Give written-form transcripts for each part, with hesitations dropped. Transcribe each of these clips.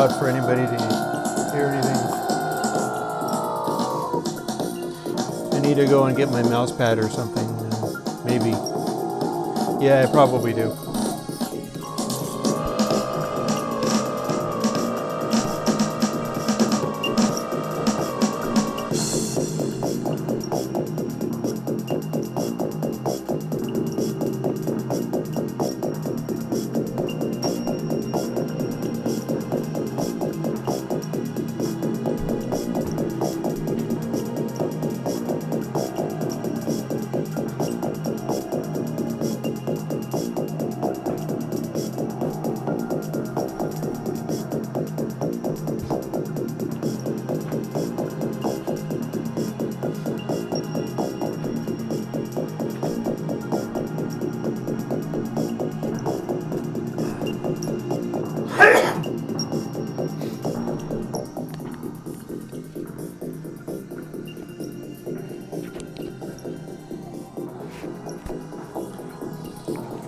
loud for anybody to hear anything. I need to go and get my mouse pad or something, maybe. Yeah, I probably do.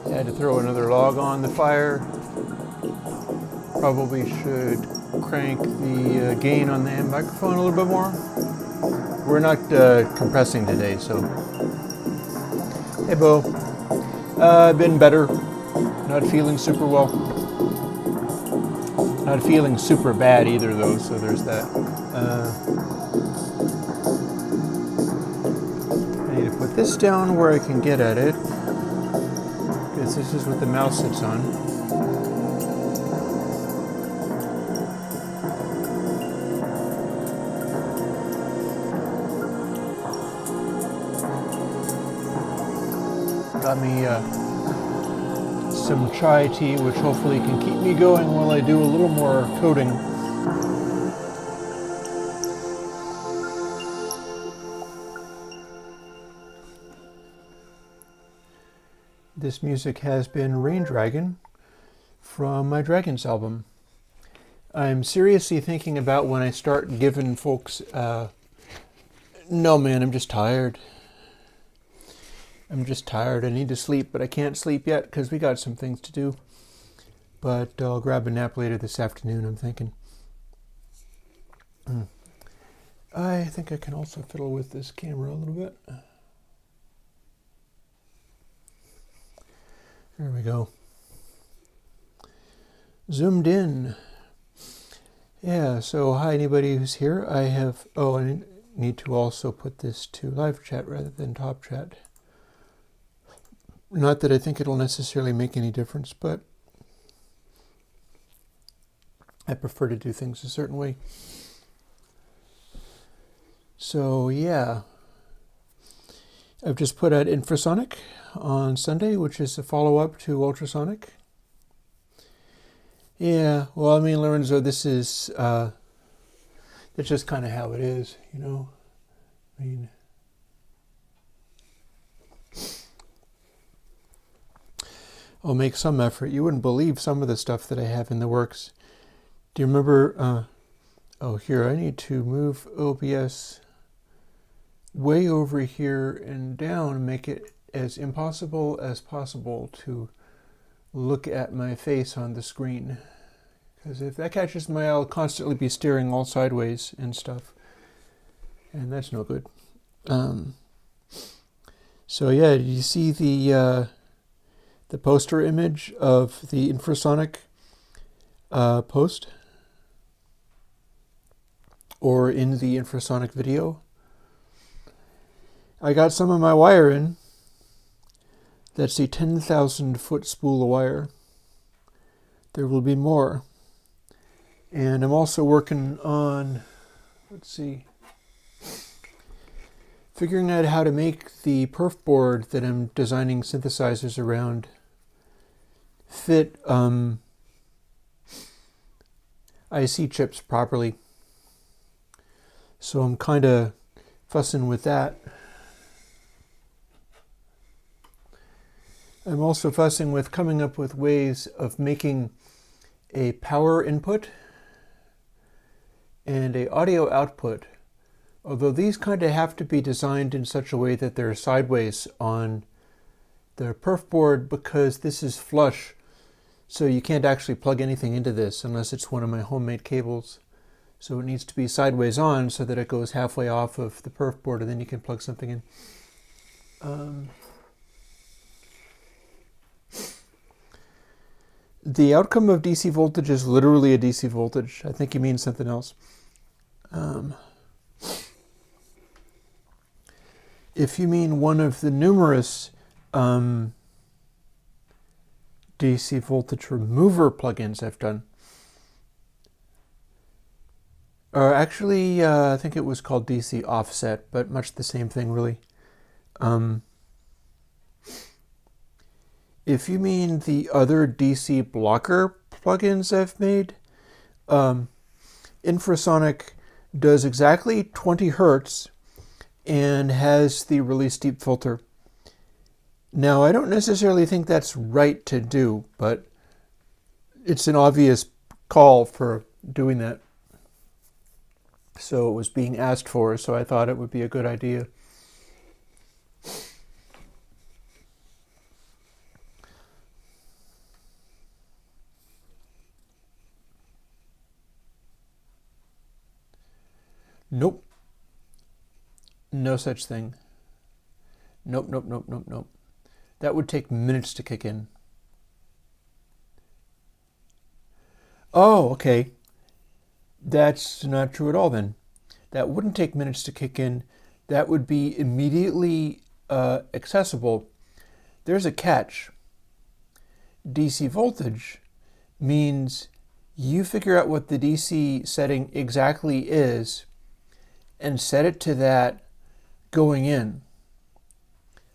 I had to throw another log on the fire. Probably should crank the gain on the microphone a little bit more. We're not compressing today, so. Hey, Bo. Been better. Not feeling super well. Not feeling super bad either, though, so there's that. I need to put this down where I can get at it. Because this is what the mouse sits on. Got me some chai tea, which hopefully can keep me going while I do a little more coding. This music has been Rain Dragon from my Dragons album. I'm seriously thinking about when I start giving folks, no man, I'm just tired. I'm just tired. I need to sleep, but I can't sleep yet because we got some things to do. But I'll grab a nap later this afternoon, I'm thinking. I think I can also fiddle with this camera a little bit. There we go. Zoomed in. Yeah, so hi anybody who's here. I need to also put this to live chat rather than top chat. Not that I think it'll necessarily make any difference, but I prefer to do things a certain way. So yeah, I've just put out Infrasonic on Sunday, which is a follow-up to Ultrasonic. Yeah, well, I mean, Lorenzo, this is, it's just kind of how it is, you know? I mean, I'll make some effort. You wouldn't believe some of the stuff that I have in the works. Do you remember, oh, here, I need to move OBS way over here and down and make it as impossible as possible to look at my face on the screen. Because if that catches my eye, I'll constantly be staring all sideways and stuff. And that's no good. So yeah, you see the poster image of the Infrasonic post? Or in the Infrasonic video? I got some of my wire in. That's a 10,000 foot spool of wire. There will be more. And I'm also working on, let's see, figuring out how to make the perf board that I'm designing synthesizers around fit IC chips properly. So I'm kind of fussing with that. I'm also fussing with coming up with ways of making a power input and a audio output, although these kind of have to be designed in such a way that they're sideways on the perf board because this is flush. So you can't actually plug anything into this unless it's one of my homemade cables. So it needs to be sideways on so that it goes halfway off of the perf board, and then you can plug something in. The outcome of DC voltage is literally a DC voltage. I think you mean something else. If you mean one of the numerous DC voltage remover plugins I've done, or actually I think it was called DC offset, but much the same thing really. If you mean the other DC blocker plugins I've made, Infrasonic does exactly 20 hertz and has the release deep filter. Now, I don't necessarily think that's right to do, but it's an obvious call for doing that. So it was being asked for, so I thought it would be a good idea. Nope. No such thing. Nope. That would take minutes to kick in. Oh, okay. That's not true at all then. That wouldn't take minutes to kick in. That would be immediately accessible. There's a catch. DC voltage means you figure out what the DC setting exactly is and set it to that going in.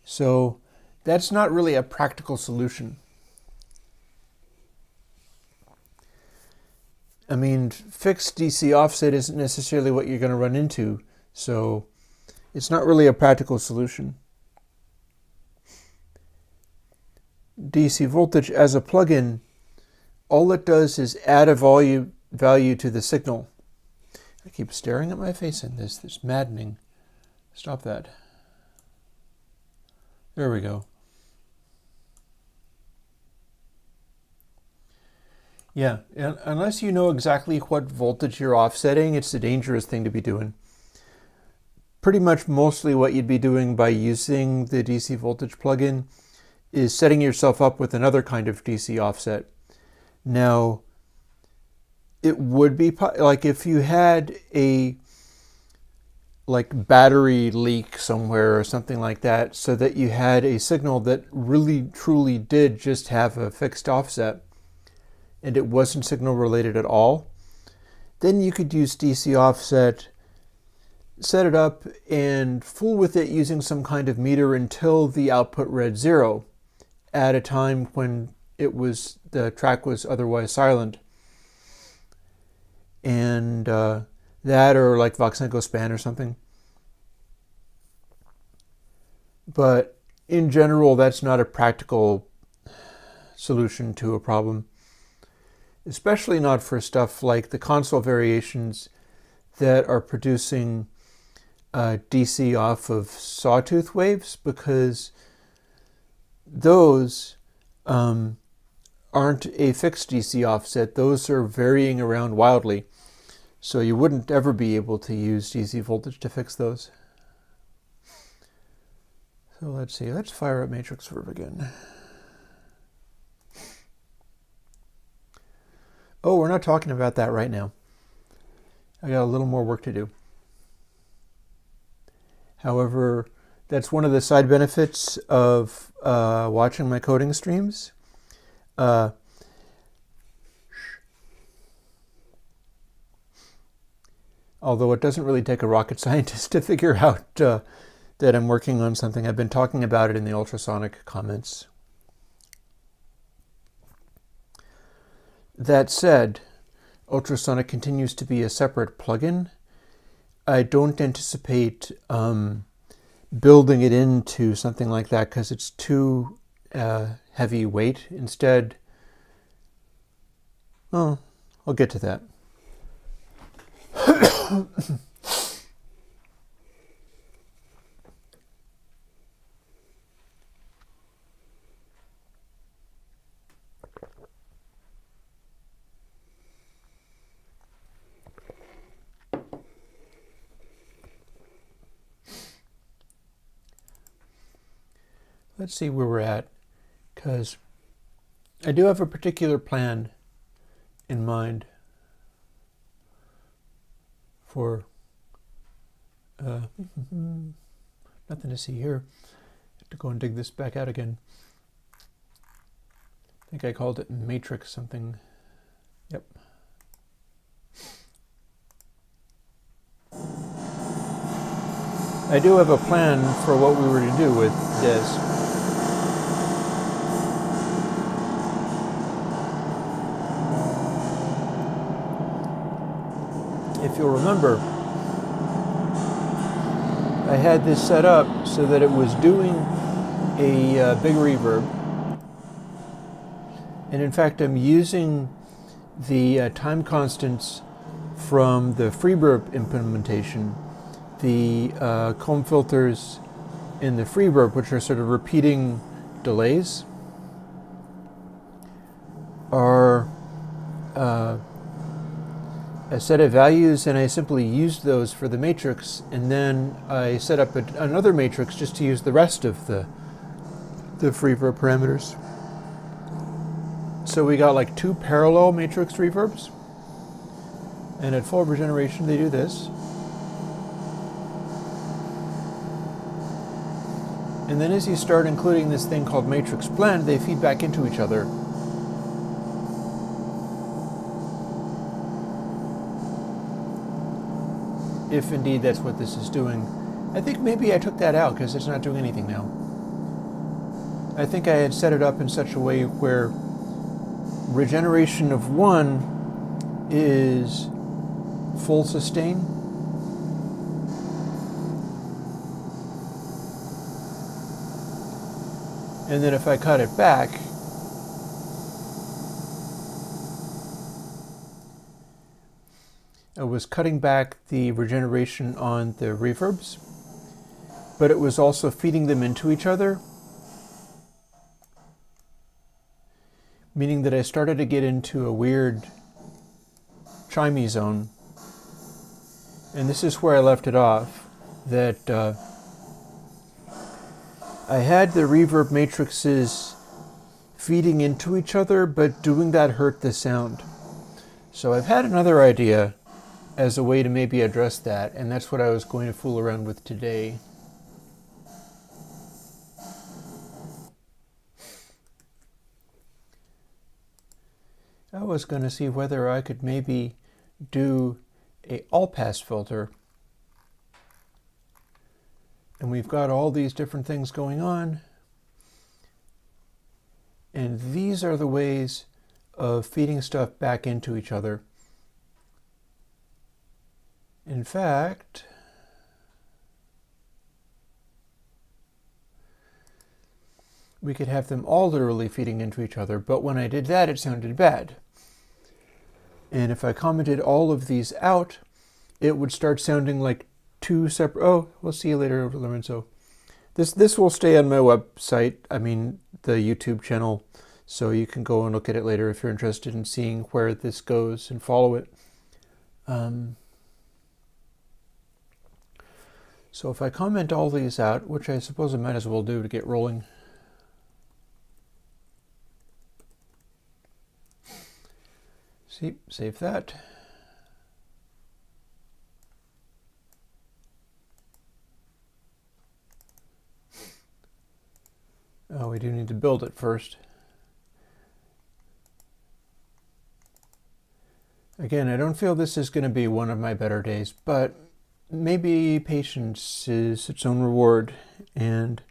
So that's not really a practical solution. I mean, fixed DC offset isn't necessarily what you're going to run into, so it's not really a practical solution. DC voltage as a plugin, all it does is add a value to the signal. I keep staring at my face in this. It's maddening. Stop that. There we go. Yeah, unless you know exactly what voltage you're offsetting, it's a dangerous thing to be doing. Pretty much mostly what you'd be doing by using the DC voltage plugin is setting yourself up with another kind of DC offset. Now, it would be like if you had a battery leak somewhere or something like that, so that you had a signal that really truly did just have a fixed offset and it wasn't signal related at all, then you could use DC offset, set it up and fool with it using some kind of meter until the output read 0 at a time when the track was otherwise silent. And that, or like Voxenko span or something. But in general, that's not a practical solution to a problem, especially not for stuff like the console variations that are producing DC off of sawtooth waves, because those aren't a fixed DC offset. Those are varying around wildly. So you wouldn't ever be able to use DC voltage to fix those. So let's see, let's fire up Matrix Reverb again. Oh, we're not talking about that right now. I got a little more work to do. However, that's one of the side benefits of watching my coding streams. Although it doesn't really take a rocket scientist to figure out that I'm working on something. I've been talking about it in the ultrasonic comments. That said, ultrasonic continues to be a separate plugin. I don't anticipate building it into something like that because it's too heavy weight. Instead, I'll get to that. let's see where we're at, because I do have a particular plan in mind for nothing to see here. I have to go and dig this back out again. I think I called it matrix something. Yep. I do have a plan for what we were to do with this. If you'll remember, I had this set up so that it was doing a big reverb. And in fact, I'm using the time constants from the Reverb implementation, the comb filters in the Reverb, which are sort of repeating delays, are a set of values, and I simply used those for the matrix, and then I set up another matrix just to use the rest of the Reverb parameters. So we got like 2 parallel matrix reverbs, and at full regeneration they do this. And then as you start including this thing called matrix blend, they feed back into each other. If indeed that's what this is doing. I think maybe I took that out because it's not doing anything now. I think I had set it up in such a way where regeneration of 1 is full sustain. And then if I cut it back, I was cutting back the regeneration on the reverbs, but it was also feeding them into each other, meaning that I started to get into a weird chimey zone. And this is where I left it off, that I had the reverb matrices feeding into each other, but doing that hurt the sound. So I've had another idea as a way to maybe address that, and that's what I was going to fool around with today. I was going to see whether I could maybe do a all-pass filter. And we've got all these different things going on. And these are the ways of feeding stuff back into each other. In fact, we could have them all literally feeding into each other, but when I did that, it sounded bad. And if I commented all of these out, it would start sounding like 2 separate... Oh, we'll see you later, Lorenzo. This will stay on my website, I mean the YouTube channel, so you can go and look at it later if you're interested in seeing where this goes and follow it. So if I comment all these out, which I suppose I might as well do to get rolling. See, save that. Oh, we do need to build it first. Again, I don't feel this is going to be one of my better days, but maybe patience is its own reward, and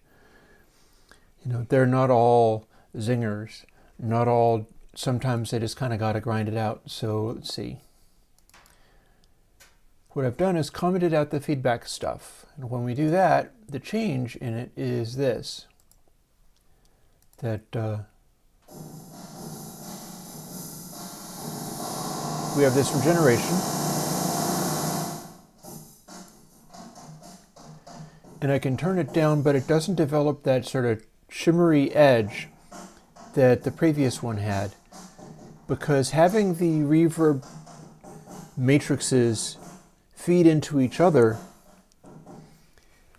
they're not all zingers, not all. Sometimes they just kind of got to grind it out. So let's see. What I've done is commented out the feedback stuff, and when we do that, the change in it is this, that we have this regeneration. And I can turn it down, but it doesn't develop that sort of shimmery edge that the previous one had. Because having the reverb matrices feed into each other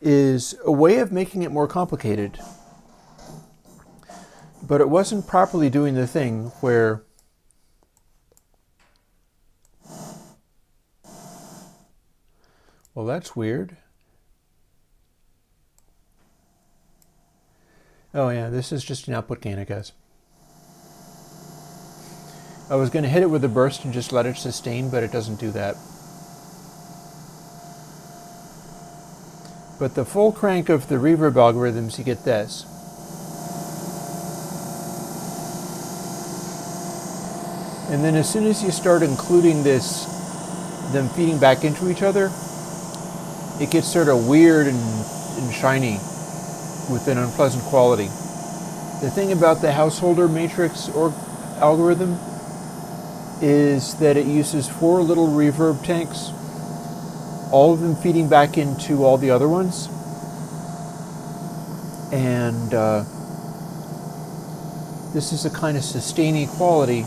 is a way of making it more complicated. but it wasn't properly doing the thing where well, that's weird. Oh yeah, this is just an output gain, I guess. I was going to hit it with a burst and just let it sustain, but it doesn't do that. But the full crank of the reverb algorithms, you get this. And then as soon as you start including this, them feeding back into each other, it gets sort of weird and shiny with an unpleasant quality. The thing about the householder matrix or algorithm is that it uses 4 little reverb tanks, all of them feeding back into all the other ones. And this is a kind of sustaining quality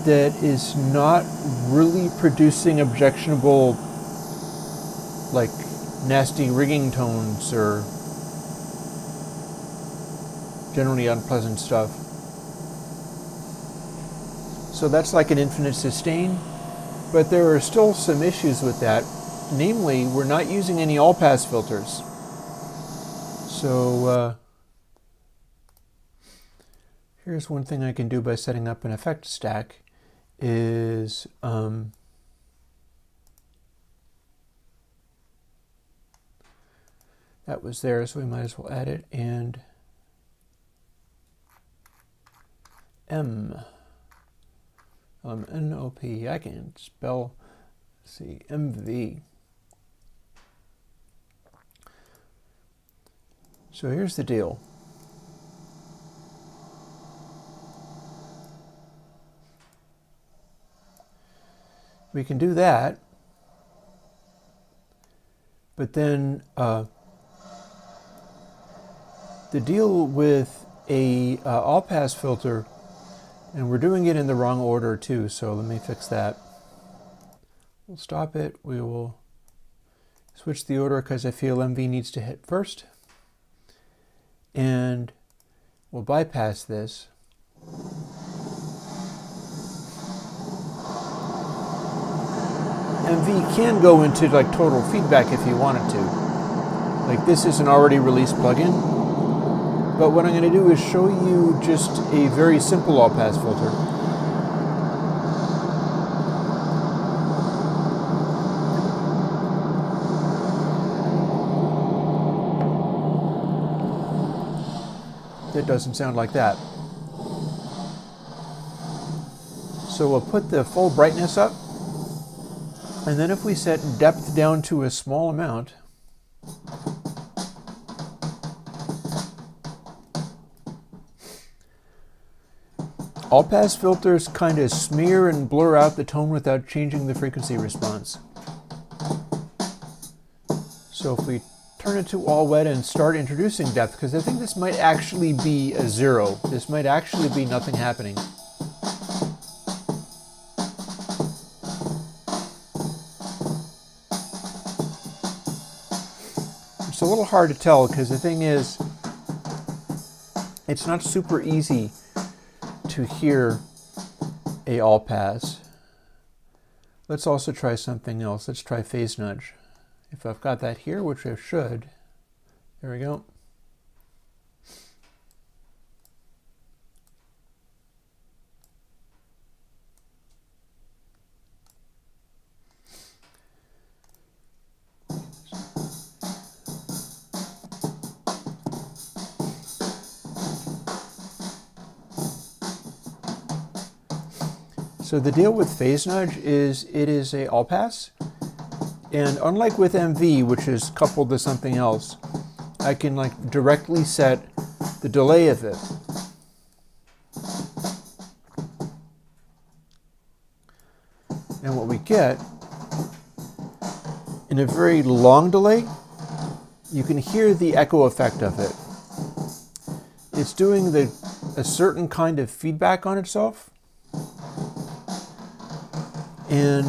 that is not really producing objectionable, like nasty ringing tones or generally unpleasant stuff. So that's like an infinite sustain, but there are still some issues with that. Namely, we're not using any all-pass filters. So here's one thing I can do by setting up an effect stack is that was there, so we might as well add it, and N-O-P, I can spell, let's see, MV. So here's the deal. We can do that, but then the deal with a all-pass filter, and we're doing it in the wrong order too, so let me fix that. We'll stop it. We will switch the order because I feel MV needs to hit first. And we'll bypass this. MV can go into like total feedback if you wanted to. Like this is an already released plugin. But what I'm going to do is show you just a very simple all-pass filter. That doesn't sound like that. So we'll put the full brightness up, and then if we set depth down to a small amount, all-pass filters kind of smear and blur out the tone without changing the frequency response. So if we turn it to all wet and start introducing depth, because I think this might actually be a 0. This might actually be nothing happening. It's a little hard to tell because the thing is, it's not super easy to hear a all-pass. Let's also try something else. Let's try phase nudge. If I've got that here, which I should, there we go. So the deal with phase nudge is it is a all-pass. And unlike with MV, which is coupled to something else, I can like directly set the delay of it. And what we get, in a very long delay, you can hear the echo effect of it. It's doing a certain kind of feedback on itself. And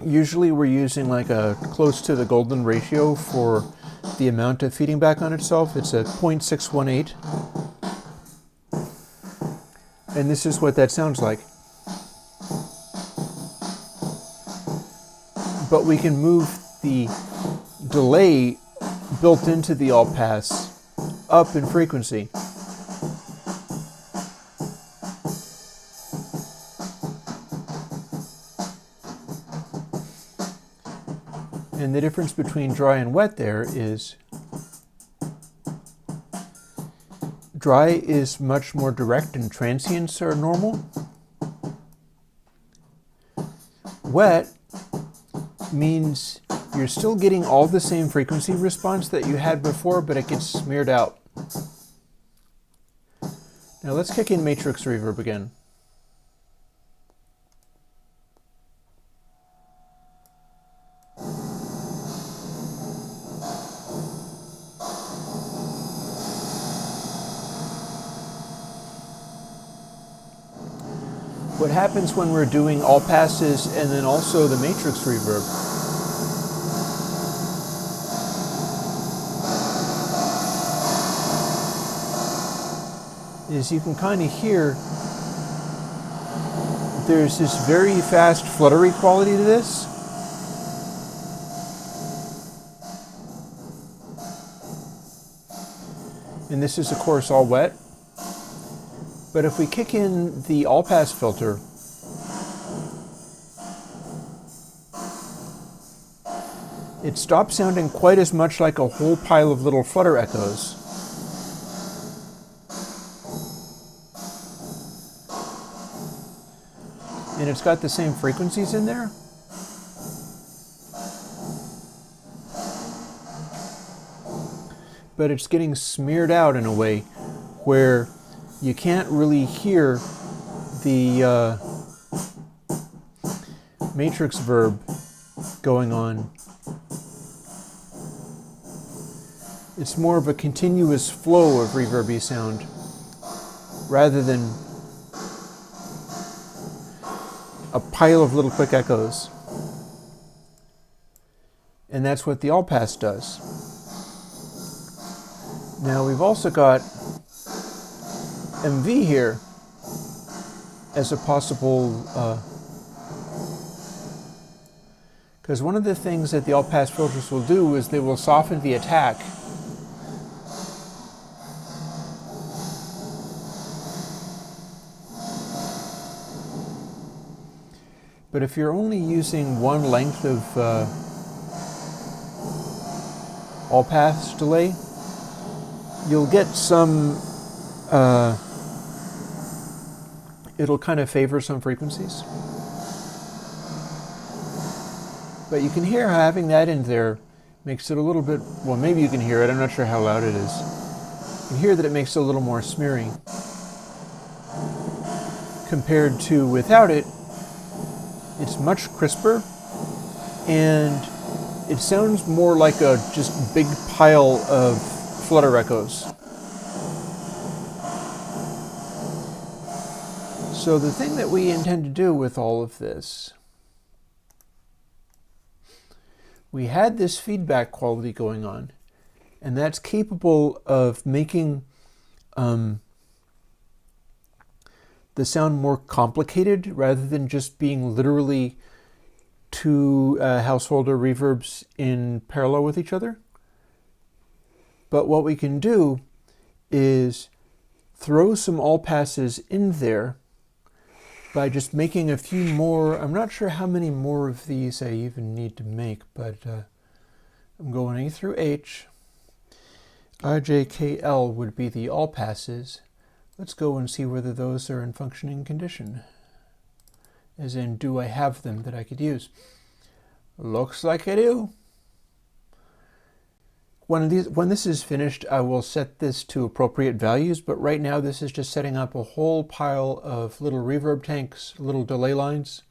usually we're using like a close to the golden ratio for the amount of feeding back on itself. It's a 0.618. And this is what that sounds like. But we can move the delay built into the all pass up in frequency. And the difference between dry and wet there is dry is much more direct and transients are normal. Wet means you're still getting all the same frequency response that you had before, but it gets smeared out. Now let's kick in matrix reverb again. What happens when we're doing all passes and then also the matrix reverb is you can kind of hear there's this very fast fluttery quality to this. And this is of course all wet. But if we kick in the all-pass filter, it stops sounding quite as much like a whole pile of little flutter echoes. And it's got the same frequencies in there. But it's getting smeared out in a way where you can't really hear the matrix verb going on. It's more of a continuous flow of reverby sound rather than a pile of little quick echoes. And that's what the all pass does. Now we've also got MV here as a possible, because one of the things that the all pass filters will do is they will soften the attack. But if you're only using one length of all pass delay, you'll get some it'll kind of favor some frequencies. But you can hear how having that in there makes it a little bit, well, maybe you can hear it, I'm not sure how loud it is. You can hear that it makes it a little more smeary. Compared to without it, it's much crisper, and it sounds more like a just big pile of flutter echoes. So the thing that we intend to do with all of this, we had this feedback quality going on, and that's capable of making the sound more complicated rather than just being literally two householder reverbs in parallel with each other. But what we can do is throw some all passes in there by just making a few more. I'm not sure how many more of these I even need to make, but I'm going A through H. I, J, K, L would be the all passes. Let's go and see whether those are in functioning condition. As in, do I have them that I could use? Looks like I do. When this is finished, I will set this to appropriate values, but right now this is just setting up a whole pile of little reverb tanks, little delay lines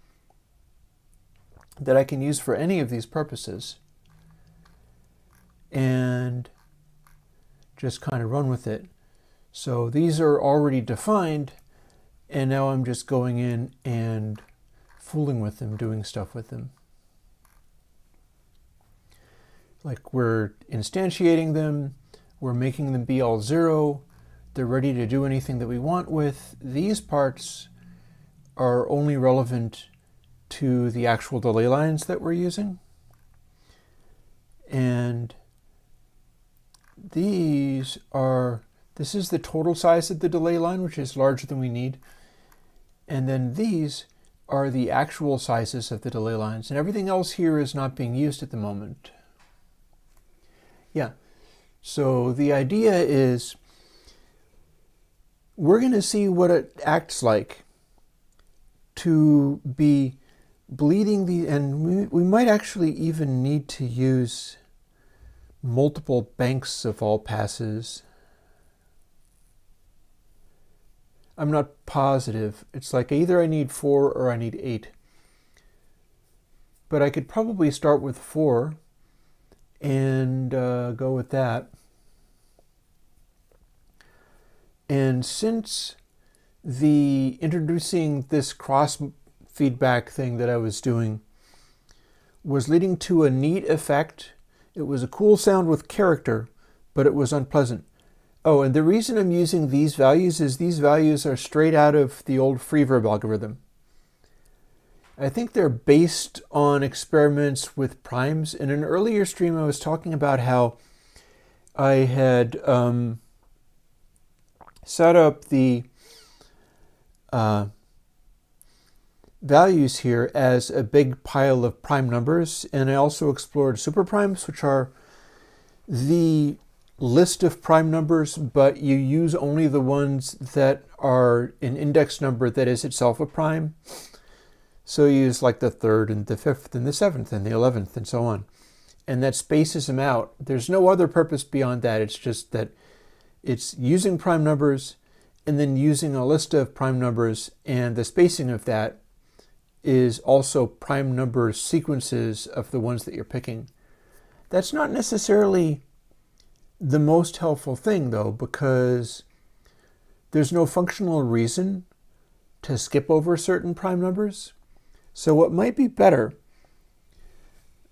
that I can use for any of these purposes and just kind of run with it. So these are already defined, and now I'm just going in and fooling with them, doing stuff with them. like we're instantiating them, we're making them be all 0, they're ready to do anything that we want with. These parts are only relevant to the actual delay lines that we're using. And this is the total size of the delay line, which is larger than we need. And then these are the actual sizes of the delay lines. And everything else here is not being used at the moment. Yeah, so the idea is we're going to see what it acts like to be bleeding and we might actually even need to use multiple banks of all passes. I'm not positive. It's like either I need 4 or I need 8. But I could probably start with 4 and go with that. And since the introducing this cross feedback thing that I was doing was leading to a neat effect, it was a cool sound with character, but it was unpleasant. Oh, and the reason I'm using these values is these values are straight out of the old Reverb algorithm. I think they're based on experiments with primes. In an earlier stream, I was talking about how I had set up the values here as a big pile of prime numbers, and I also explored superprimes, which are the list of prime numbers, but you use only the ones that are an index number that is itself a prime. So you use like the 3rd and the 5th and the 7th and the 11th and so on. And that spaces them out. There's no other purpose beyond that. It's just that it's using prime numbers and then using a list of prime numbers, and the spacing of that is also prime number sequences of the ones that you're picking. That's not necessarily the most helpful thing, though, because there's no functional reason to skip over certain prime numbers. So what might be better,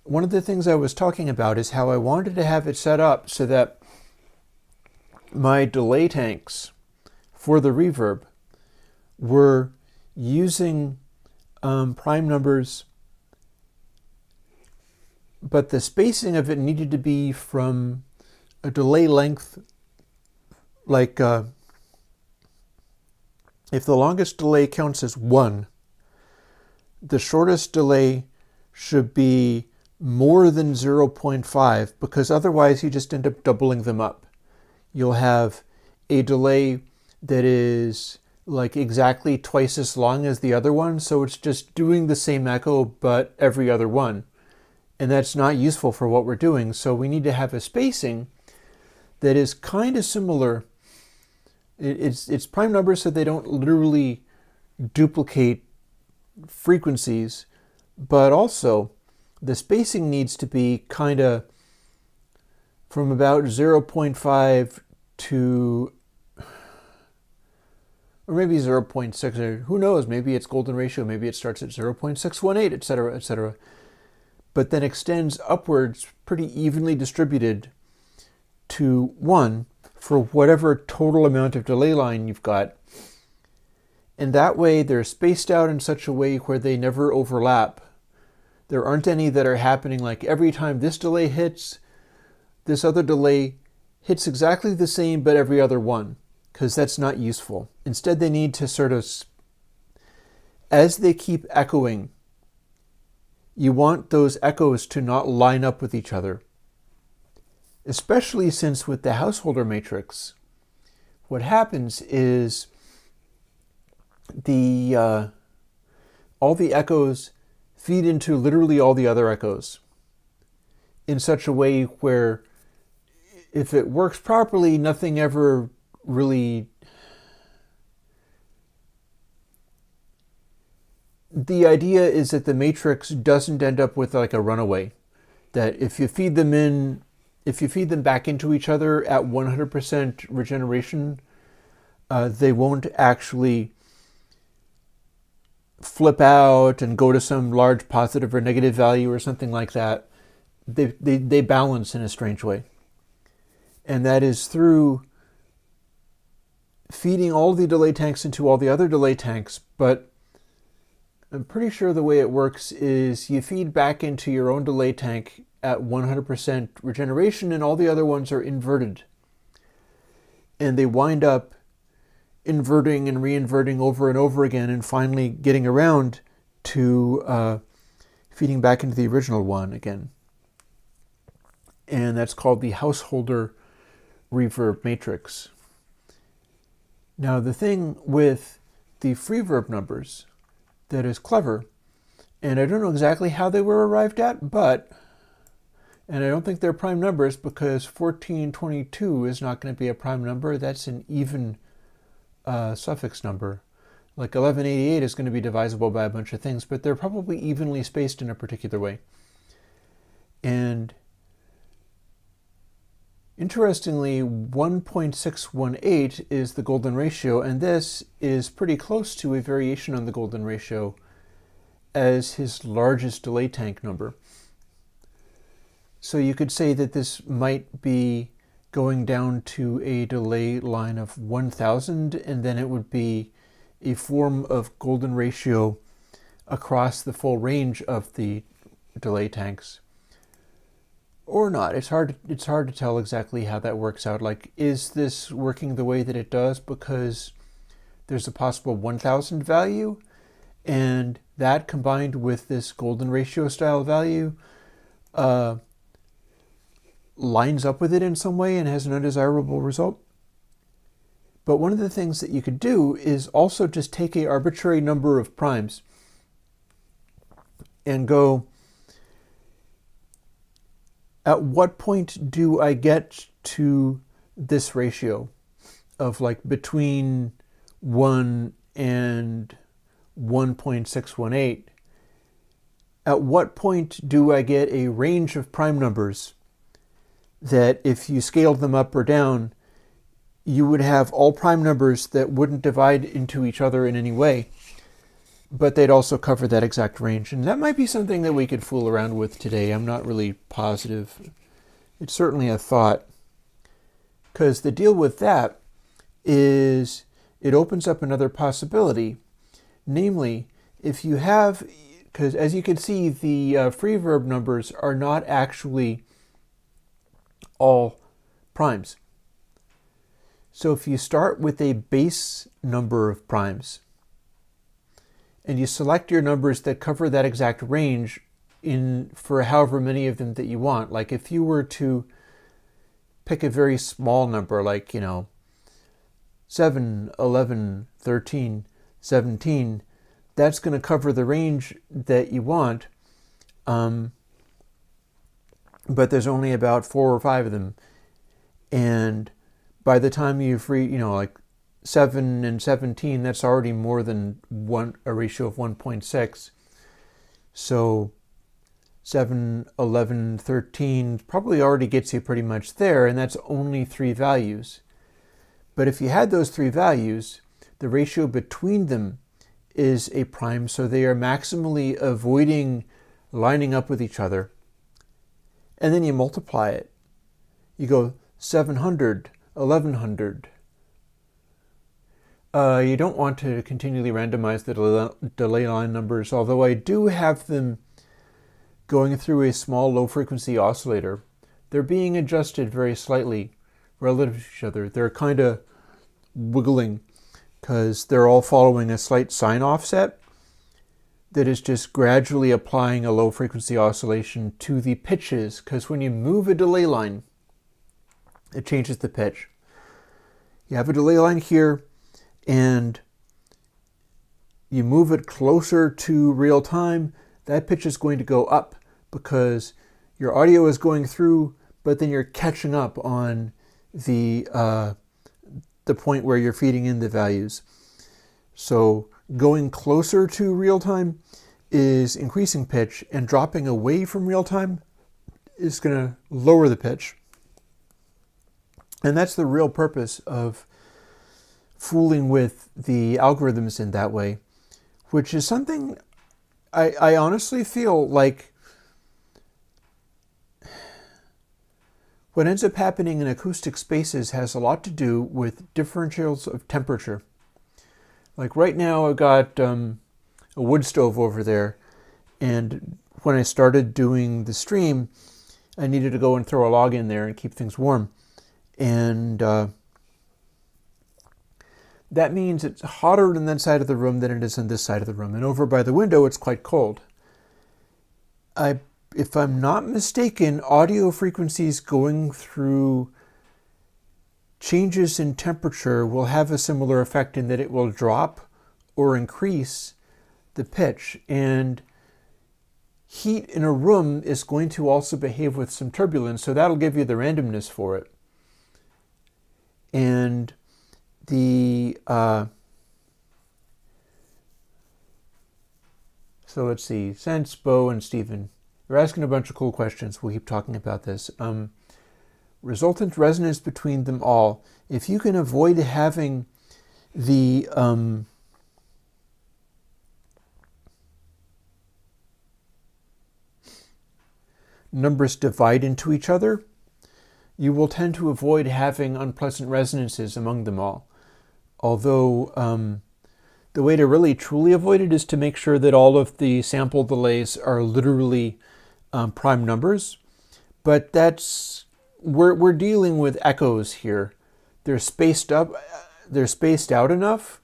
one of the things I was talking about is how I wanted to have it set up so that my delay tanks for the reverb were using prime numbers, but the spacing of it needed to be from a delay length, like if the longest delay counts as 1, the shortest delay should be more than 0.5, because otherwise you just end up doubling them up. You'll have a delay that is like exactly twice as long as the other one, so it's just doing the same echo but every other one. And that's not useful for what we're doing, so we need to have a spacing that is kind of similar. It's prime numbers so they don't literally duplicate frequencies, but also the spacing needs to be kind of from about 0.5 to, or maybe 0.6, or who knows, maybe it's golden ratio, maybe it starts at 0.618, etc., etc., but then extends upwards pretty evenly distributed to 1 for whatever total amount of delay line you've got. And that way they're spaced out in such a way where they never overlap. There aren't any that are happening like every time this delay hits, this other delay hits exactly the same but every other one, because that's not useful. Instead, they need to sort of, as they keep echoing, you want those echoes to not line up with each other. Especially since with the householder matrix, what happens is all the echoes feed into literally all the other echoes in such a way where if it works properly, nothing ever really... The idea is that the matrix doesn't end up with like a runaway. That if you feed them back into each other at 100% regeneration, they won't actually flip out and go to some large positive or negative value or something like that. they balance in a strange way. And that is through feeding all the delay tanks into all the other delay tanks, but I'm pretty sure the way it works is you feed back into your own delay tank at 100% regeneration, and all the other ones are inverted. And they wind up inverting and reinverting over and over again, and finally getting around to feeding back into the original one again. And that's called the householder reverb matrix. Now, the thing with the freeverb numbers that is clever, and I don't know exactly how they were arrived at, and I don't think they're prime numbers, because 1422 is not going to be a prime number. That's an even suffix number. Like 1188 is going to be divisible by a bunch of things, but they're probably evenly spaced in a particular way. And interestingly, 1.618 is the golden ratio, and this is pretty close to a variation on the golden ratio as his largest delay tank number. So you could say that this might be going down to a delay line of 1000, and then it would be a form of golden ratio across the full range of the delay tanks. Or not. It's hard to tell exactly how that works out. Like, is this working the way that it does because there's a possible 1000 value, and that combined with this golden ratio style value lines up with it in some way and has an undesirable result? But one of the things that you could do is also just take an arbitrary number of primes and go, at what point do I get to this ratio of like between 1 and 1.618? At what point do I get a range of prime numbers that if you scaled them up or down, you would have all prime numbers that wouldn't divide into each other in any way, but they'd also cover that exact range? And that might be something that we could fool around with today. I'm not really positive. It's certainly a thought, because the deal with that is it opens up another possibility. Namely, if you have, because as you can see, the freeverb numbers are not actually all primes. So if you start with a base number of primes and you select your numbers that cover that exact range for however many of them that you want, like if you were to pick a very small number, like, 7, 11, 13, 17, that's going to cover the range that you want, but there's only about 4 or 5 of them. And by the time you've like 7 and 17, that's already more than a ratio of 1.6. So 7, 11, 13 probably already gets you pretty much there, and that's only 3 values. But if you had those 3 values, the ratio between them is a prime, so they are maximally avoiding lining up with each other. And then you multiply it. You go 700, 1100. You don't want to continually randomize the delay line numbers, although I do have them going through a small low-frequency oscillator. They're being adjusted very slightly relative to each other. They're kind of wiggling because they're all following a slight sine offset that is just gradually applying a low-frequency oscillation to the pitches, because when you move a delay line, it changes the pitch. You have a delay line here, and you move it closer to real time, that pitch is going to go up because your audio is going through, but then you're catching up on the point where you're feeding in the values. So going closer to real time is increasing pitch, and dropping away from real time is going to lower the pitch. And that's the real purpose of fooling with the algorithms in that way, which is something I honestly feel like What ends up happening in acoustic spaces has a lot to do with differentials of temperature. Like right now I've got a wood stove over there, and when I started doing the stream, I needed to go and throw a log in there and keep things warm. And that means it's hotter in that side of the room than it is on this side of the room. And over by the window, it's quite cold. If I'm not mistaken, audio frequencies going through changes in temperature will have a similar effect in that it will drop or increase the pitch. And heat in a room is going to also behave with some turbulence, so that'll give you the randomness for it. And the so let's see, Sense, Bo, and Stephen, you're asking a bunch of cool questions. We'll keep talking about this. Resultant resonance between them all. If you can avoid having the numbers divide into each other, you will tend to avoid having unpleasant resonances among them all. Although the way to really truly avoid it is to make sure that all of the sample delays are literally prime numbers. But we're dealing with echoes here. They're spaced out enough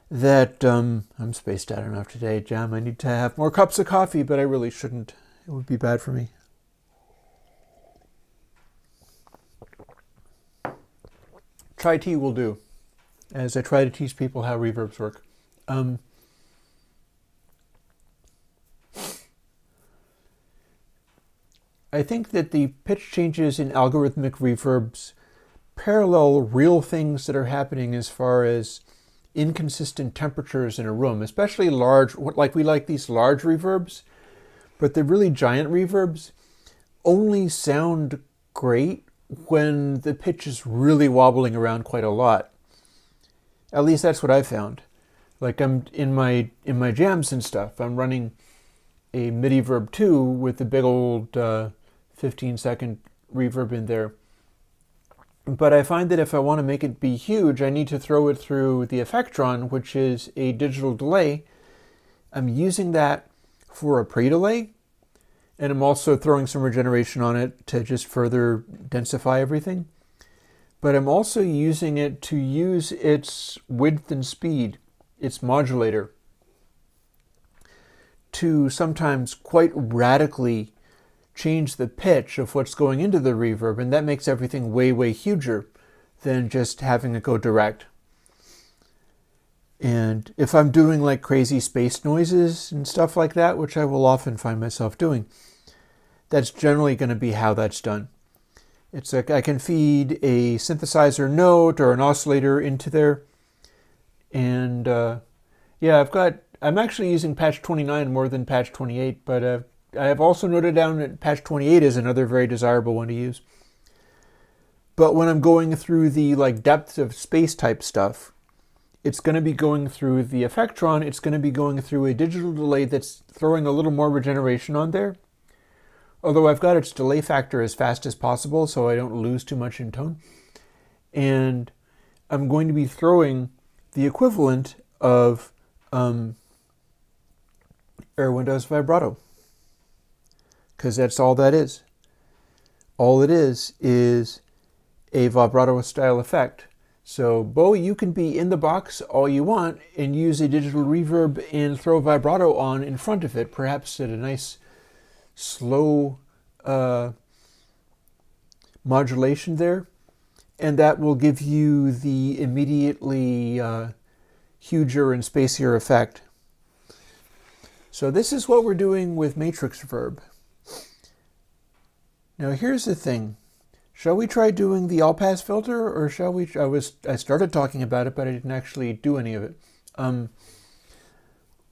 that I'm spaced out enough today, Jam. I need to have more cups of coffee, but I really shouldn't. It would be bad for me. Chai tea will do, as I try to teach people how reverbs work. I think that the pitch changes in algorithmic reverbs parallel real things that are happening as far as inconsistent temperatures in a room, especially large, like we like these large reverbs, but the really giant reverbs only sound great when the pitch is really wobbling around quite a lot. At least that's what I found. Like I'm in my jams and stuff, I'm running a MIDI Verb 2 with the big old 15-second reverb in there. But I find that if I want to make it be huge, I need to throw it through the Effectron, which is a digital delay. I'm using that for a pre-delay, and I'm also throwing some regeneration on it to just further densify everything. But I'm also using it to use its width and speed, its modulator, to sometimes quite radically change the pitch of what's going into the reverb, and that makes everything way, way huger than just having it go direct. And if I'm doing like crazy space noises and stuff like that, which I will often find myself doing, that's generally going to be how that's done. It's like I can feed a synthesizer note or an oscillator into there. And yeah, I'm actually using patch 29 more than patch 28, but I have also noted down that patch 28 is another very desirable one to use. But when I'm going through the like depth of space type stuff, it's going to be going through the Effectron. It's going to be going through a digital delay that's throwing a little more regeneration on there. Although I've got its delay factor as fast as possible so I don't lose too much in tone. And I'm going to be throwing the equivalent of Airwindows Vibrato, because that's all that is. All it is a vibrato style effect. So, Bo, you can be in the box all you want and use a digital reverb and throw vibrato on in front of it, perhaps at a nice slow modulation there. And that will give you the immediately huger and spacier effect. So this is what we're doing with matrix verb. Now here's the thing. Shall we try doing the all-pass filter, or shall we? I started talking about it, but I didn't actually do any of it.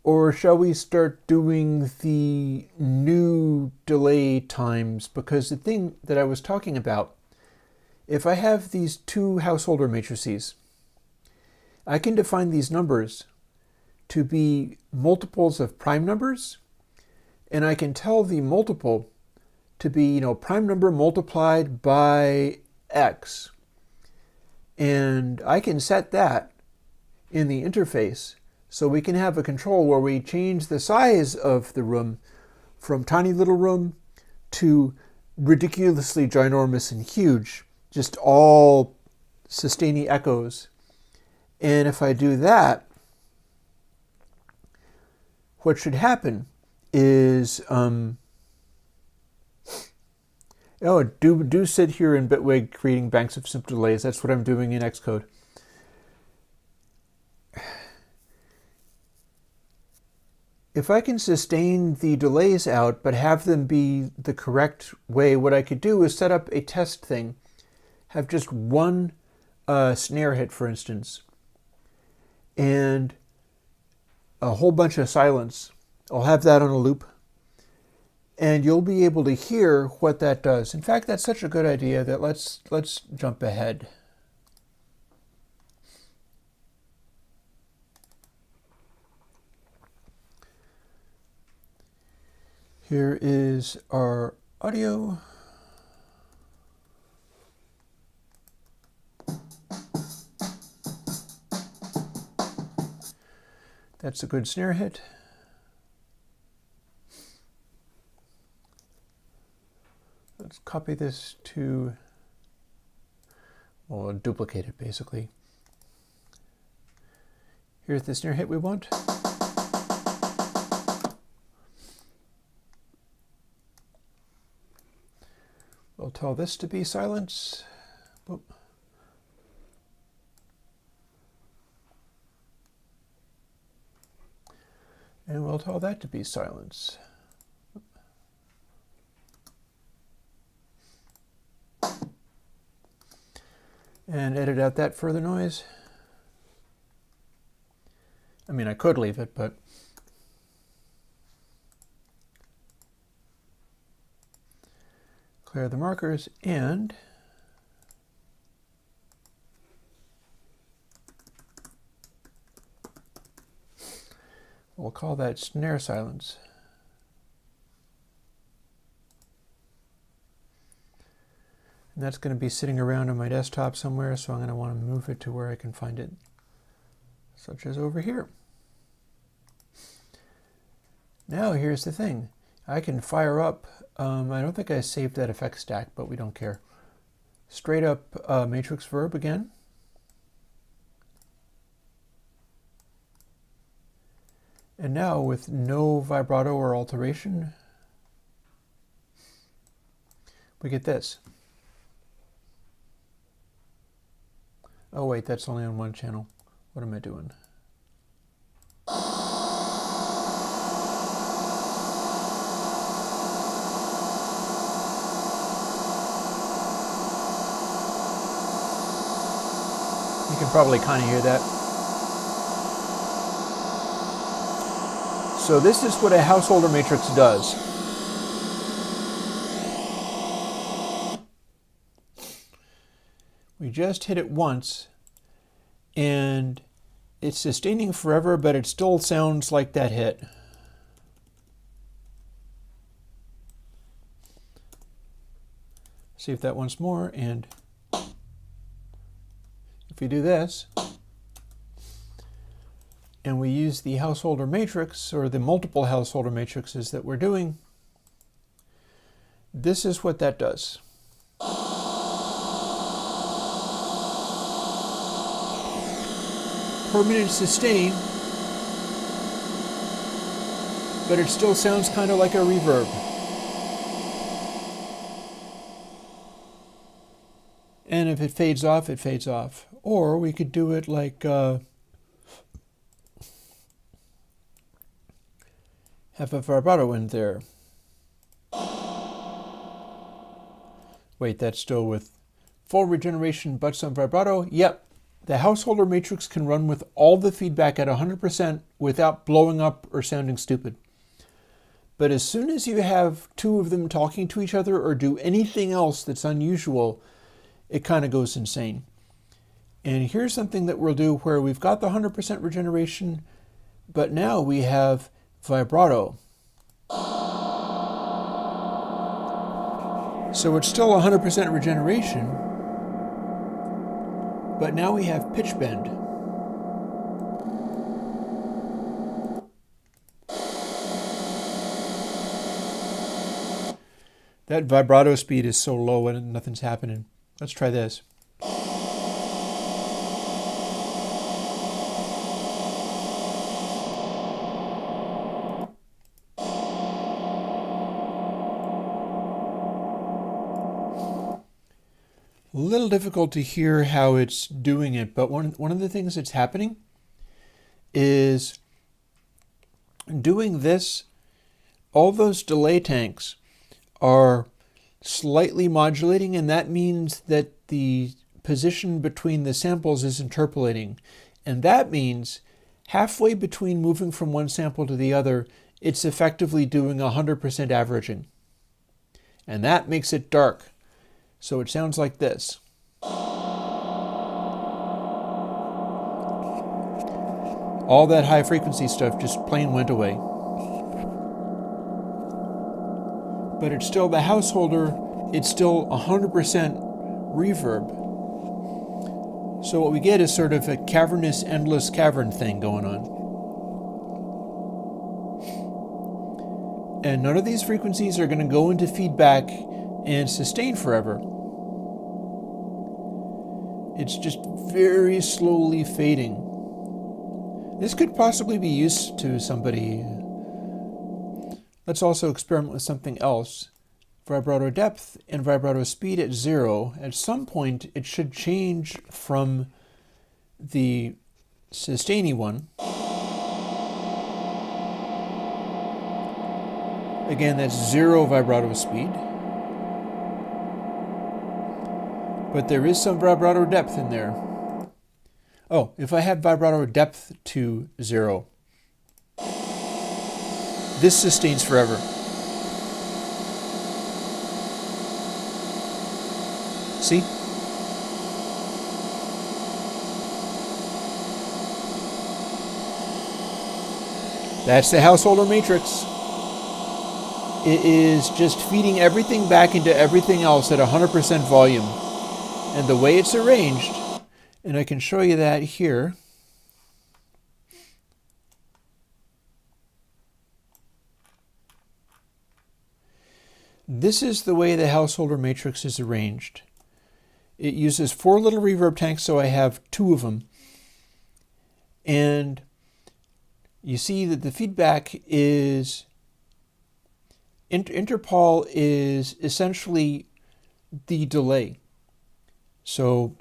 Or shall we start doing the new delay times? Because the thing that I was talking about, if I have these two householder matrices, I can define these numbers to be multiples of prime numbers, and I can tell the multiple to be, you know, prime number multiplied by X. And I can set that in the interface so we can have a control where we change the size of the room from tiny little room to ridiculously ginormous and huge, just all sustaining echoes. And if I do that, what should happen is, do sit here in Bitwig creating banks of simple delays. That's what I'm doing in Xcode. If I can sustain the delays out, but have them be the correct way, what I could do is set up a test thing. Have just one snare hit, for instance, and a whole bunch of silence. I'll have that on a loop, and you'll be able to hear what that does. In fact, that's such a good idea that let's jump ahead. Here is our audio. That's a good snare hit. Let's copy this to, well, duplicate it basically. Here's the snare hit we want. We'll tell this to be silence. Boop. And we'll tell that to be silence. And edit out that further noise. I mean, I could leave it, but clear the markers, and we'll call that snare silence. And that's going to be sitting around on my desktop somewhere, so I'm going to want to move it to where I can find it, such as over here. Now here's the thing. I can fire up, I don't think I saved that effect stack, but we don't care. Straight up matrix verb again. And now with no vibrato or alteration, we get this. Oh wait, that's only on one channel. What am I doing? You can probably kind of hear that. So this is what a householder matrix does. We just hit it once, and it's sustaining forever, but it still sounds like that hit. See if that once more, and if we do this, and we use the householder matrix, or the multiple householder matrices that we're doing, this is what that does. Permanent sustain, but it still sounds kind of like a reverb. And if it fades off, it fades off. Or we could do it like have a vibrato in there. Wait, that's still with full regeneration but some vibrato? Yep. The householder matrix can run with all the feedback at 100% without blowing up or sounding stupid. But as soon as you have two of them talking to each other or do anything else that's unusual, it kind of goes insane. And here's something that we'll do where we've got the 100% regeneration, but now we have vibrato. So it's still 100% regeneration, but now we have pitch bend. That vibrato speed is so low and nothing's happening. Let's try this. A little difficult to hear how it's doing it, but one of the things that's happening is doing this, all those delay tanks are slightly modulating, and that means that the position between the samples is interpolating. And that means halfway between moving from one sample to the other, it's effectively doing 100% averaging. And that makes it dark. So it sounds like this. All that high frequency stuff just plain went away. But it's still the householder, it's still 100% reverb. So what we get is sort of a cavernous, endless cavern thing going on. And none of these frequencies are going to go into feedback and sustain forever. It's just very slowly fading. This could possibly be used to somebody. Let's also experiment with something else. Vibrato depth and vibrato speed at 0. At some point, it should change from the sustainy one. Again, that's 0 vibrato speed. But there is some vibrato depth in there. Oh, if I had vibrato depth to 0, this sustains forever. See? That's the householder matrix. It is just feeding everything back into everything else at 100% volume. And the way it's arranged, and I can show you that here. This is the way the householder matrix is arranged. It uses 4 little reverb tanks, so I have 2 of them. And you see that the feedback is, Interpol is essentially the delay. So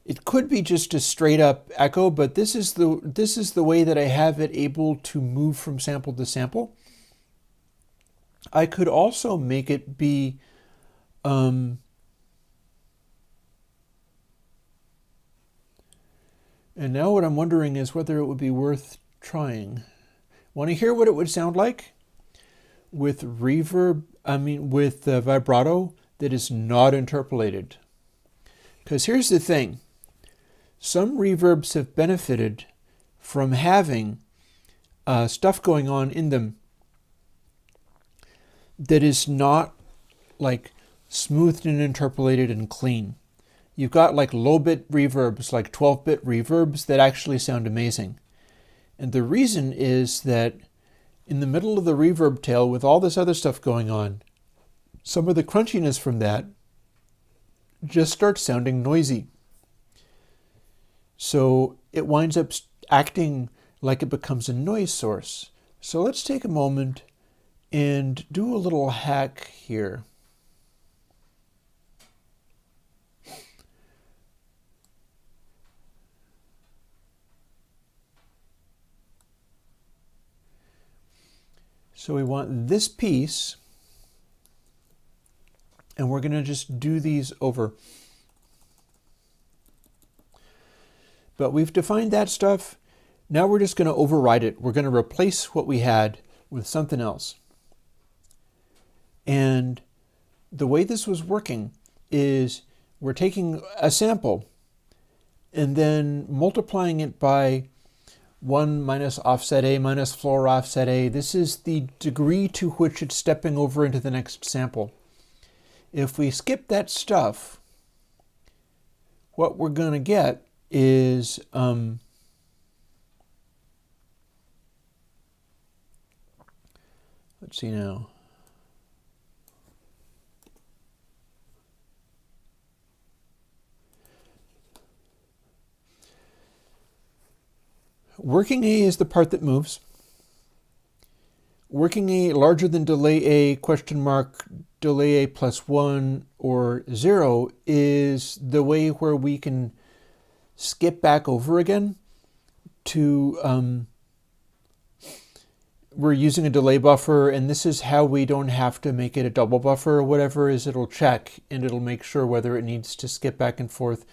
it could be just a straight up echo, but this is the way that I have it able to move from sample to sample. I could also make it be and now what I'm wondering is whether it would be worth trying. Want to hear what it would sound like with reverb, with vibrato that is not interpolated? Because here's the thing. Some reverbs have benefited from having stuff going on in them that is not like smoothed and interpolated and clean. You've got like low-bit reverbs, like 12-bit reverbs that actually sound amazing. And the reason is that in the middle of the reverb tail with all this other stuff going on, some of the crunchiness from that just starts sounding noisy. So it winds up acting like it becomes a noise source. So let's take a moment and do a little hack here. So we want this piece, and we're going to just do these over. But we've defined that stuff. Now we're just going to override it. We're going to replace what we had with something else. And the way this was working is we're taking a sample and then multiplying it by 1 minus offset A minus floor offset A. This is the degree to which it's stepping over into the next sample. If we skip that stuff, what we're going to get is let's see now. Working A is the part that moves. Working A larger than delay A, question mark, delay A plus 1 or 0 is the way where we can skip back over again to, we're using a delay buffer, and this is how we don't have to make it a double buffer or whatever, is it'll check and it'll make sure whether it needs to skip back and forth.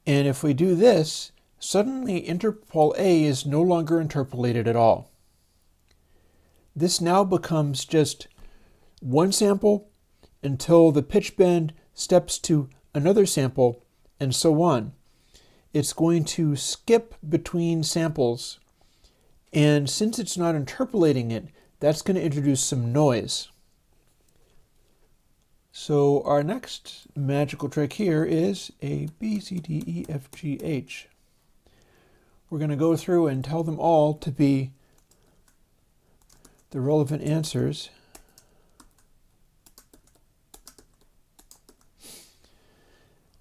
And if we do this, suddenly Interpol A is no longer interpolated at all. This now becomes just one sample until the pitch bend steps to another sample, and so on. It's going to skip between samples, and since it's not interpolating it, that's going to introduce some noise. So our next magical trick here is A, B, C, D, E, F, G, H. We're going to go through and tell them all to be the relevant answers.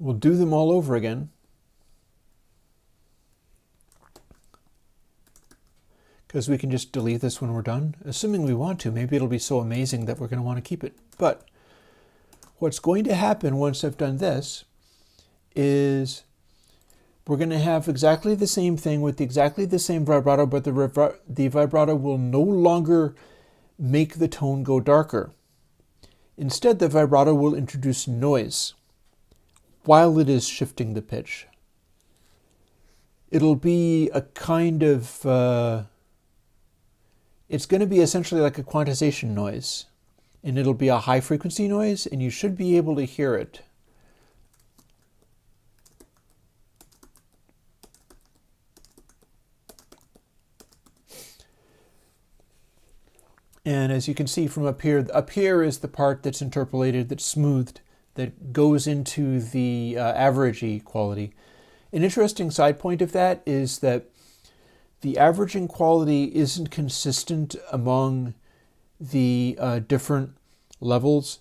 We'll do them all over again. Because we can just delete this when we're done, assuming we want to. Maybe it'll be so amazing that we're going to want to keep it. But what's going to happen once I've done this is we're going to have exactly the same thing with exactly the same vibrato, but the vibrato will no longer make the tone go darker. Instead, the vibrato will introduce noise while it is shifting the pitch. It'll be a kind of, it's going to be essentially like a quantization noise. And it'll be a high frequency noise, and you should be able to hear it. And as you can see from up here is the part that's interpolated, that's smoothed, that goes into the averaging quality. An interesting side point of that is that the averaging quality isn't consistent among the different levels.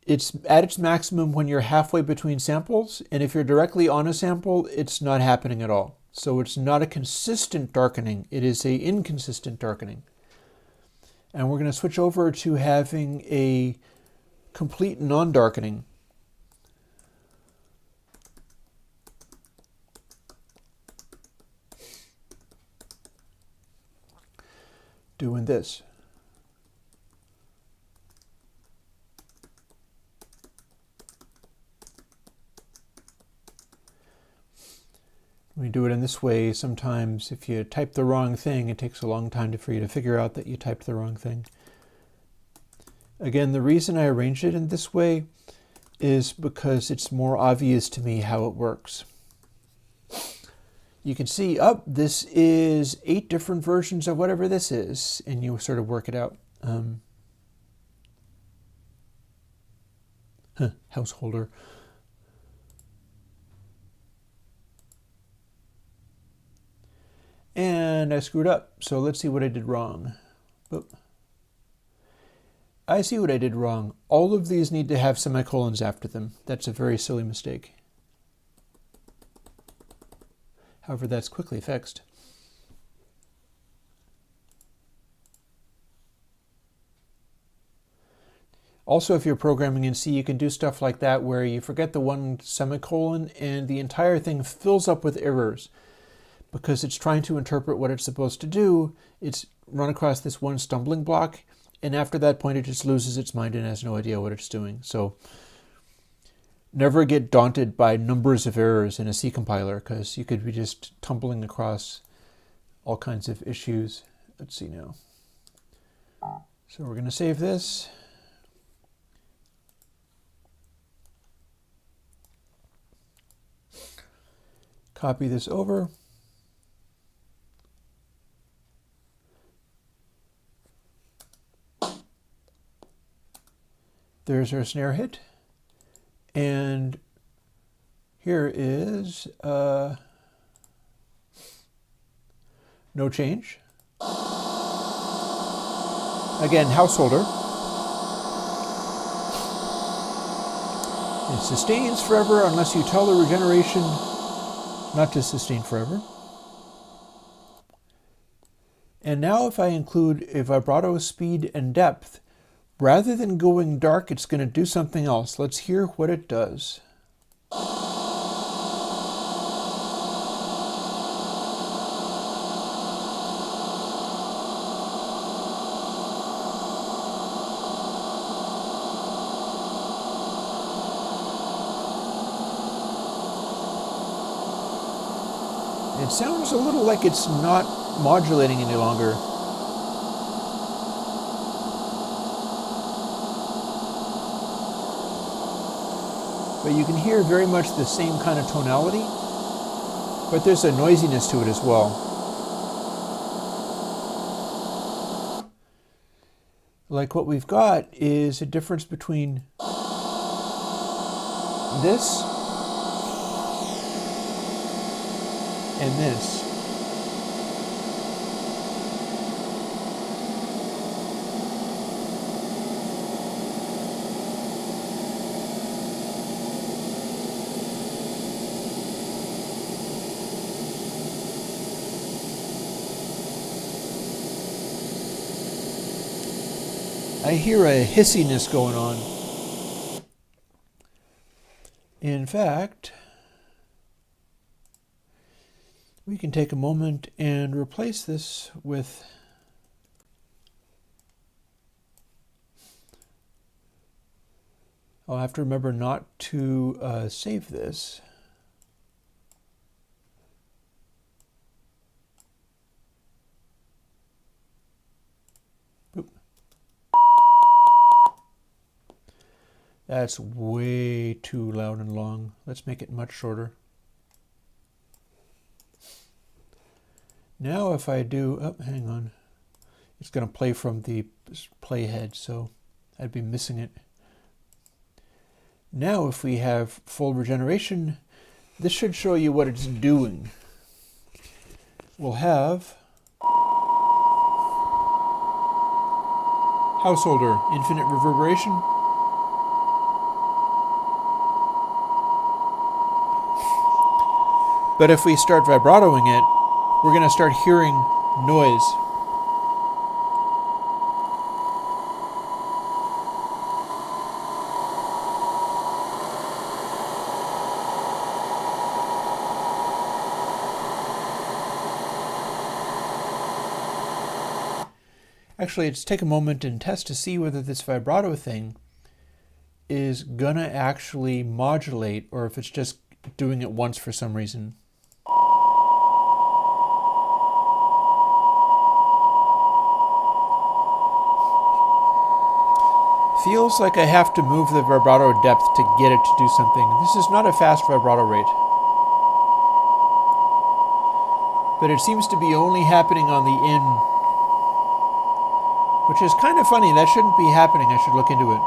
It's at its maximum when you're halfway between samples, and if you're directly on a sample, it's not happening at all. So it's not a consistent darkening, it is an inconsistent darkening. And we're going to switch over to having a complete non-darkening. Doing this. When you do it in this way, sometimes if you type the wrong thing, it takes a long time for you to figure out that you typed the wrong thing. Again, the reason I arranged it in this way is because it's more obvious to me how it works. You can see, this is 8 different versions of whatever this is, and you sort of work it out. Householder. And I screwed up, so let's see what I did wrong. Oop. I see what I did wrong. All of these need to have semicolons after them. That's a very silly mistake. However, that's quickly fixed. Also, if you're programming in C, you can do stuff like that where you forget the one semicolon and the entire thing fills up with errors. Because it's trying to interpret what it's supposed to do, it's run across this one stumbling block, and after that point it just loses its mind and has no idea what it's doing. So never get daunted by numbers of errors in a C compiler, because you could be just tumbling across all kinds of issues. Let's see now. So we're going to save this. Copy this over. There's our snare hit. And here is no change. Again, householder. It sustains forever unless you tell the regeneration not to sustain forever. And now if I include a vibrato speed and depth, rather than going dark, it's going to do something else. Let's hear what it does. It sounds a little like it's not modulating any longer. But you can hear very much the same kind of tonality, but there's a noisiness to it as well. Like what we've got is a difference between this and this. I hear a hissiness going on. In fact, we can take a moment and replace this with I'll have to remember not to save this. Oop. That's way too loud and long. Let's make it much shorter. Now if I do, oh, hang on. It's going to play from the playhead, so I'd be missing it. Now if we have full regeneration, this should show you what it's doing. We'll have householder, infinite reverberation. But if we start vibratoing it, we're going to start hearing noise. Actually, let's take a moment and test to see whether this vibrato thing is gonna actually modulate or if it's just doing it once for some reason. Feels like I have to move the vibrato depth to get it to do something. This is not a fast vibrato rate. But it seems to be only happening on the in, which is kind of funny. That shouldn't be happening. I should look into it.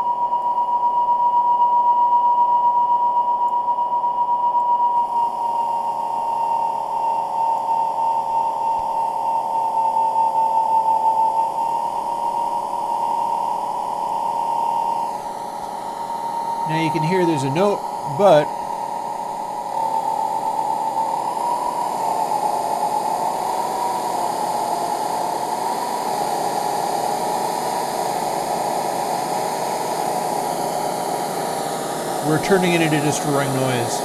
Now you can hear there's a note, but we're turning it into destroying noise.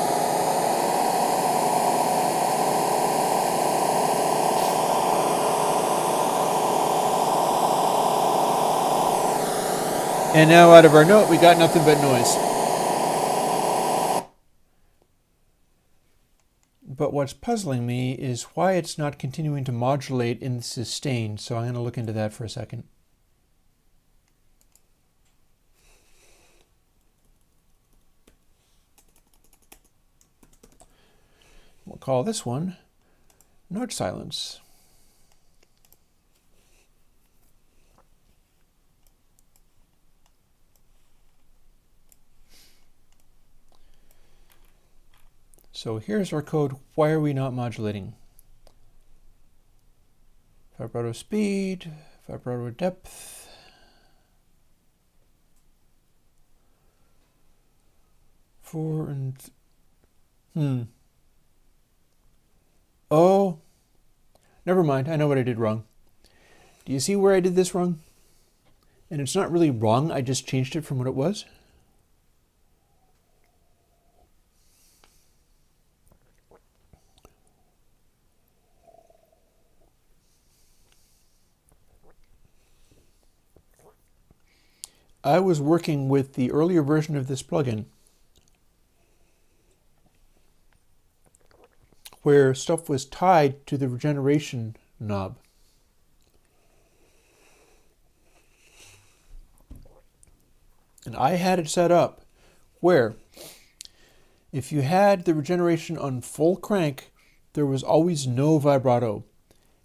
And now out of our note, we got nothing but noise. But what's puzzling me is why it's not continuing to modulate in the sustain, so I'm going to look into that for a second. We'll call this one note silence. So here's our code. Why are we not modulating? Vibrato speed, vibrato depth. Oh, never mind. I know what I did wrong. Do you see where I did this wrong? And it's not really wrong. I just changed it from what it was. I was working with the earlier version of this plugin where stuff was tied to the regeneration knob. And I had it set up where if you had the regeneration on full crank, there was always no vibrato.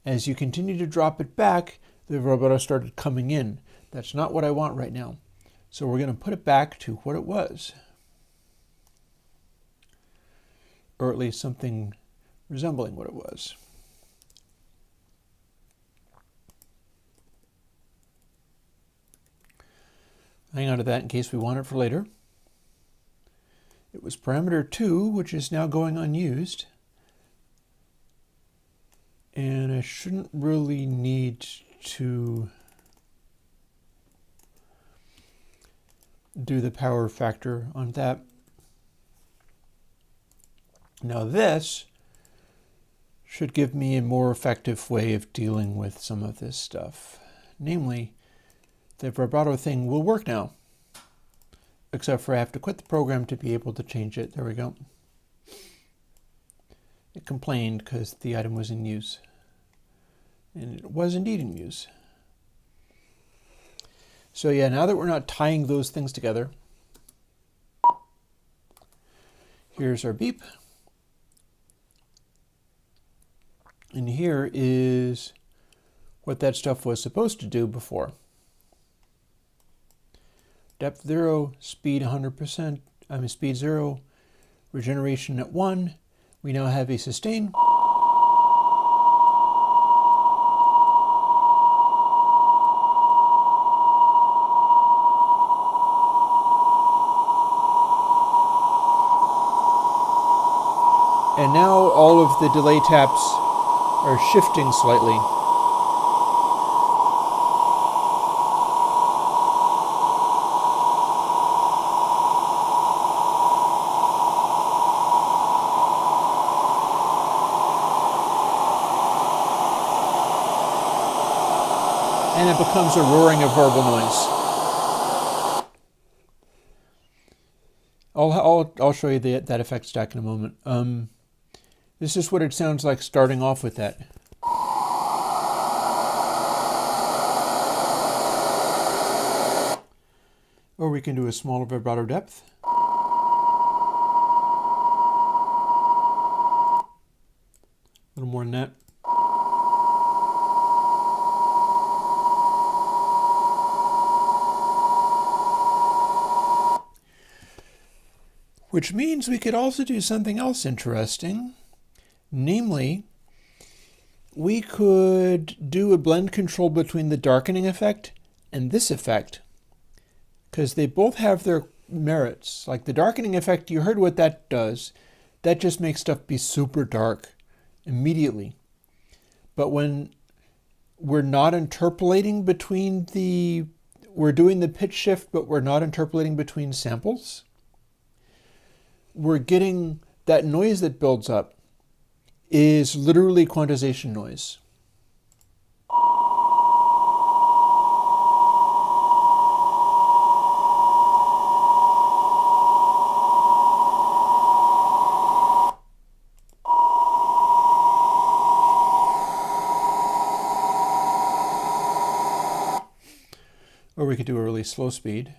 As you continue to drop it back, the vibrato started coming in. That's not what I want right now. So we're going to put it back to what it was. Or at least something resembling what it was. Hang on to that in case we want it for later. It was parameter 2, which is now going unused. And I shouldn't really need to do the power factor on that. Now this should give me a more effective way of dealing with some of this stuff. Namely, the vibrato thing will work now. Except for I have to quit the program to be able to change it. There we go. It complained because the item was in use. And it was indeed in use. So yeah, now that we're not tying those things together, here's our beep. And here is what that stuff was supposed to do before. Depth 0, speed 100%, speed 0, regeneration at 1. We now have a sustain. And now all of the delay taps are shifting slightly. And it becomes a roaring of horrible noise. I'll show you that effect stack in a moment. This is what it sounds like starting off with that. Or we can do a smaller vibrato depth. A little more than that. Which means we could also do something else interesting. Namely, we could do a blend control between the darkening effect and this effect, because they both have their merits. Like the darkening effect, you heard what that does. That just makes stuff be super dark immediately. But when we're not interpolating between we're doing the pitch shift, but we're not interpolating between samples, we're getting that noise that builds up is literally quantization noise. Or we could do a really slow speed.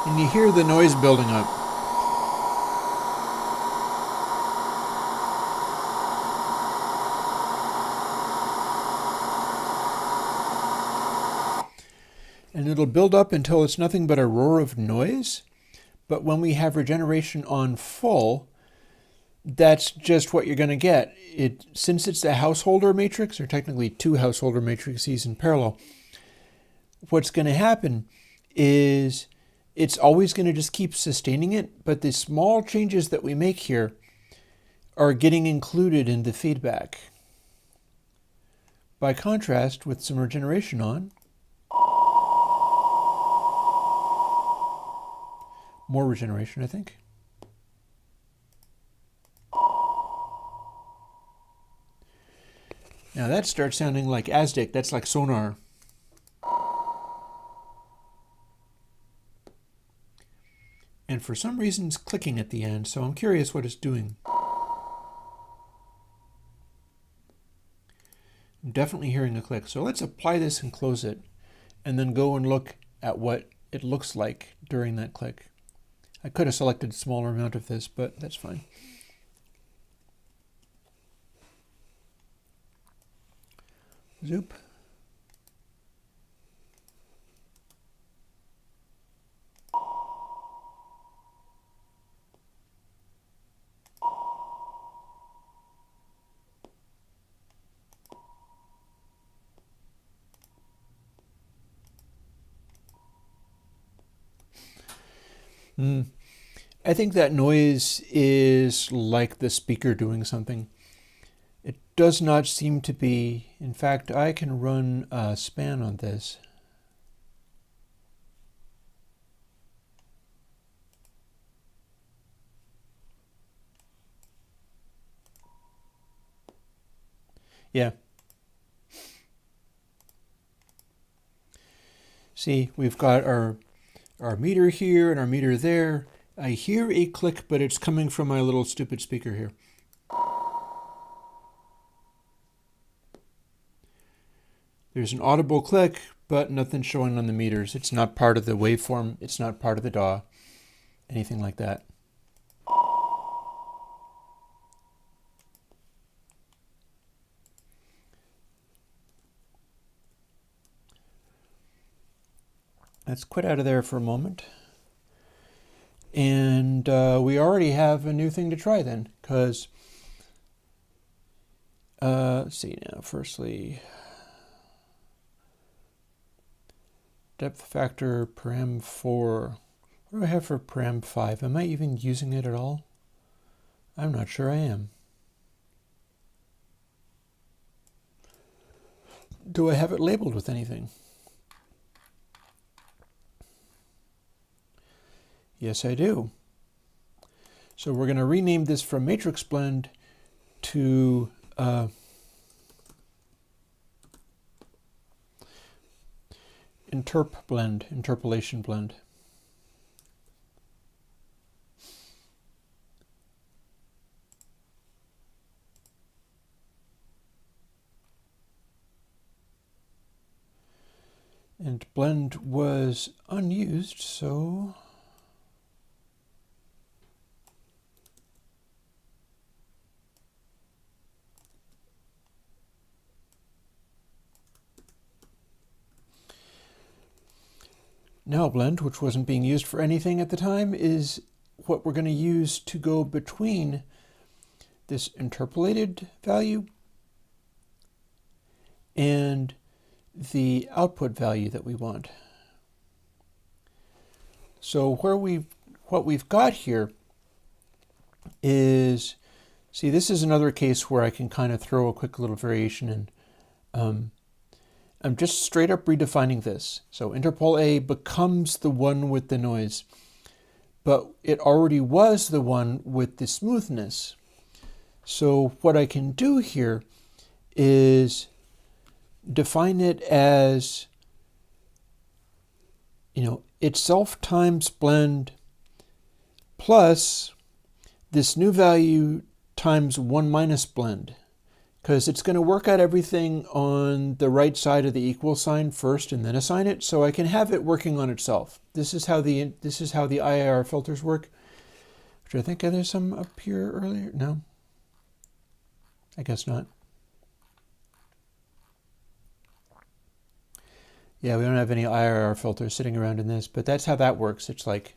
And you hear the noise building up. and it'll build up until it's nothing but a roar of noise. But when we have regeneration on full, that's just what you're going to get. Since it's a householder matrix, or technically two householder matrices in parallel, what's going to happen is it's always going to just keep sustaining it, but the small changes that we make here are getting included in the feedback. By contrast, with some regeneration on, more regeneration, I think. Now that starts sounding like ASDIC. That's like sonar. And for some reason it's clicking at the end, so I'm curious what it's doing. I'm definitely hearing a click. So let's apply this and close it, and then go and look at what it looks like during that click. I could have selected a smaller amount of this, but that's fine. Zoop. I think that noise is like the speaker doing something. It does not seem to be. In fact, I can run a span on this. Yeah. See, we've got our meter here and our meter there. I hear a click, but it's coming from my little stupid speaker here. There's an audible click, but nothing showing on the meters. It's not part of the waveform. It's not part of the DAW. Anything like that. Let's quit out of there for a moment. And we already have a new thing to try then, because, let's see now, firstly, depth factor param 4. What do I have for param 5? Am I even using it at all? I'm not sure I am. Do I have it labeled with anything? Yes, I do. So we're going to rename this from Matrix Blend to Interpolation Blend. And blend was unused, so now blend, which wasn't being used for anything at the time, is what we're going to use to go between this interpolated value and the output value that we want. So what we've got here is, see, this is another case where I can kind of throw a quick little variation in. I'm just straight up redefining this. So Interpol A becomes the one with the noise, but it already was the one with the smoothness. So what I can do here is define it as, itself times blend plus this new value times 1 minus blend, because it's going to work out everything on the right side of the equal sign first and then assign it, so I can have it working on itself. This is how the IIR filters work, which I think there's some up here earlier. No, I guess not. Yeah, we don't have any IRR filters sitting around in this, but that's how that works. It's like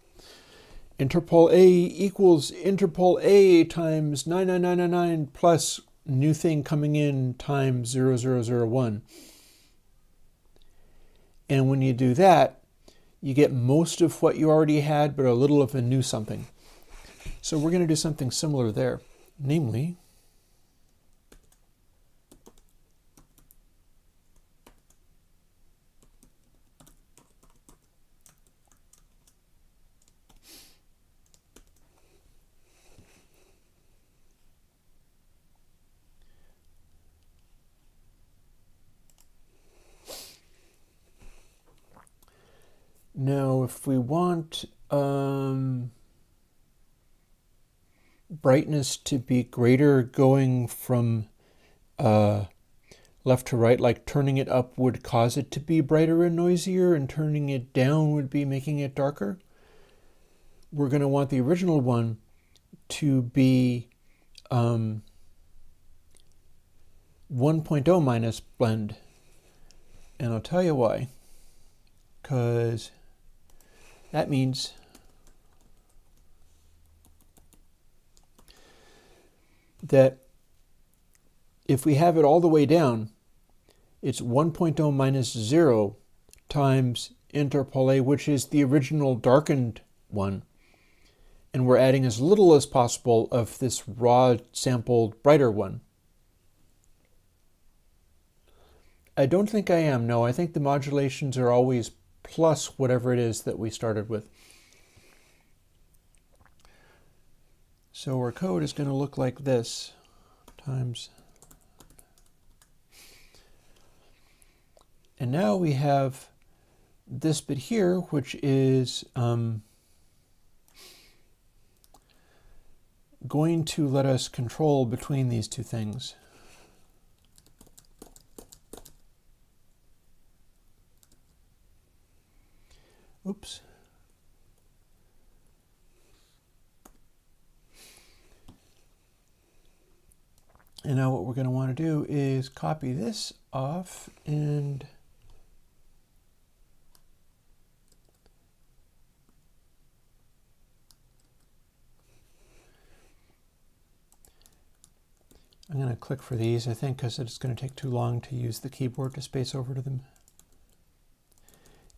Interpol A equals Interpol A times 99999 plus new thing coming in times 0001. And when you do that, you get most of what you already had, but a little of a new something. So we're going to do something similar there. Namely, now if we want brightness to be greater going from left to right, like turning it up would cause it to be brighter and noisier, and turning it down would be making it darker. We're going to want the original one to be 1.0 minus blend. And I'll tell you why. Because that means that if we have it all the way down, it's 1.0 minus 0 times Interpol A, which is the original darkened one. And we're adding as little as possible of this raw sampled brighter one. I don't think I am. No, I think the modulations are always plus whatever it is that we started with. So our code is going to look like this times. And now we have this bit here, which is going to let us control between these two things. Oops. And now what we're going to want to do is copy this off and I'm going to click for these, I think, because it's going to take too long to use the keyboard to space over to them.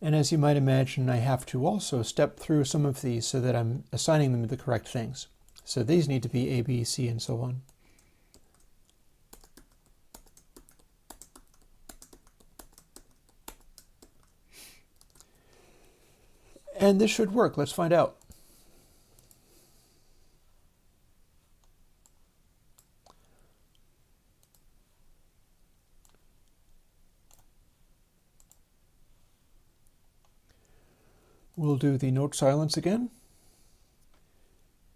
And as you might imagine, I have to also step through some of these so that I'm assigning them to the correct things. So these need to be A, B, C, and so on. And this should work. Let's find out. We'll do the note silence again,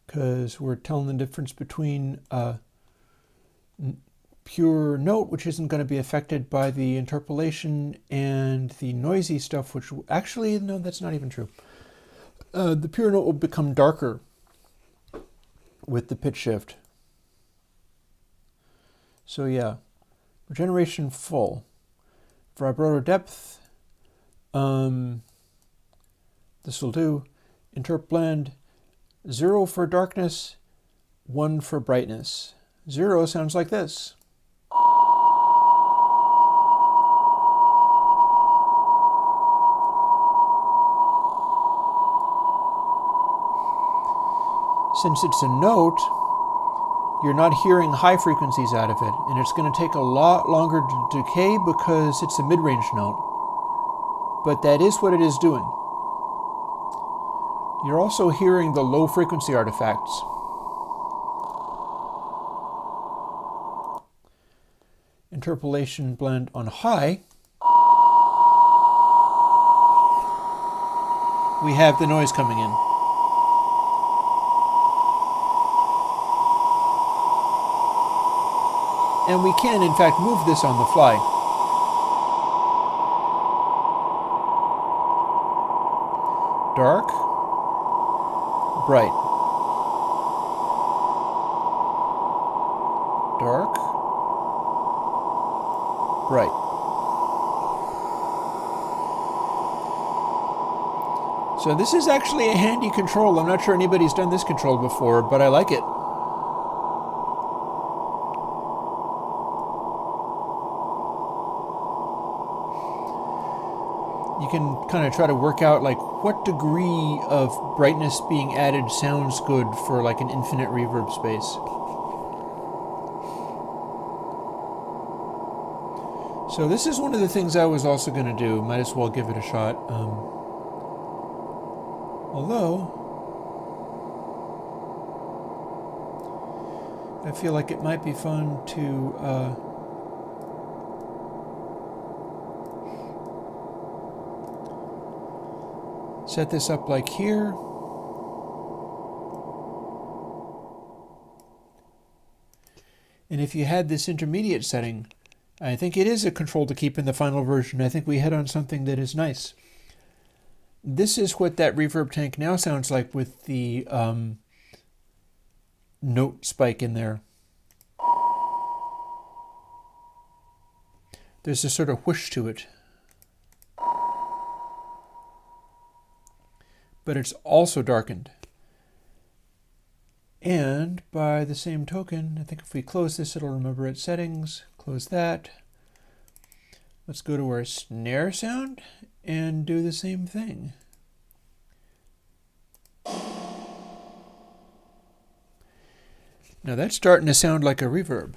because we're telling the difference between pure note, which isn't going to be affected by the interpolation, and the noisy stuff, which actually, no, that's not even true. The pure note will become darker with the pitch shift. So yeah, regeneration full. Vibrato depth, this will do. Interblend, 0 for darkness, 1 for brightness. 0 sounds like this. Since it's a note, you're not hearing high frequencies out of it, and it's going to take a lot longer to decay because it's a mid-range note. But that is what it is doing. You're also hearing the low frequency artifacts. Interpolation blend on high. We have the noise coming in. And we can, in fact, move this on the fly. Dark, bright. Dark, bright. So this is actually a handy control. I'm not sure anybody's done this control before, but I like it. You can kind of try to work out like what degree of brightness being added sounds good for like an infinite reverb space. So this is one of the things I was also going to do. Might as well give it a shot. Although I feel like it might be fun to set this up like here. And if you had this intermediate setting, I think it is a control to keep in the final version. I think we hit on something that is nice. This is what that reverb tank now sounds like with the note spike in there. There's a sort of whoosh to it. But it's also darkened. And by the same token, I think if we close this, it'll remember its settings. Close that. Let's go to our snare sound and do the same thing. Now that's starting to sound like a reverb.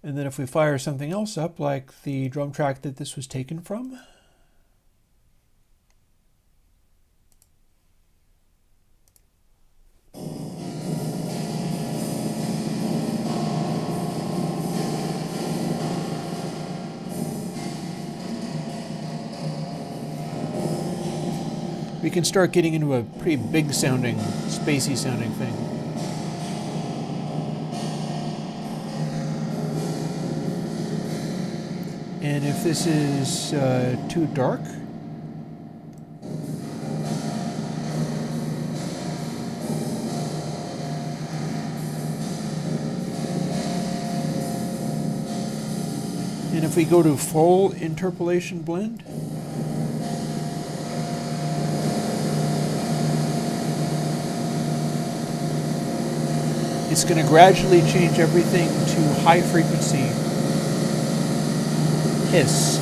And then if we fire something else up, like the drum track that this was taken from, we can start getting into a pretty big sounding, spacey sounding thing. And if this is too dark, and if we go to full interpolation blend, it's going to gradually change everything to high frequency hiss.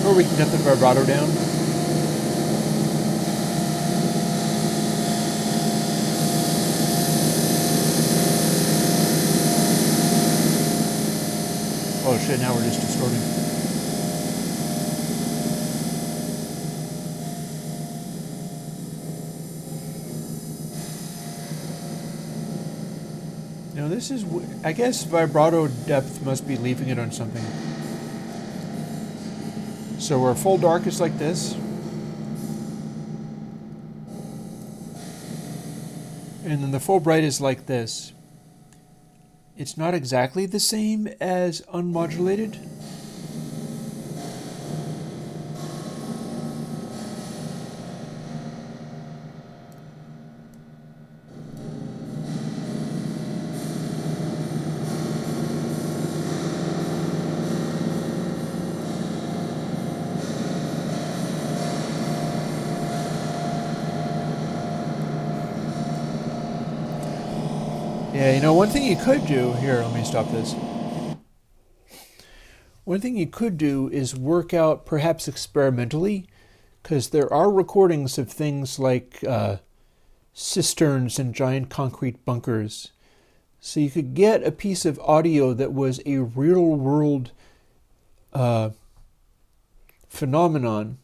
Or we can get the vibrato down. Oh shit, now we're just distorting. Now this is, I guess vibrato depth must be leaving it on something. So our full dark is like this. And then the full bright is like this. It's not exactly the same as unmodulated. Yeah, you know, one thing you could do, here, let me stop this. One thing you could do is work out, perhaps experimentally, because there are recordings of things like cisterns and giant concrete bunkers. So you could get a piece of audio that was a real-world phenomenon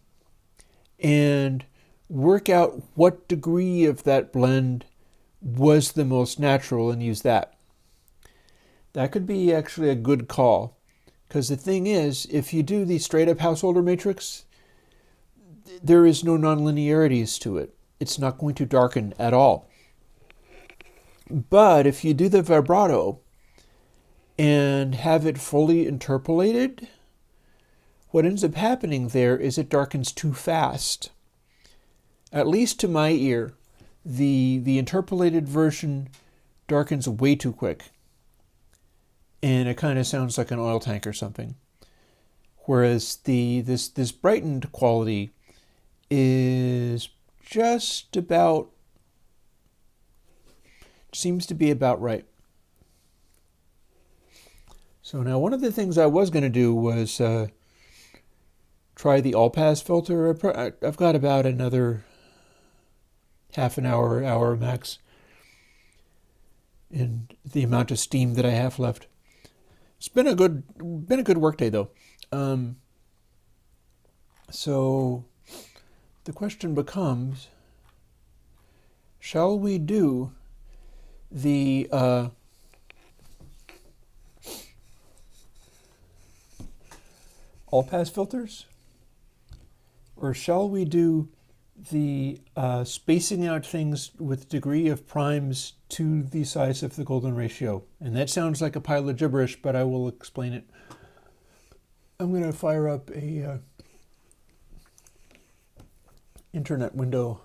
and work out what degree of that blend was the most natural and use that. That could be actually a good call. Because the thing is, if you do the straight up householder matrix, there is no nonlinearities to it. It's not going to darken at all. But if you do the vibrato and have it fully interpolated, what ends up happening there is it darkens too fast. At least to my ear, the interpolated version darkens way too quick. And it kind of sounds like an oil tank or something. Whereas this brightened quality is just about, seems to be about right. So now one of the things I was going to do was try the all-pass filter. I've got about another half an hour, hour max, in the amount of steam that I have left. It's been a good work day though. So the question becomes, shall we do the all-pass filters, or shall we do the spacing out things with degree of primes to the size of the golden ratio? And that sounds like a pile of gibberish, but I will explain it. I'm going to fire up a internet window.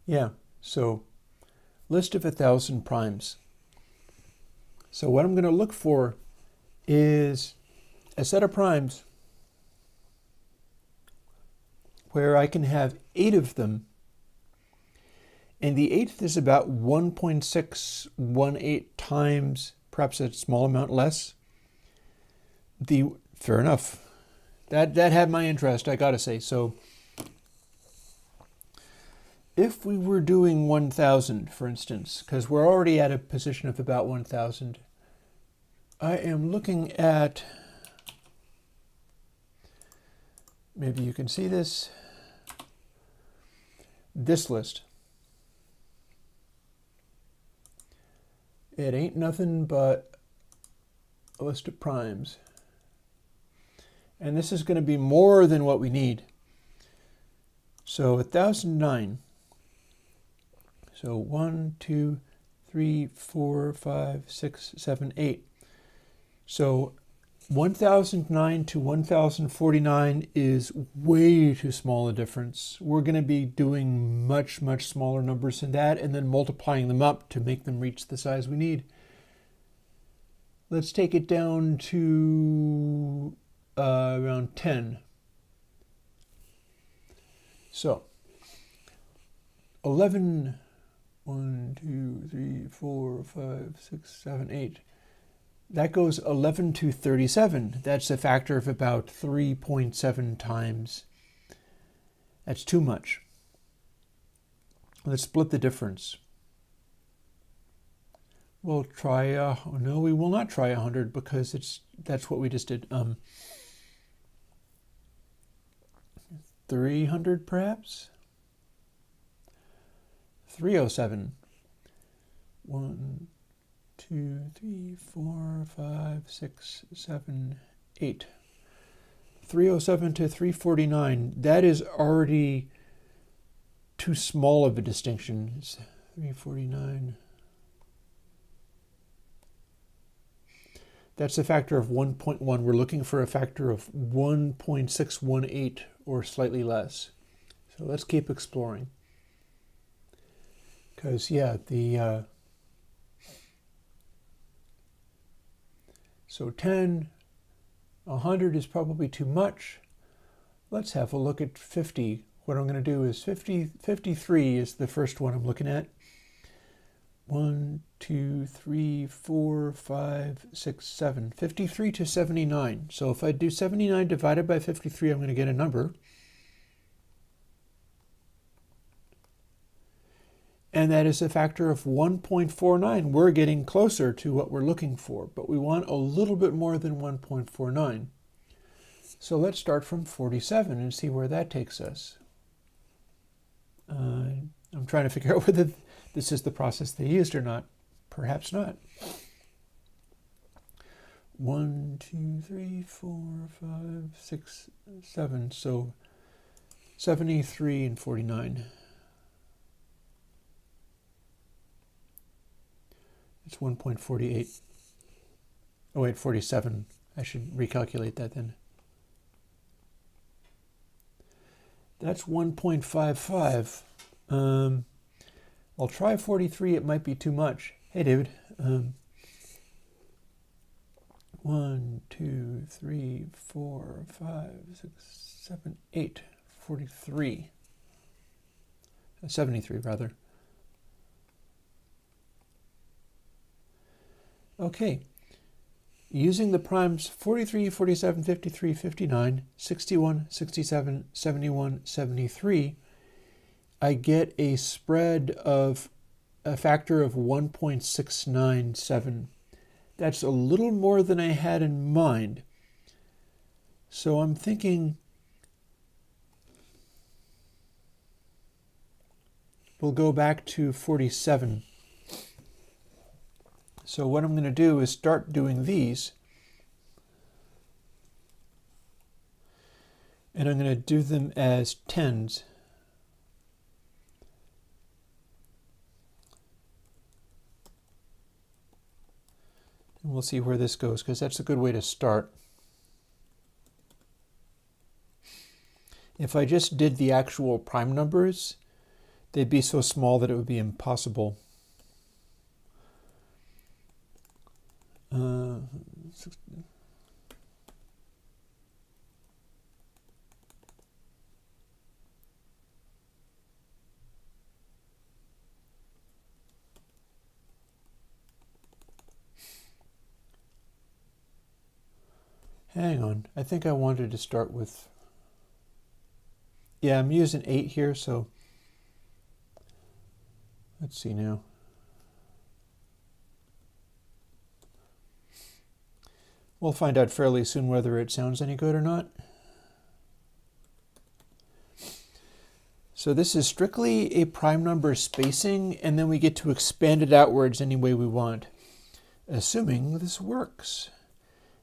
Yeah, so list of 1,000 primes. So what I'm going to look for is a set of primes where I can have 8 of them, and the 8th is about 1.618 times, perhaps a small amount less. Fair enough. That had my interest, I gotta say. So if we were doing 1,000, for instance, because we're already at a position of about 1,000, I am looking at, maybe you can see this list. It ain't nothing but a list of primes. And this is going to be more than what we need. So 1,009. So 1, 2, 3, 4, 5, 6, 7, 8. So 1,009 to 1,049 is way too small a difference. We're going to be doing much, much smaller numbers than that and then multiplying them up to make them reach the size we need. Let's take it down to around 10. So 11, 1, 2, 3, 4, 5, 6, 7, 8. That goes 11 to 37. That's a factor of about 3.7 times. That's too much. Let's split the difference. We'll try, no, we will not try 100 because that's what we just did. 300 perhaps? 307. 1, 2, 3, 4, 5, 6, 7, 8. 307 to 349. That is already too small of a distinction. It's 349. That's a factor of 1.1. We're looking for a factor of 1.618 or slightly less. So let's keep exploring. Because, yeah, so 10, 100 is probably too much. Let's have a look at 50. What I'm going to do is 53 is the first one I'm looking at. 1, 2, 3, 4, 5, 6, 7. 53 to 79. So if I do 79 divided by 53, I'm going to get a number. And that is a factor of 1.49. We're getting closer to what we're looking for, but we want a little bit more than 1.49. So let's start from 47 and see where that takes us. I'm trying to figure out whether this is the process they used or not. Perhaps not. 1, 2, 3, 4, 5, 6, 7. So 73 and 49. It's 1.48. Oh wait, 47. I should recalculate that then. That's 1.55. I'll try 43. It might be too much. Hey, David. 1, 2, 3, 4, 5, 6, 7, 8. 43. 73, rather. Okay. Using the primes 43, 47, 53, 59, 61, 67, 71, 73, I get a spread of a factor of 1.697. That's a little more than I had in mind. So I'm thinking we'll go back to 47. So what I'm going to do is start doing these. And I'm going to do them as tens. And we'll see where this goes, because that's a good way to start. If I just did the actual prime numbers, they'd be so small that it would be impossible. Hang on, I think I wanted to start with, yeah, I'm using 8 here, so let's see now. We'll find out fairly soon whether it sounds any good or not. So this is strictly a prime number spacing, and then we get to expand it outwards any way we want, assuming this works.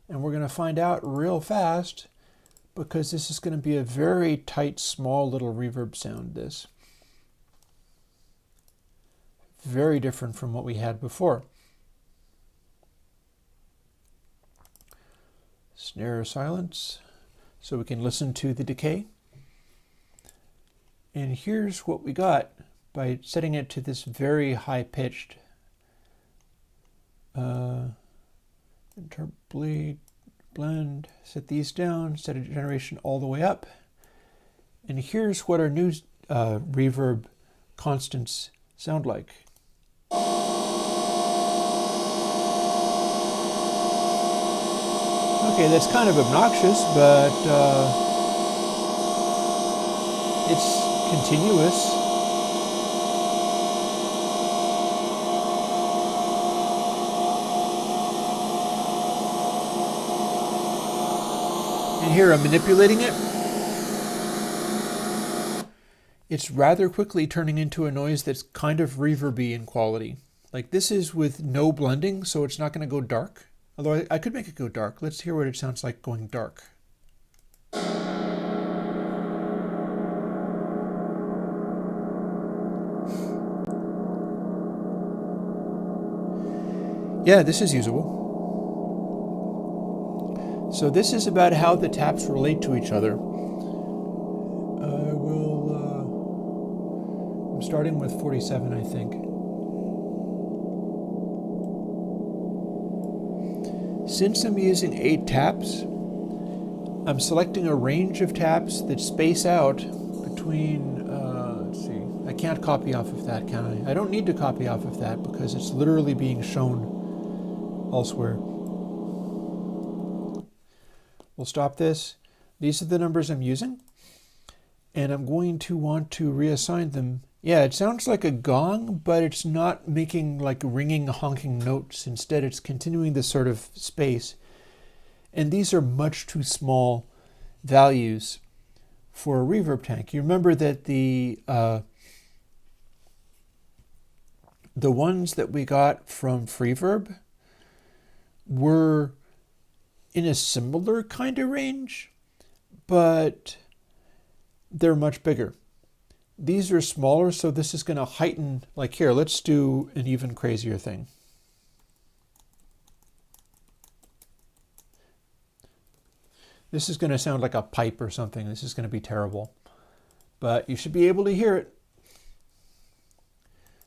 And we're going to find out real fast, because this is going to be a very tight, small little reverb sound, this. Very different from what we had before. Snare silence, so we can listen to the decay. And here's what we got by setting it to this very high-pitched Interpol blend. Set these down, set a generation all the way up. And here's what our new reverb constants sound like. Okay, that's kind of obnoxious, but it's continuous. And here I'm manipulating it. It's rather quickly turning into a noise that's kind of reverby in quality. Like, this is with no blending, so it's not going to go dark. Although I could make it go dark. Let's hear what it sounds like going dark. Yeah, this is usable. So this is about how the taps relate to each other. I'm starting with 47, I think. Since I'm using 8 taps, I'm selecting a range of taps that space out between, let's see, I can't copy off of that, can I? I don't need to copy off of that because it's literally being shown elsewhere. We'll stop this. These are the numbers I'm using, and I'm going to want to reassign them. Yeah, it sounds like a gong, but it's not making like ringing, honking notes. Instead, it's continuing this sort of space. And these are much too small values for a reverb tank. You remember that the ones that we got from Reverb were in a similar kind of range, but they're much bigger. These are smaller, so this is going to heighten, like here, let's do an even crazier thing. This is going to sound like a pipe or something. This is going to be terrible, but you should be able to hear it.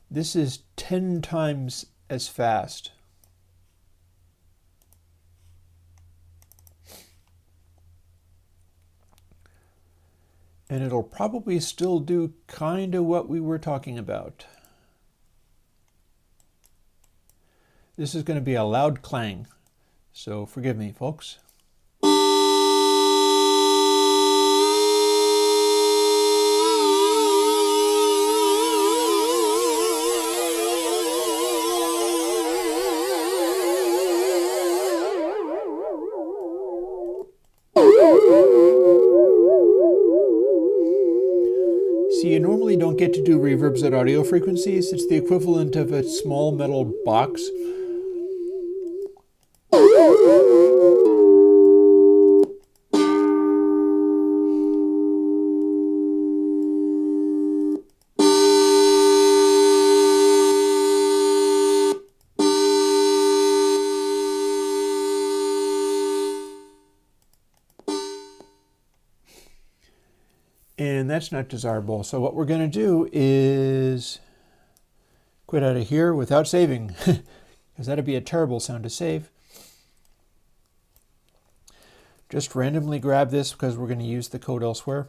This is 10 times as fast. And it'll probably still do kind of what we were talking about. This is going to be a loud clang, so forgive me, folks. See, you normally don't get to do reverbs at audio frequencies. It's the equivalent of a small metal box. And that's not desirable. So what we're going to do is quit out of here without saving, because that'd be a terrible sound to save. Just randomly grab this because we're going to use the code elsewhere.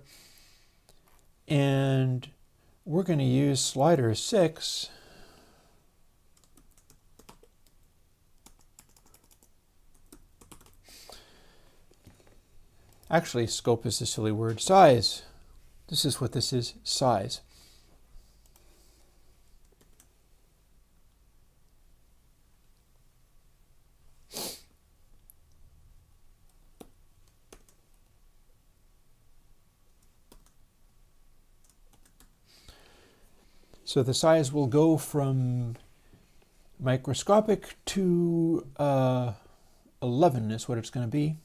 And we're going to use slider 6. Actually, scope is a silly word. Size. This is what this is, size. So the size will go from microscopic to 11 is what it's going to be.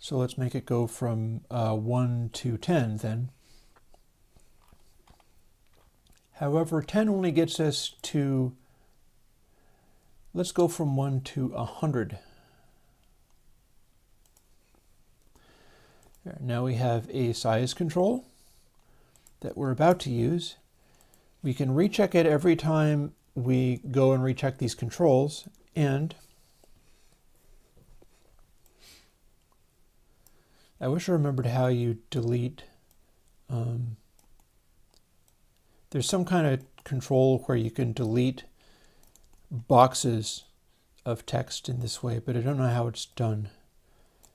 So let's make it go from 1 to 10 then. However, 10 only gets us to, let's go from 1 to 100. Now we have a size control that we're about to use. We can recheck it every time we go and recheck these controls, and I wish I remembered how you delete. There's some kind of control where you can delete boxes of text in this way, but I don't know how it's done.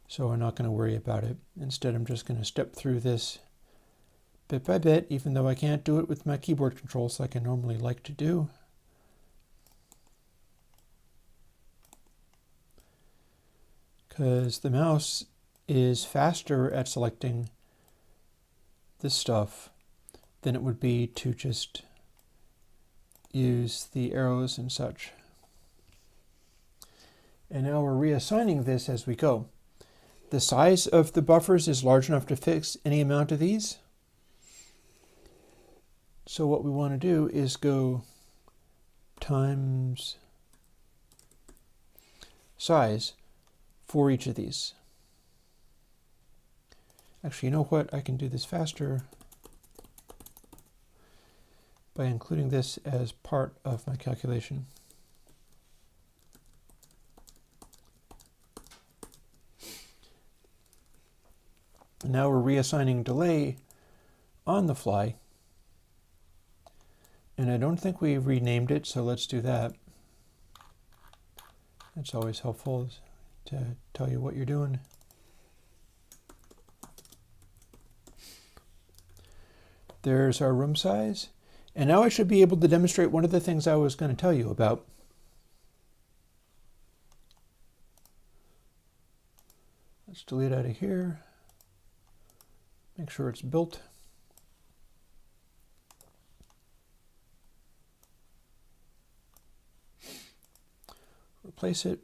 So I'm not going to worry about it. Instead, I'm just going to step through this bit by bit, even though I can't do it with my keyboard controls like I normally like to do. Because the mouse is faster at selecting this stuff than it would be to just use the arrows and such. And now we're reassigning this as we go. The size of the buffers is large enough to fix any amount of these. So what we want to do is go times size for each of these. Actually, you know what? I can do this faster by including this as part of my calculation. Now we're reassigning delay on the fly. And I don't think we renamed it, so let's do that. It's always helpful to tell you what you're doing. There's our room size. And now I should be able to demonstrate one of the things I was going to tell you about. Let's delete out of here. Make sure it's built. place it.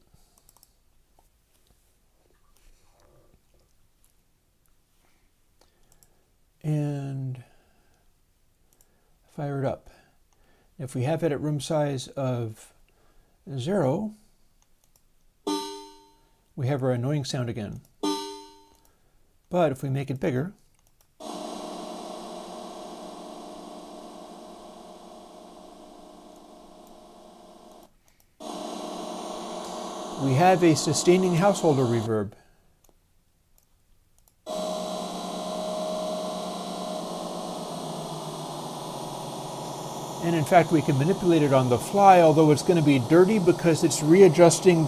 And fire it up. If we have it at room size of 0, we have our annoying sound again. But if we make it bigger, we have a sustaining householder reverb. And in fact, we can manipulate it on the fly, although it's going to be dirty because it's readjusting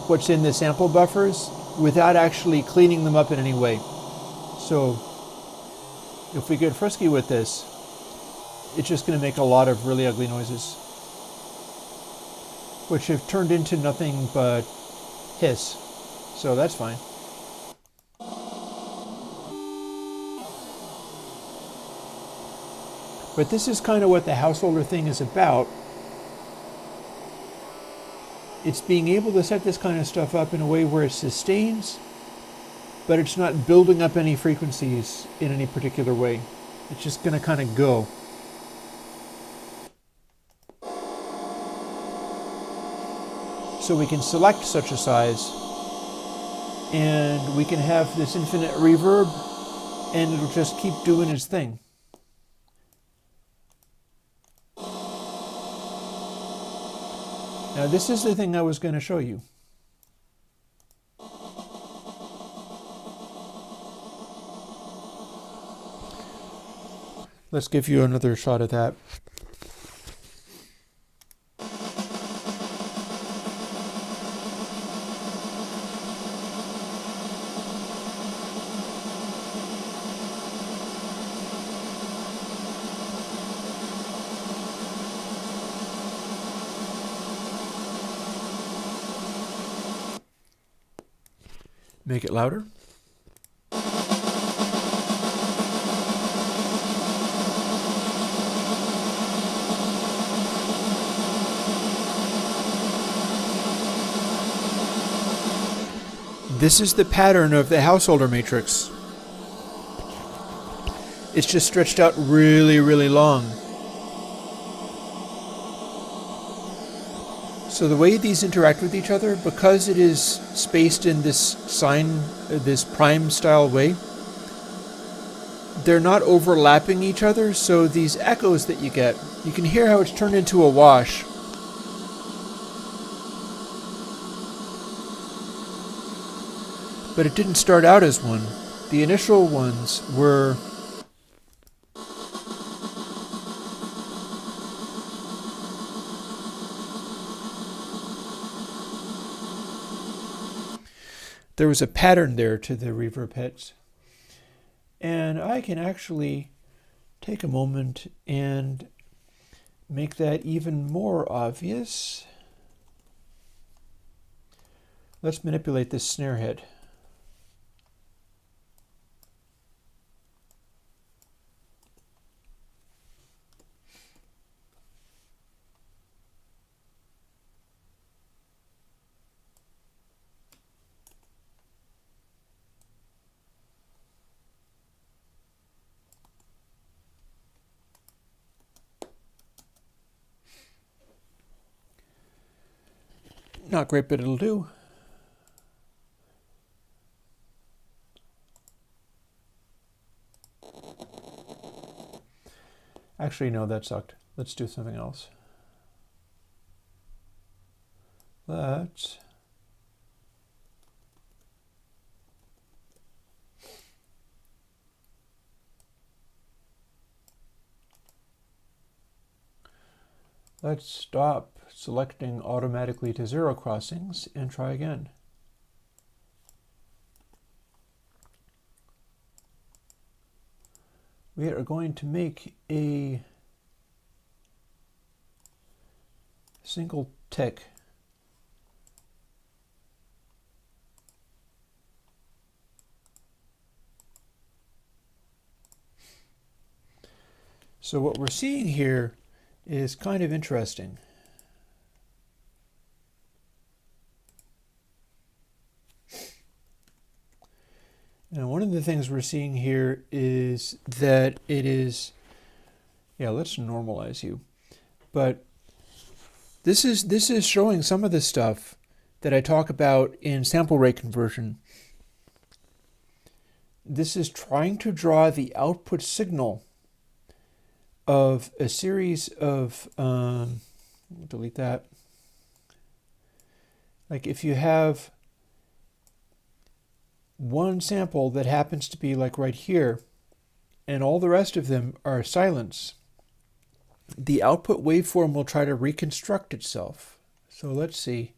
what's in the sample buffers without actually cleaning them up in any way. So if we get frisky with this, it's just going to make a lot of really ugly noises, which have turned into nothing but hiss. So that's fine. But this is kind of what the householder thing is about. It's being able to set this kind of stuff up in a way where it sustains, but it's not building up any frequencies in any particular way. It's just going to kind of go. So we can select such a size, and we can have this infinite reverb, and it'll just keep doing its thing. Now this is the thing I was going to show you. Let's give you another shot of that. Make it louder. This is the pattern of the householder matrix. It's just stretched out really, really long. So the way these interact with each other, because it is spaced in this this prime style way, they're not overlapping each other, so these echoes that you get, you can hear how it's turned into a wash. But it didn't start out as one. The initial ones were there was a pattern there to the reverb hits. And I can actually take a moment and make that even more obvious. Let's manipulate this snare head. Not great, but it'll do. Actually, no, that sucked. Let's do something else. Let's stop selecting automatically to zero crossings and try again. We are going to make a single tick. So what we're seeing here is kind of interesting. Now, one of the things we're seeing here is that it is, yeah, let's normalize you. But this is showing some of the stuff that I talk about in sample rate conversion. This is trying to draw the output signal of a series of, delete that. Like if you have one sample that happens to be like right here, and all the rest of them are silence, the output waveform will try to reconstruct itself. So let's see.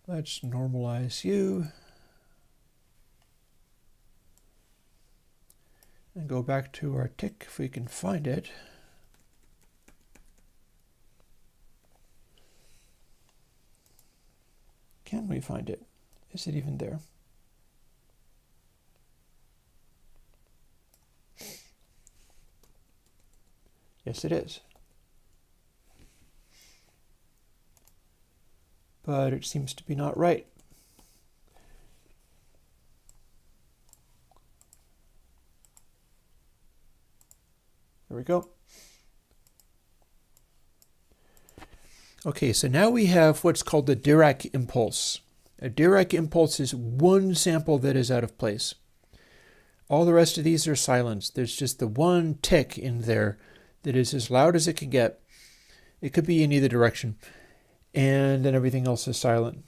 Let's normalize you. And go back to our tick if we can find it. Can we find it? Is it even there? Yes, it is. But it seems to be not right. There we go. Okay, so now we have what's called the Dirac impulse. A Dirac impulse is one sample that is out of place. All the rest of these are silenced. There's just the one tick in there that is as loud as it can get. It could be in either direction. And then everything else is silent.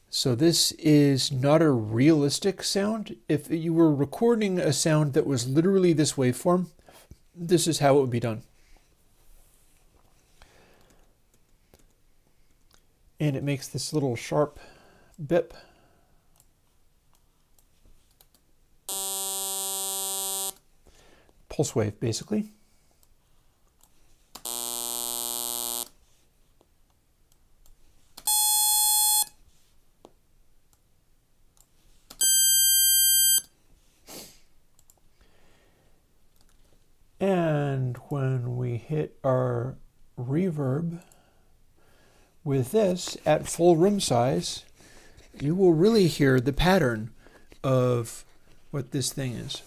So this is not a realistic sound. If you were recording a sound that was literally this waveform, this is how it would be done. And it makes this little sharp bip. Pulse wave, basically. And when we hit our reverb with this at full room size, you will really hear the pattern of what this thing is.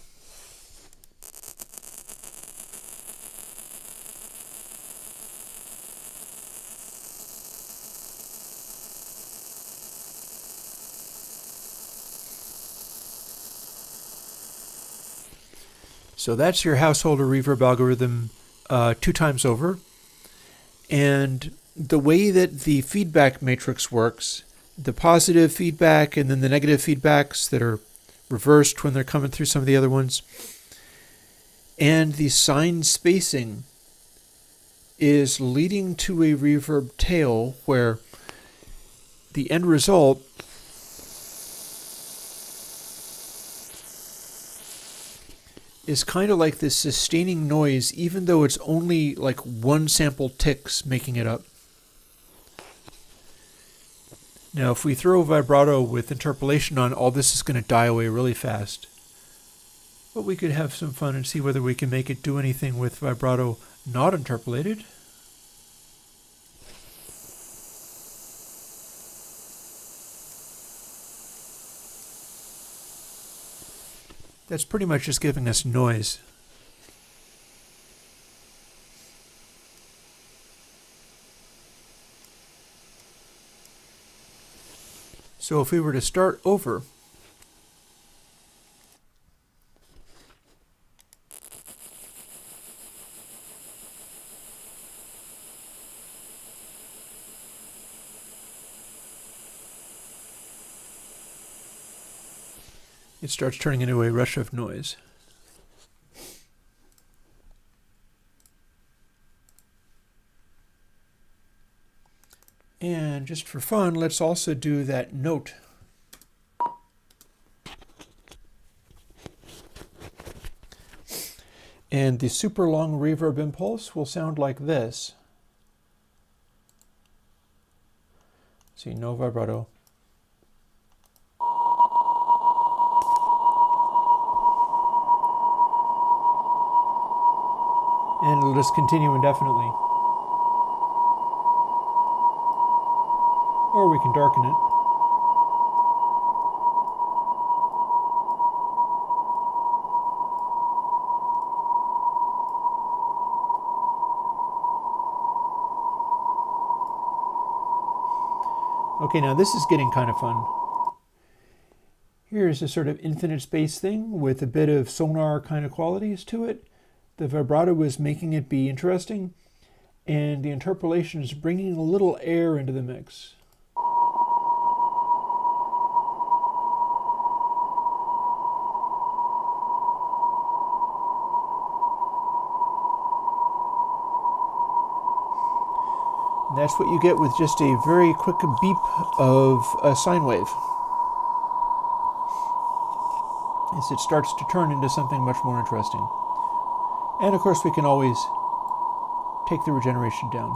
So that's your householder reverb algorithm 2 times over. And the way that the feedback matrix works, the positive feedback and then the negative feedbacks that are reversed when they're coming through some of the other ones, and the sign spacing is leading to a reverb tail where the end result is kind of like this sustaining noise, even though it's only like one sample ticks making it up. Now, if we throw vibrato with interpolation on, all this is going to die away really fast. But we could have some fun and see whether we can make it do anything with vibrato not interpolated. That's pretty much just giving us noise. So if we were to start over, it starts turning into a rush of noise. And just for fun, let's also do that note. And the super long reverb impulse will sound like this. See, no vibrato. And it'll just continue indefinitely. Or we can darken it. Okay, now this is getting kind of fun. Here's a sort of infinite space thing with a bit of sonar kind of qualities to it. The vibrato is making it be interesting, and the interpolation is bringing a little air into the mix. And that's what you get with just a very quick beep of a sine wave. As it starts to turn into something much more interesting. And of course we can always take the regeneration down.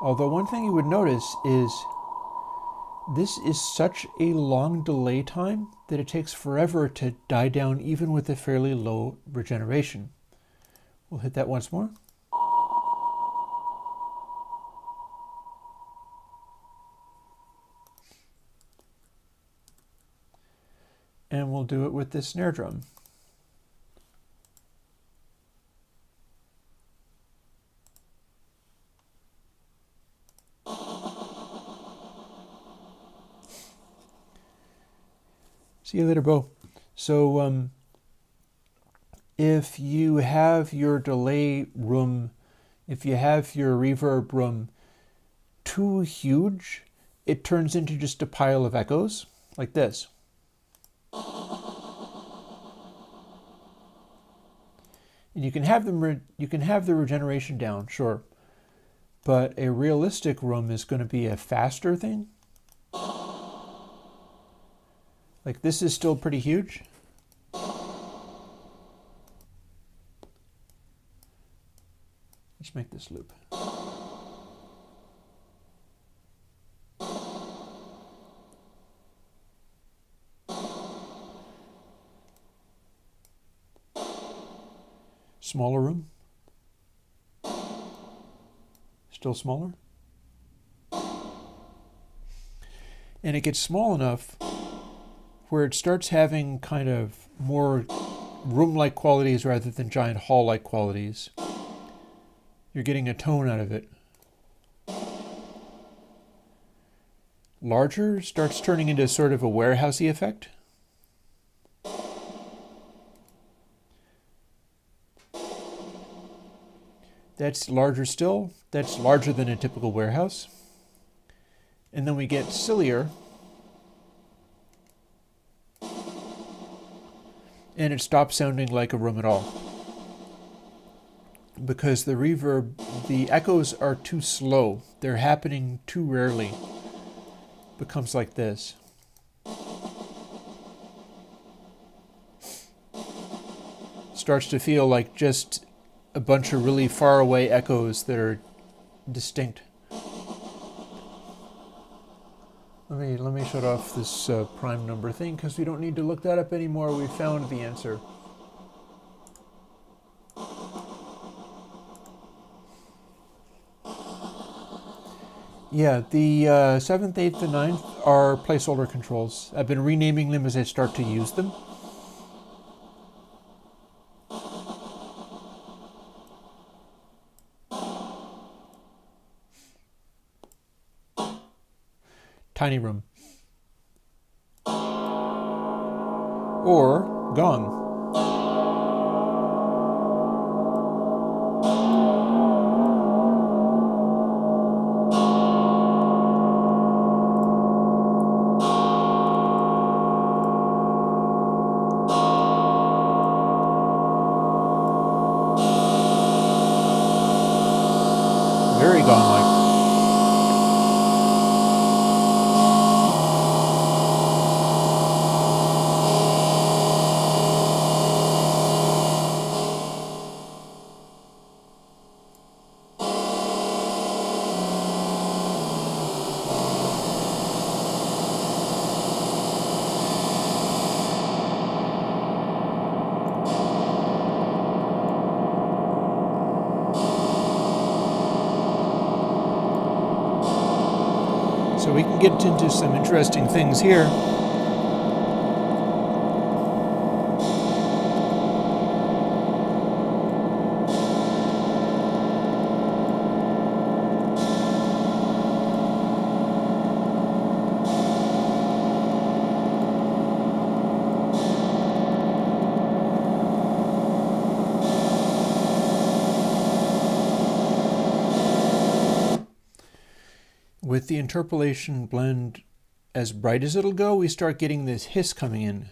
Although one thing you would notice is this is such a long delay time that it takes forever to die down even with a fairly low regeneration. We'll hit that once more. And we'll do it with this snare drum. See you later, Bo. So if you have your delay room, if you have your reverb room too huge, it turns into just a pile of echoes like this. And you can have the regeneration down, sure, but a realistic room is going to be a faster thing. Like this is still pretty huge. Let's make this loop. Smaller room. Still smaller. And it gets small enough where it starts having kind of more room-like qualities rather than giant hall-like qualities. You're getting a tone out of it. Larger starts turning into sort of a warehousey effect. That's larger still. That's larger than a typical warehouse. And then we get sillier. And it stops sounding like a room at all. Because the reverb, the echoes are too slow. They're happening too rarely. It becomes like this. Starts to feel like just a bunch of really far away echoes that are distinct. Let me shut off this prime number thing because we don't need to look that up anymore. We found the answer. Yeah, the 7th, 8th, and 9th are placeholder controls. I've been renaming them as I start to use them. Tiny room. Or gong. Very gong-like. So we can get into some interesting things here. with the interpolation blend as bright as it'll go, we start getting this hiss coming in.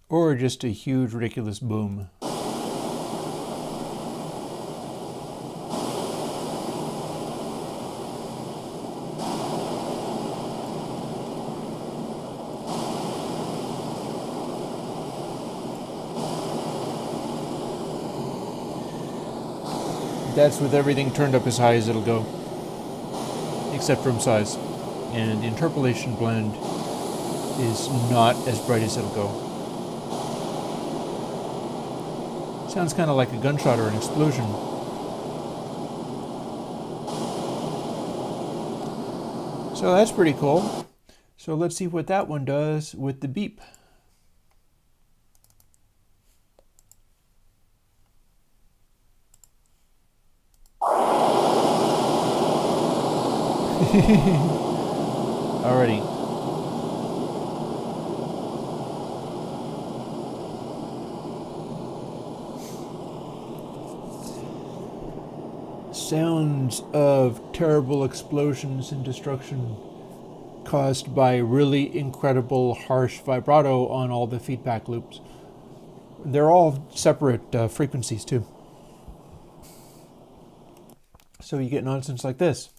Or just a huge, ridiculous boom. That's with everything turned up as high as it'll go, except from size. And the interpolation blend is not as bright as it'll go. Sounds kind of like a gunshot or an explosion. So that's pretty cool. So let's see what that one does with the beep. Alrighty. Sounds of terrible explosions and destruction caused by really incredible harsh vibrato on all the feedback loops. They're all separate frequencies too. So you get nonsense like this.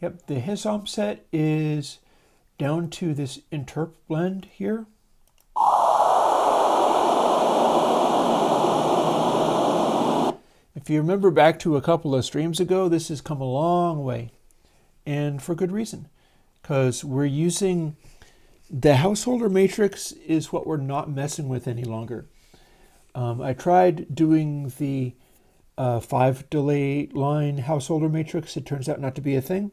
Yep, the hiss offset is down to this interp blend here. If you remember back to a couple of streams ago, this has come a long way, and for good reason, because we're using the householder matrix is what we're not messing with any longer. I tried doing the 5 delay line householder matrix. It turns out not to be a thing.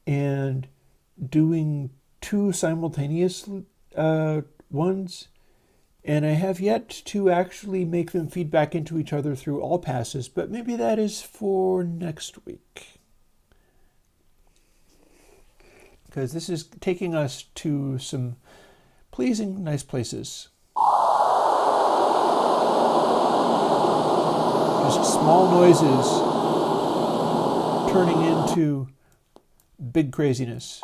And doing 2 simultaneous ones, and I have yet to actually make them feed back into each other through all passes, but maybe that is for next week. Because this is taking us to some pleasing, nice places. Just small noises turning into big craziness.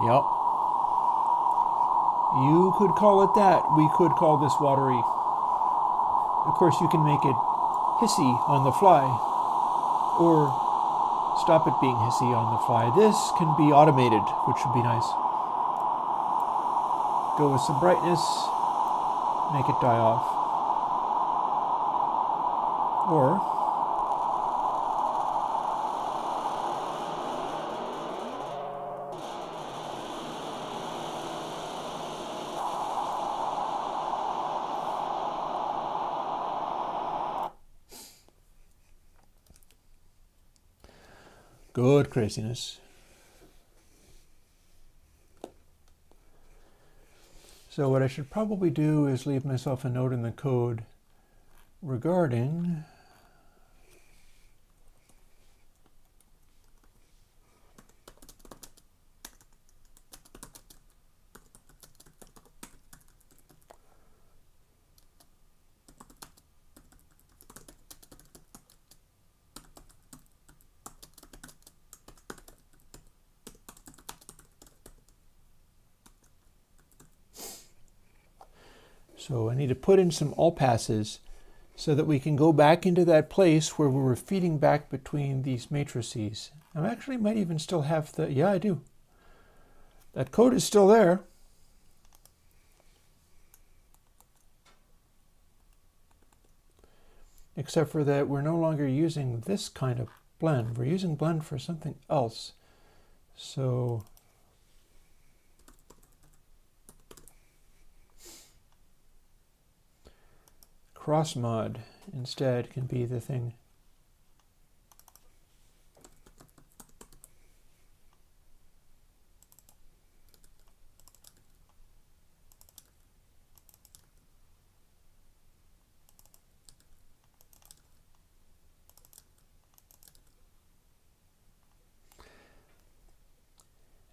Yep. You could call it that. We could call this watery. Of course, you can make it hissy on the fly, or stop it being hissy on the fly. This can be automated, which would be nice. Go with some brightness, make it die off. Or good craziness. So what I should probably do is leave myself a note in the code regarding So I need to put in some all passes so that we can go back into that place where we were feeding back between these matrices. I actually might even still have the, yeah, I do. That code is still there. Except for that we're no longer using this kind of blend. We're using blend for something else. So cross mod instead can be the thing.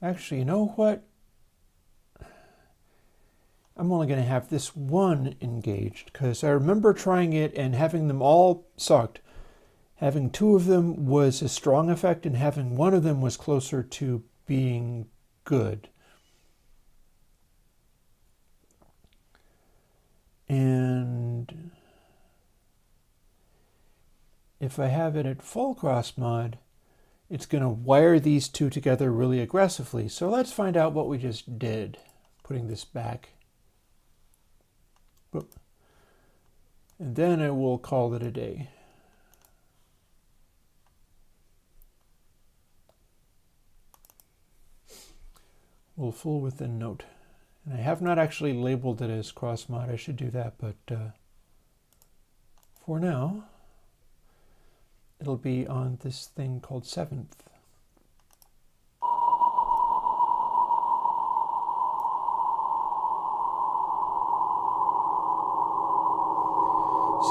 Actually, you know what? I'm only going to have this one engaged because I remember trying it and having them all sucked. Having two of them was a strong effect and having one of them was closer to being good. And if I have it at full cross mod, it's going to wire these two together really aggressively. So let's find out what we just did, putting this back. And then I will call it a day. We'll fool with the note. And I have not actually labeled it as cross mod. I should do that, but for now, it'll be on this thing called 7th.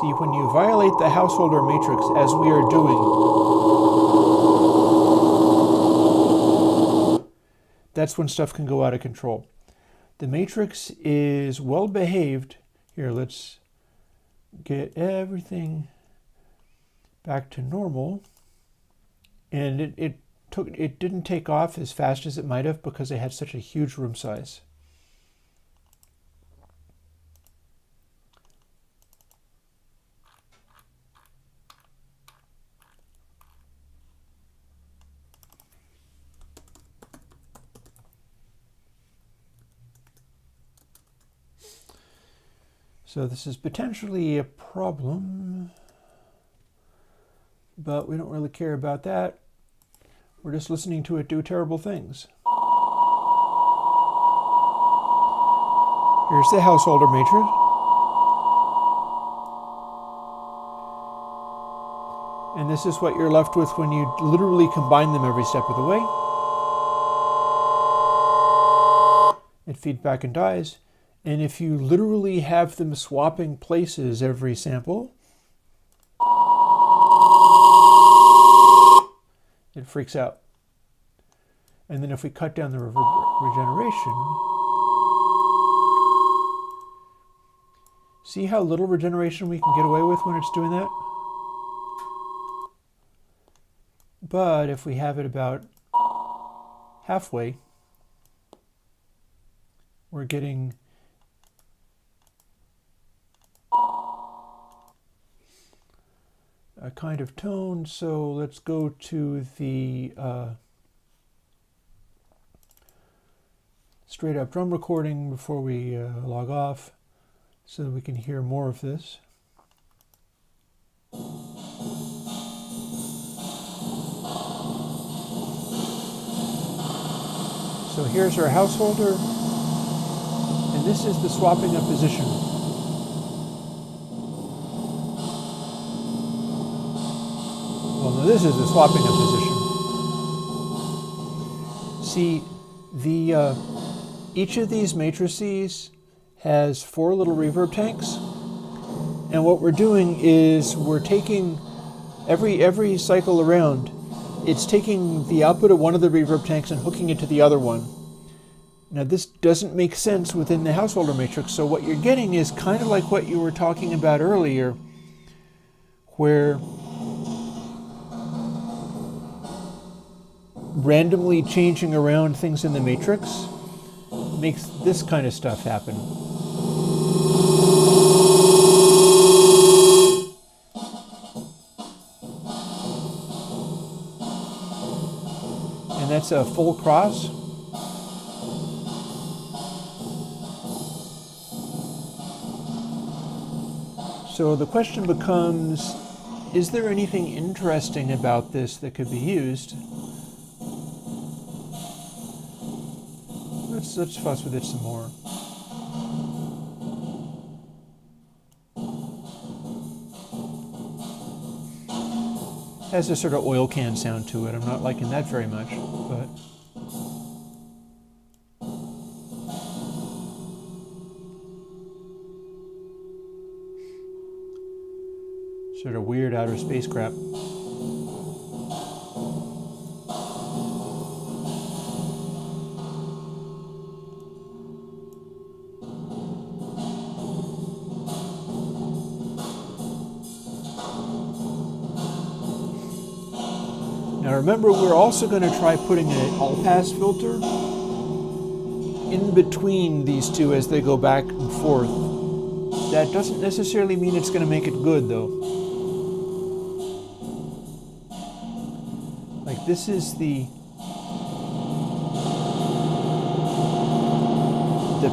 See, when you violate the householder matrix, as we are doing, that's when stuff can go out of control. The matrix is well behaved. Here, let's get everything back to normal. And it didn't take off as fast as it might have because it had such a huge room size. So this is potentially a problem, but we don't really care about that. We're just listening to it do terrible things. Here's the householder matrix. And this is what you're left with when you literally combine them every step of the way. It feeds back and dies. And if you literally have them swapping places every sample, it freaks out. And then if we cut down the regeneration, see how little regeneration we can get away with when it's doing that? But if we have it about halfway, we're getting a kind of tone. So let's go to the straight up drum recording before we log off so that we can hear more of this. So here's our householder, and this is the swapping of position. Well, no, this is the swapping of position. See, the each of these matrices has 4 little reverb tanks, and what we're doing is we're taking every cycle around, it's taking the output of one of the reverb tanks and hooking it to the other one. Now this doesn't make sense within the householder matrix, so what you're getting is kind of like what you were talking about earlier, where randomly changing around things in the matrix makes this kind of stuff happen. And that's a full cross. So the question becomes, is there anything interesting about this that could be used? Let's fuss with it some more. Has a sort of oil can sound to it. I'm not liking that very much, but sort of weird outer space crap. Now remember, we're also going to try putting an all-pass filter in between these two as they go back and forth. That doesn't necessarily mean it's going to make it good, though. Like, this is the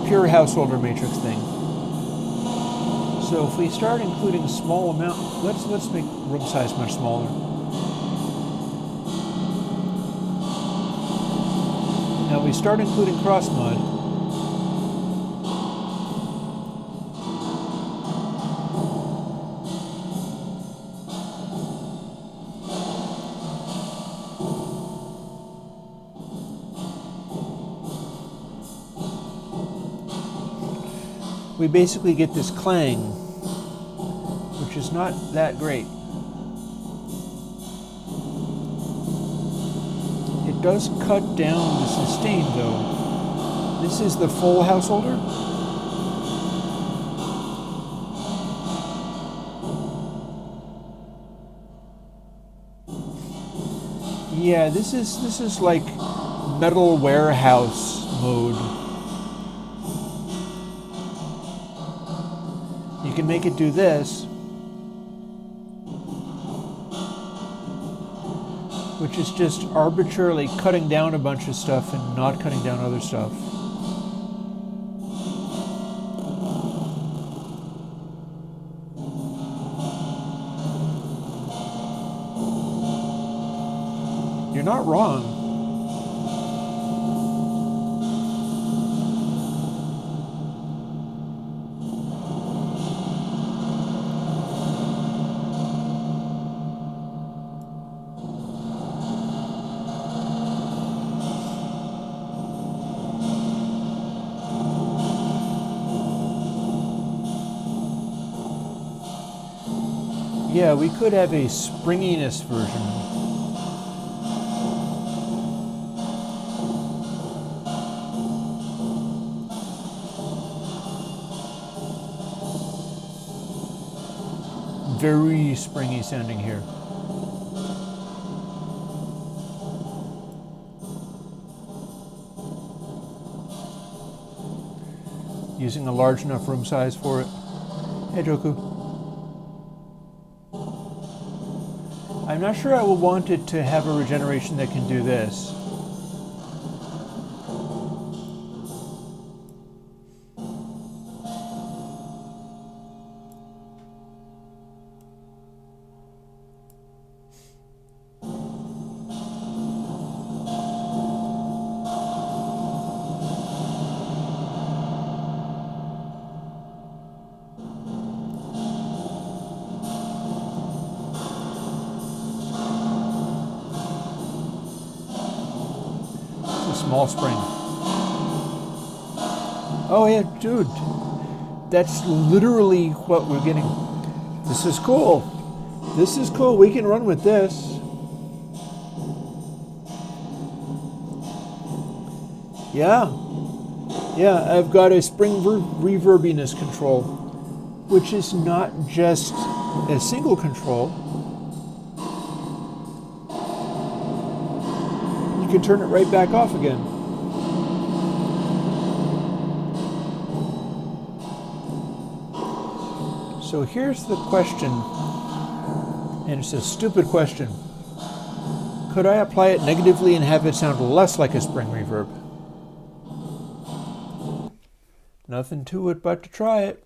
pure householder matrix thing. So if we start including small amount, let's make room size much smaller. Now we start including cross mod. We basically get this clang, which is not that great. It does cut down the sustain, though. This is the full householder. Yeah, this is like metal warehouse mode. You can make it do this, which is just arbitrarily cutting down a bunch of stuff and not cutting down other stuff. You're not wrong. Yeah, we could have a springiness version. Very springy sounding here. Using a large enough room size for it. Hey, Joku. I'm not sure I will want it to have a regeneration that can do this. Small spring. Oh yeah, dude. That's literally what we're getting. This is cool. This is cool. We can run with this. Yeah. Yeah, I've got a spring reverbiness control, which is not just a single control. You can turn it right back off again. So here's the question, and it's a stupid question. Could I apply it negatively and have it sound less like a spring reverb? Nothing to it but to try it.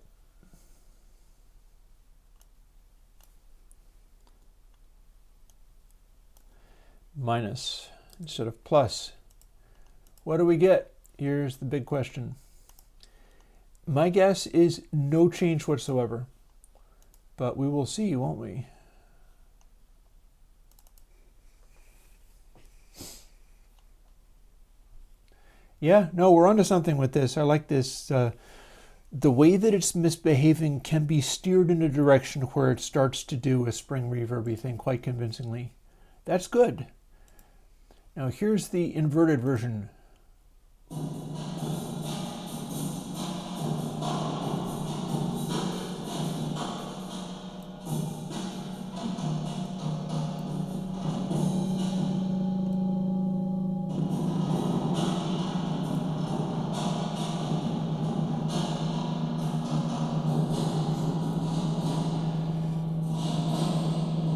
Minus instead of plus. What do we get? Here's the big question. My guess is no change whatsoever, but we will see, won't we? Yeah, no, we're onto something with this. I like this. The way that it's misbehaving can be steered in a direction where it starts to do a spring reverby thing quite convincingly. That's good. Now here's the inverted version.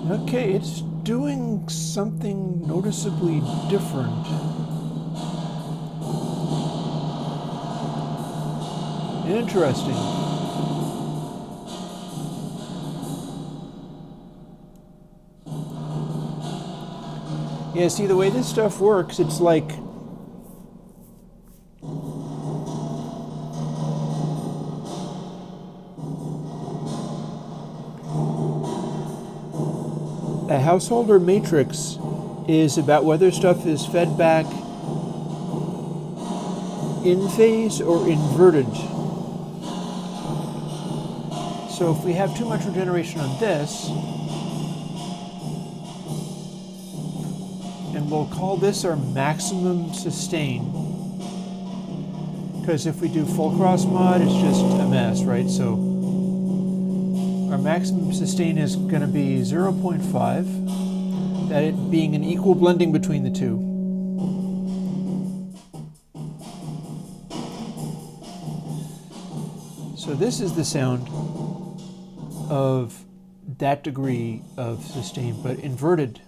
Okay, it's doing something noticeably different. Interesting. Yeah, see, the way this stuff works, it's like a householder matrix is about whether stuff is fed back in phase or inverted. So if we have too much regeneration on this, and we'll call this our maximum sustain, because if we do full cross mod, it's just a mess, right? So our maximum sustain is going to be 0.5, that it being an equal blending between the two. So this is the sound of that degree of sustain, but inverted.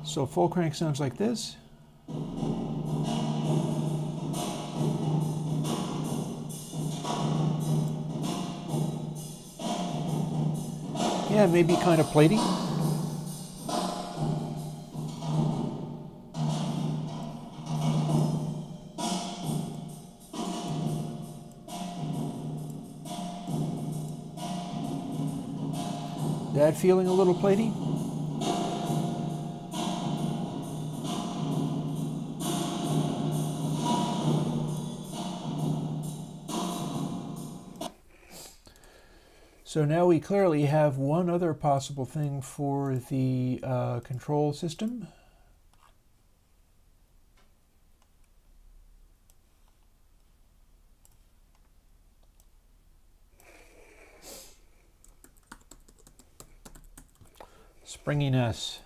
So full crank sounds like this. Yeah, maybe kind of platy. That feeling a little platy? So now we clearly have one other possible thing for the control system. Springiness.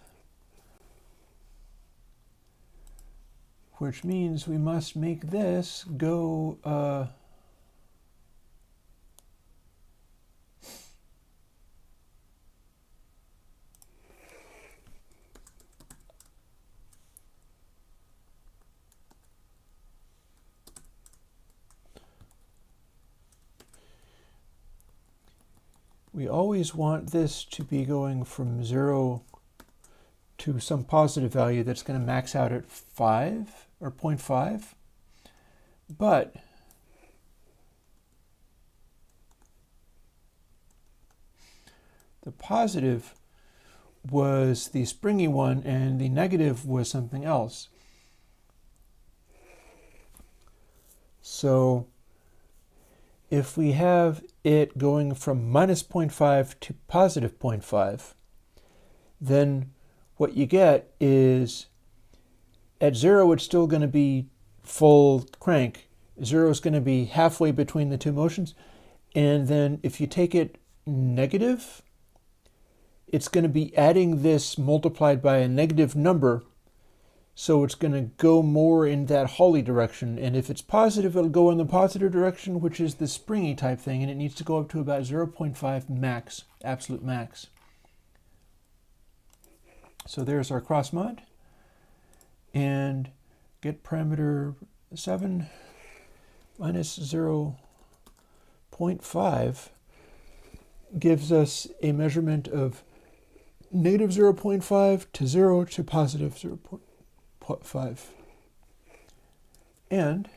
Which means we must make this go we always want this to be going from 0 to some positive value that's going to max out at 5 or 0.5. But the positive was the springy one and the negative was something else. So if we have it going from minus 0.5 to positive 0.5, then what you get is at 0 it's still going to be full crank. 0 is going to be halfway between the two motions. And then if you take it negative, it's going to be adding this multiplied by a negative number, so it's going to go more in that Hawley direction. And if it's positive, it'll go in the positive direction, which is the springy type thing, and it needs to go up to about 0.5 max, absolute max. So there's our cross mod, and get parameter 7 minus 0.5 gives us a measurement of negative 0.5 to 0 to positive 0.5. And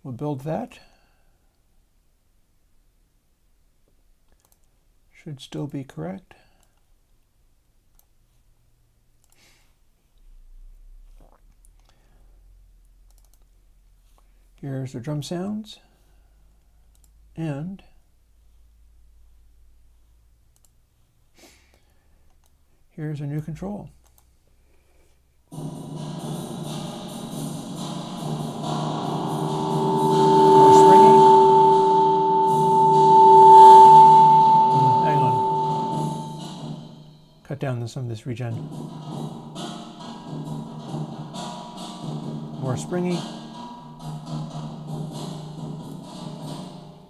we'll build that. Should still be correct. Here's the drum sounds, and here's a new control. More springy. Hang on. Cut down some of this regen. More springy.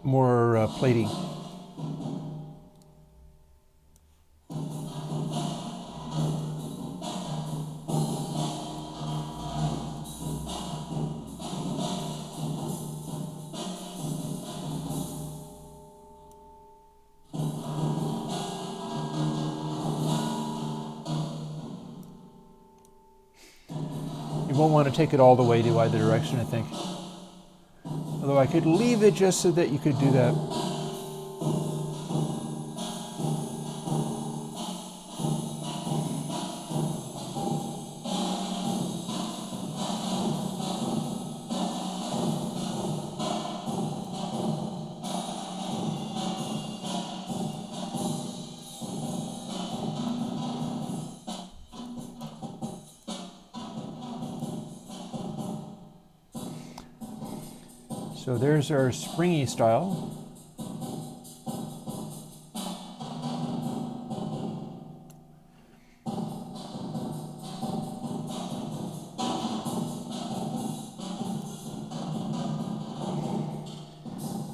More platey. You won't want to take it all the way to either direction, I think. Although I could leave it just so that you could do that. So there's our springy style.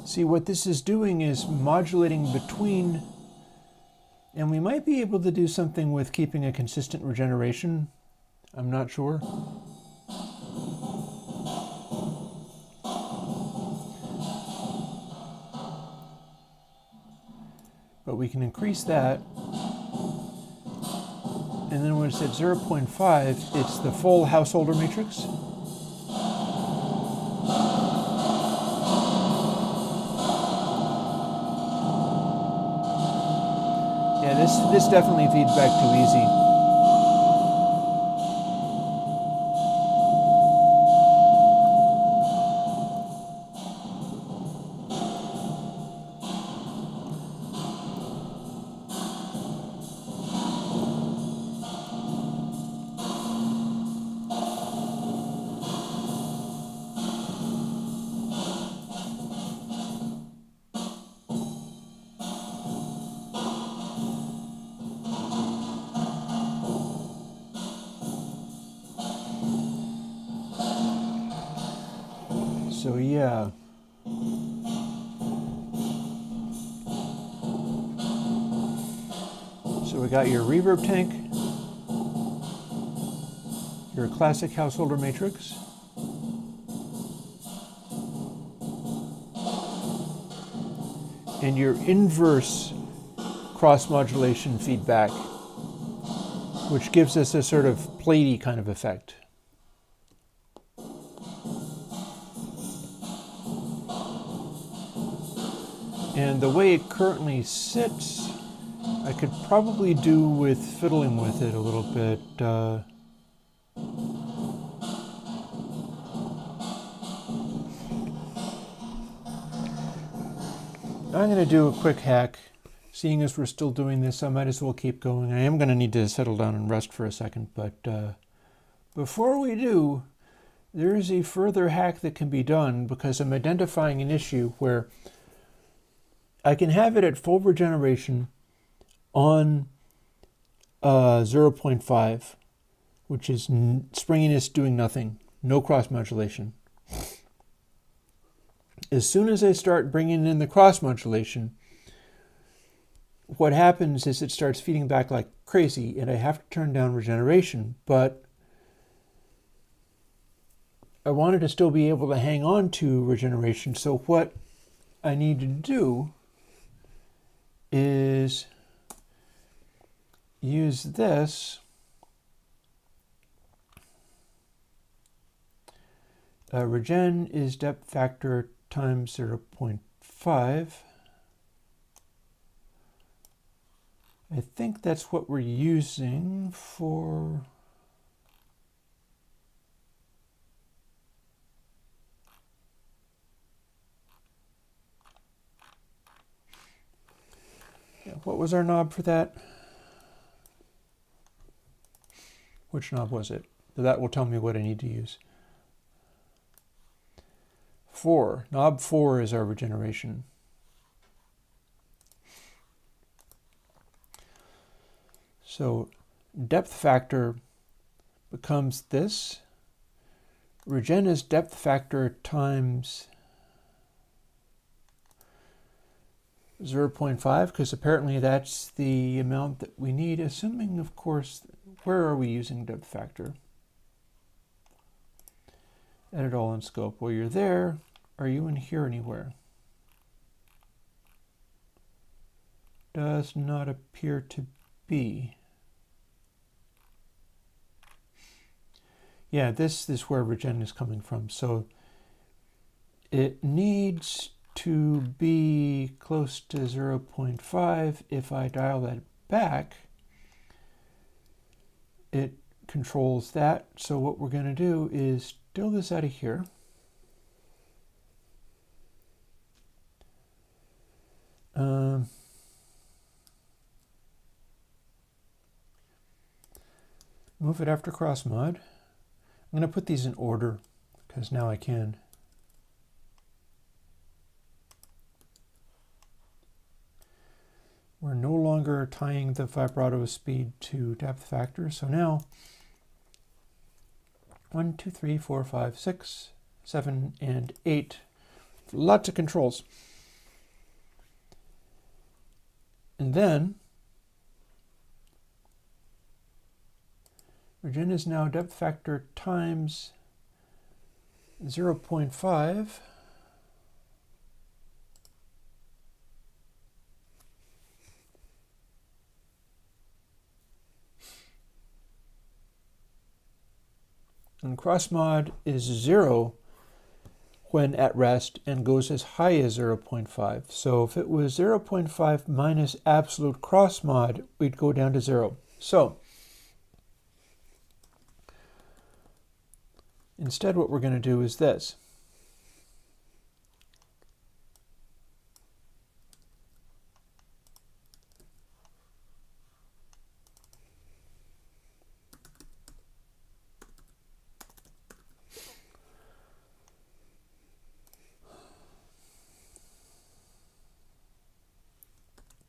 See, what this is doing is modulating between, and we might be able to do something with keeping a consistent regeneration. I'm not sure. But we can increase that, and then when it's at 0.5, it's the full householder matrix. Yeah, this definitely feeds back too easy. So yeah. So we got your reverb tank, your classic householder matrix, and your inverse cross-modulation feedback, which gives us a sort of platey kind of effect. And the way it currently sits, I could probably do with fiddling with it a little bit. I'm going to do a quick hack. Seeing as we're still doing this, I might as well keep going. I am going to need to settle down and rest for a second, but before we do, there is a further hack that can be done because I'm identifying an issue where I can have it at full regeneration on 0.5, which is springiness doing nothing, no cross modulation. As soon as I start bringing in the cross modulation, what happens is it starts feeding back like crazy, and I have to turn down regeneration, but I wanted to still be able to hang on to regeneration. So what I need to do is use this regen is depth factor times 0.5. I think that's what we're using for what was our knob for that? Which knob was it? That will tell me what I need to use. 4. Knob 4 is our regeneration. So depth factor becomes this. Regen is depth factor times 0.5, because apparently that's the amount that we need, assuming, of course, where are we using depth factor? Edit all in scope. Well, you're there. Are you in here anywhere? Does not appear to be. Yeah, this is where regen is coming from. So it needs to be close to 0.5. If I dial that back, it controls that. So what we're going to do is steal this out of here. Move it after cross mod. I'm going to put these in order because now I can. We're no longer tying the vibrato speed to depth factor. So now 1, 2, 3, 4, 5, 6, 7, and 8. Lots of controls. And then regen is now depth factor times 0.5. And cross mod is 0 when at rest and goes as high as 0.5. So if it was 0.5 minus absolute cross mod, we'd go down to 0. So instead what we're going to do is this.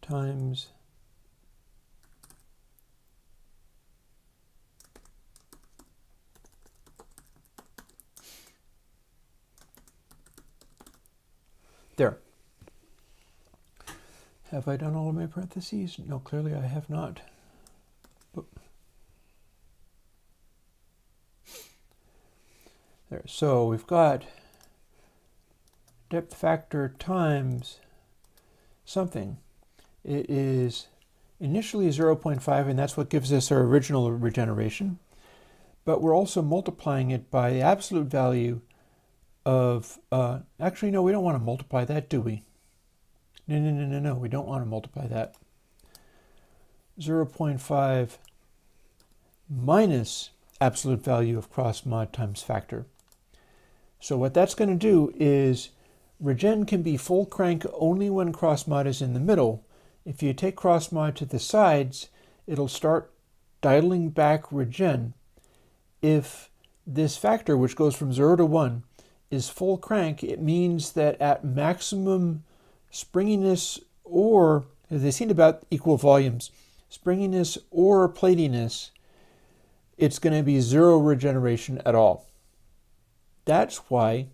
Times there. Have I done all of my parentheses? No, clearly I have not. There. So we've got depth factor times something. It is initially 0.5, and that's what gives us our original regeneration. But we're also multiplying it by the absolute value of, actually, no, we don't want to multiply that, do we? No, we don't want to multiply that. 0.5 minus absolute value of cross mod times factor. So what that's going to do is regen can be full crank only when cross mod is in the middle. If you take cross mod to the sides, it'll start dialing back regen. If this factor, which goes from 0 to 1, is full crank, it means that at maximum springiness, or they seem about equal volumes, springiness or platiness, it's going to be zero regeneration at all. That's why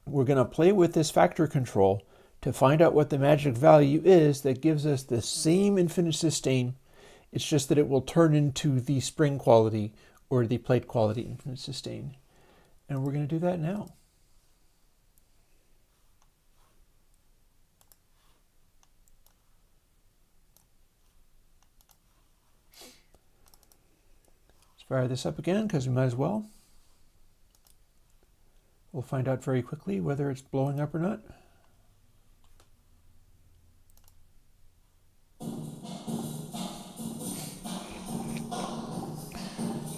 we're going to play with this factor control to find out what the magic value is that gives us the same infinite sustain. It's just that it will turn into the spring quality or the plate quality infinite sustain. And we're going to do that now. Let's fire this up again because we might as well. We'll find out very quickly whether it's blowing up or not.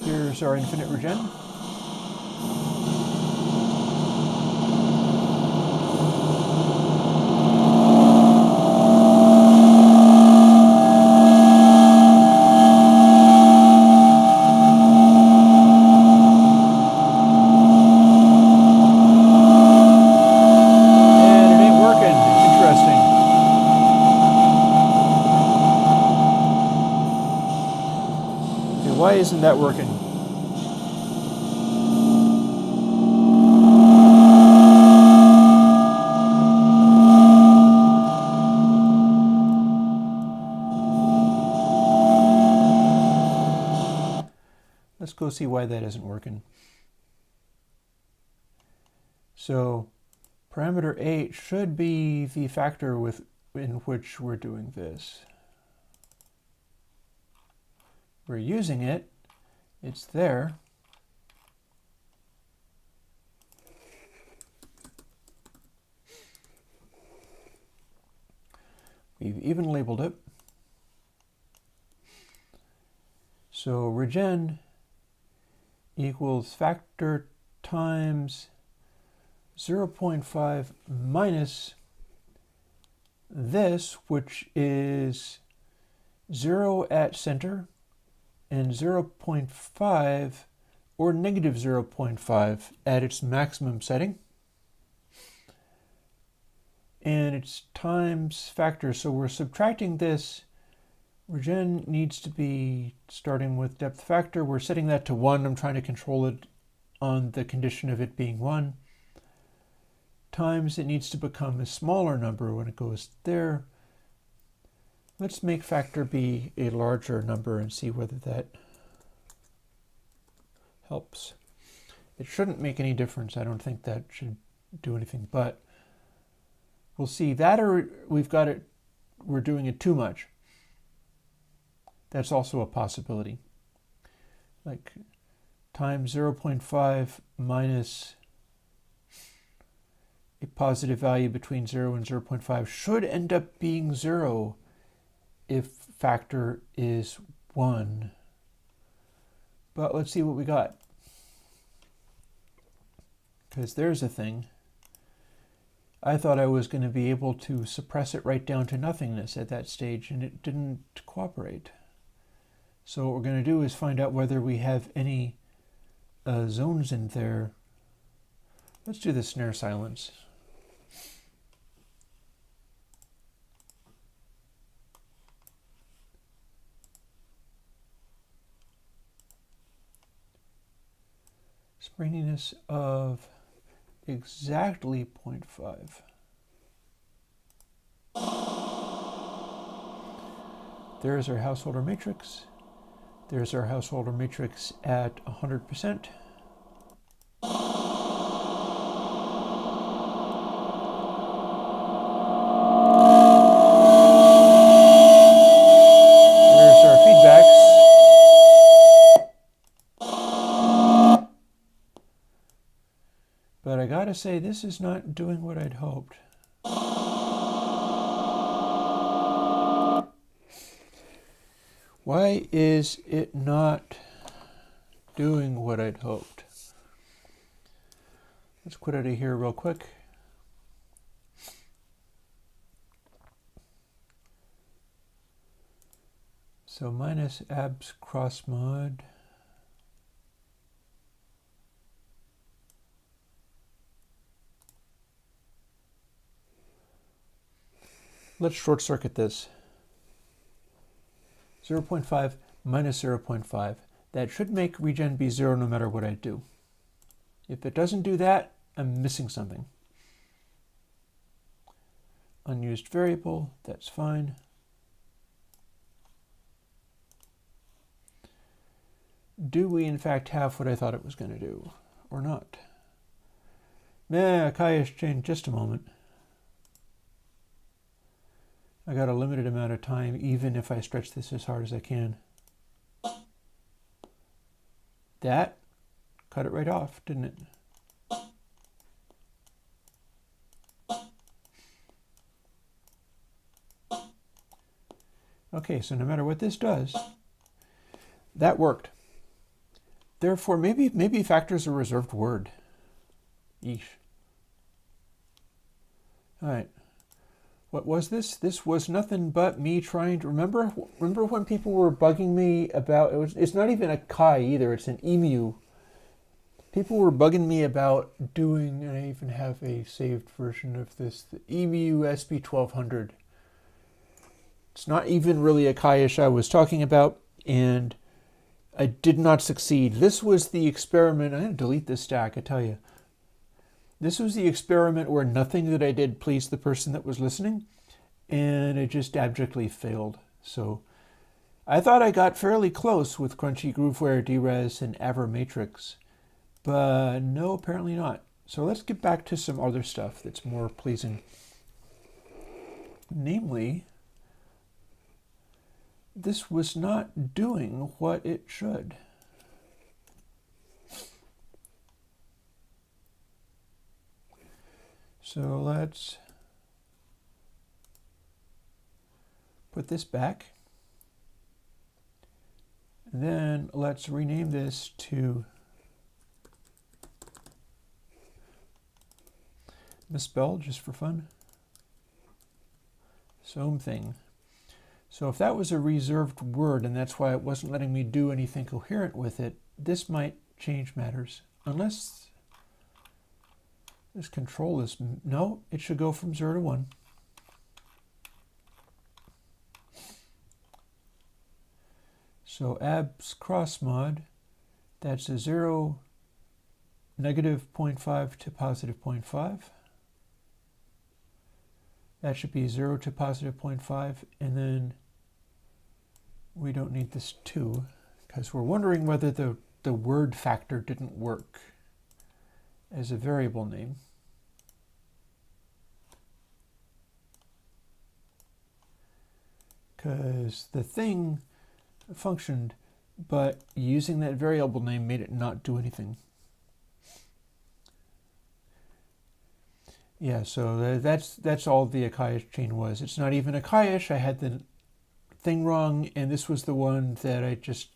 Here's our infinite regen. And it ain't working. Interesting. Okay, why isn't that working? Let's go see why that isn't working. So parameter 8 should be the factor in which we're doing this. We're using it. It's there. We've even labeled it. So regen equals factor times 0.5 minus this, which is 0 at center, and 0.5 or negative 0.5 at its maximum setting. And it's times factor, so we're subtracting this. Regen needs to be starting with depth factor. We're setting that to 1. I'm trying to control it on the condition of it being 1. Times it needs to become a smaller number when it goes there. Let's make factor be a larger number and see whether that helps. It shouldn't make any difference. I don't think that should do anything, but we'll see. That or we've got it, we're doing it too much. That's also a possibility. Like times 0.5 minus a positive value between 0 and 0.5 should end up being 0 if factor is 1. But let's see what we got. Because there's a thing. I thought I was going to be able to suppress it right down to nothingness at that stage, and it didn't cooperate. So what we're going to do is find out whether we have any zones in there. Let's do the snare silence. Springiness of exactly 0.5. There's our householder matrix. There's our householder matrix at 100%. There's our feedbacks. But I gotta say, this is not doing what I'd hoped. Why is it not doing what I'd hoped? Let's quit out of here real quick. So minus abs cross mod. Let's short circuit this. 0.5 minus 0.5. That should make regen be 0 no matter what I do. If it doesn't do that, I'm missing something. Unused variable, that's fine. Do we in fact have what I thought it was going to do, or not? Nah, Akayish chain, just a moment. I got a limited amount of time, even if I stretch this as hard as I can. That cut it right off, didn't it? Okay, so no matter what this does, that worked. Therefore, maybe factor's a reserved word. Yeesh. All right. What was this? This was nothing but me trying to remember when people were bugging me about it's not even a Kai either, it's an emu. People were bugging me about doing, and I even have a saved version of this, the emu SP1200. It's not even really a Kai-ish I was talking about, and I did not succeed. This was the experiment. I'm going to delete this stack, I tell you. This was the experiment where nothing that I did pleased the person that was listening, and it just abjectly failed. So I thought I got fairly close with Crunchy, Grooveware, Drez, and Avermatrix, but no, apparently not. So let's get back to some other stuff that's more pleasing. Namely, this was not doing what it should. So let's put this back. Then let's rename this to misspell just for fun. Something. So if that was a reserved word and that's why it wasn't letting me do anything coherent with it, this might change matters. Unless this control is, no, it should go from 0 to 1. So abs cross mod, that's a 0, negative 0.5 to positive 0.5. That should be 0 to positive 0.5, and then we don't need this 2, because we're wondering whether the word factor didn't work as a variable name. Because the thing functioned, but using that variable name made it not do anything. Yeah, so that's all the Akayish chain was. It's not even Akayish. I had the thing wrong, and this was the one that I just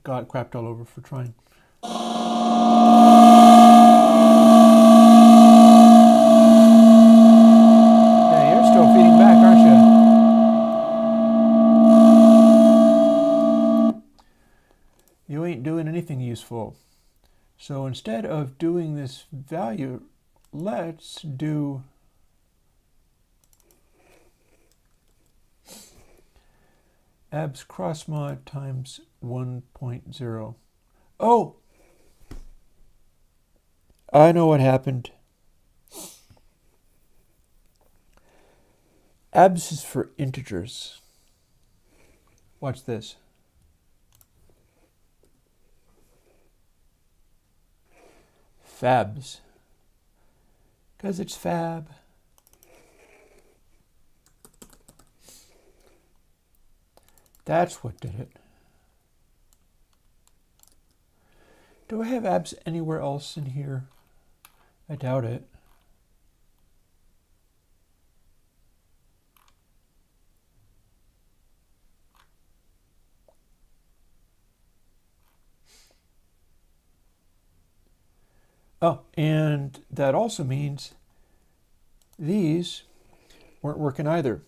got crapped all over for trying. Yeah, you're still feeding back, aren't you? You ain't doing anything useful. So instead of doing this value, let's do abs cross mod times 1.0. Oh! I know what happened. Abs is for integers. Watch this. Fabs. Because it's fab. That's what did it. Do I have abs anywhere else in here? I doubt it. Oh, and that also means these weren't working either.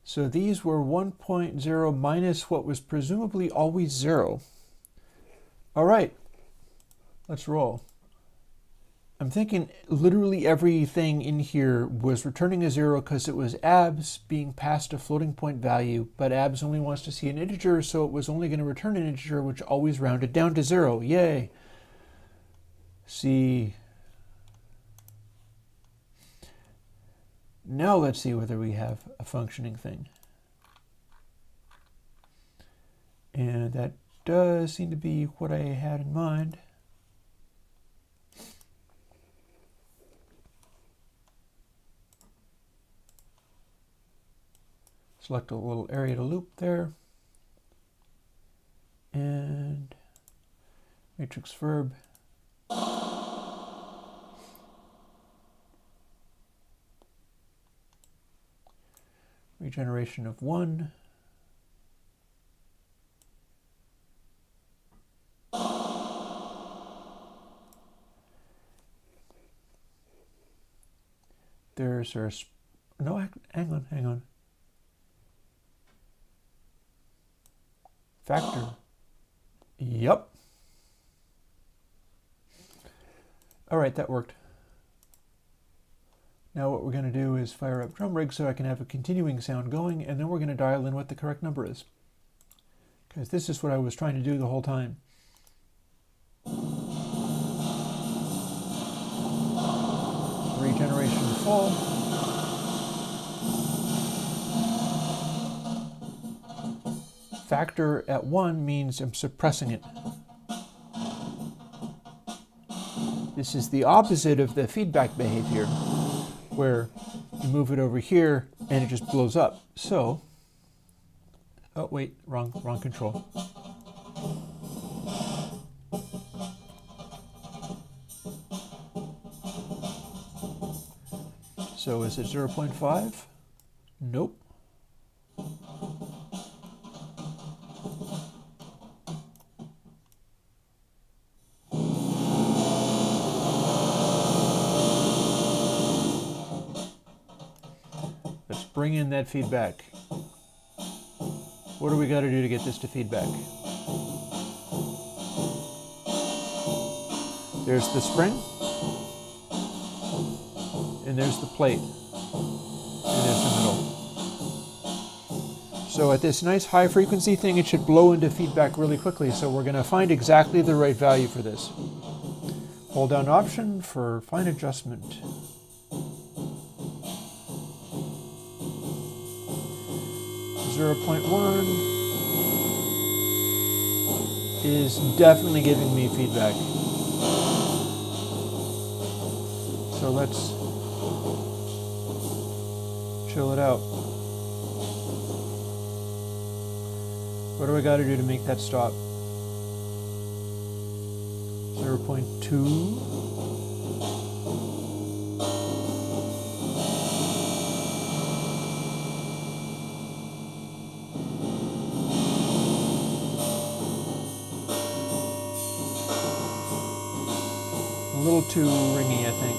So these were 1.0 minus what was presumably always 0. All right, let's roll. I'm thinking literally everything in here was returning a 0 because it was abs being passed a floating point value, but abs only wants to see an integer, so it was only going to return an integer, which always rounded down to 0. Yay! See. Now let's see whether we have a functioning thing. And that does seem to be what I had in mind. Select a little area to loop there. And matrix verb. Regeneration of 1. There's our, no, hang on. Factor. Yep. All right, that worked. Now what we're going to do is fire up drum rig so I can have a continuing sound going, and then we're going to dial in what the correct number is. Because this is what I was trying to do the whole time. Regeneration full. Factor at 1 means I'm suppressing it. This is the opposite of the feedback behavior, where you move it over here and it just blows up. So, oh wait, wrong control. So is it 0.5? Nope. Let's bring in that feedback. What do we got to do to get this to feedback? There's the spring. And there's the plate, and there's the middle. So at this nice high frequency thing, it should blow into feedback really quickly, so we're going to find exactly the right value for this. Hold down Option for fine adjustment. .1 is definitely giving me feedback. So let's chill it out. What do I got to do to make that stop? 0.2. A little too ringy, I think.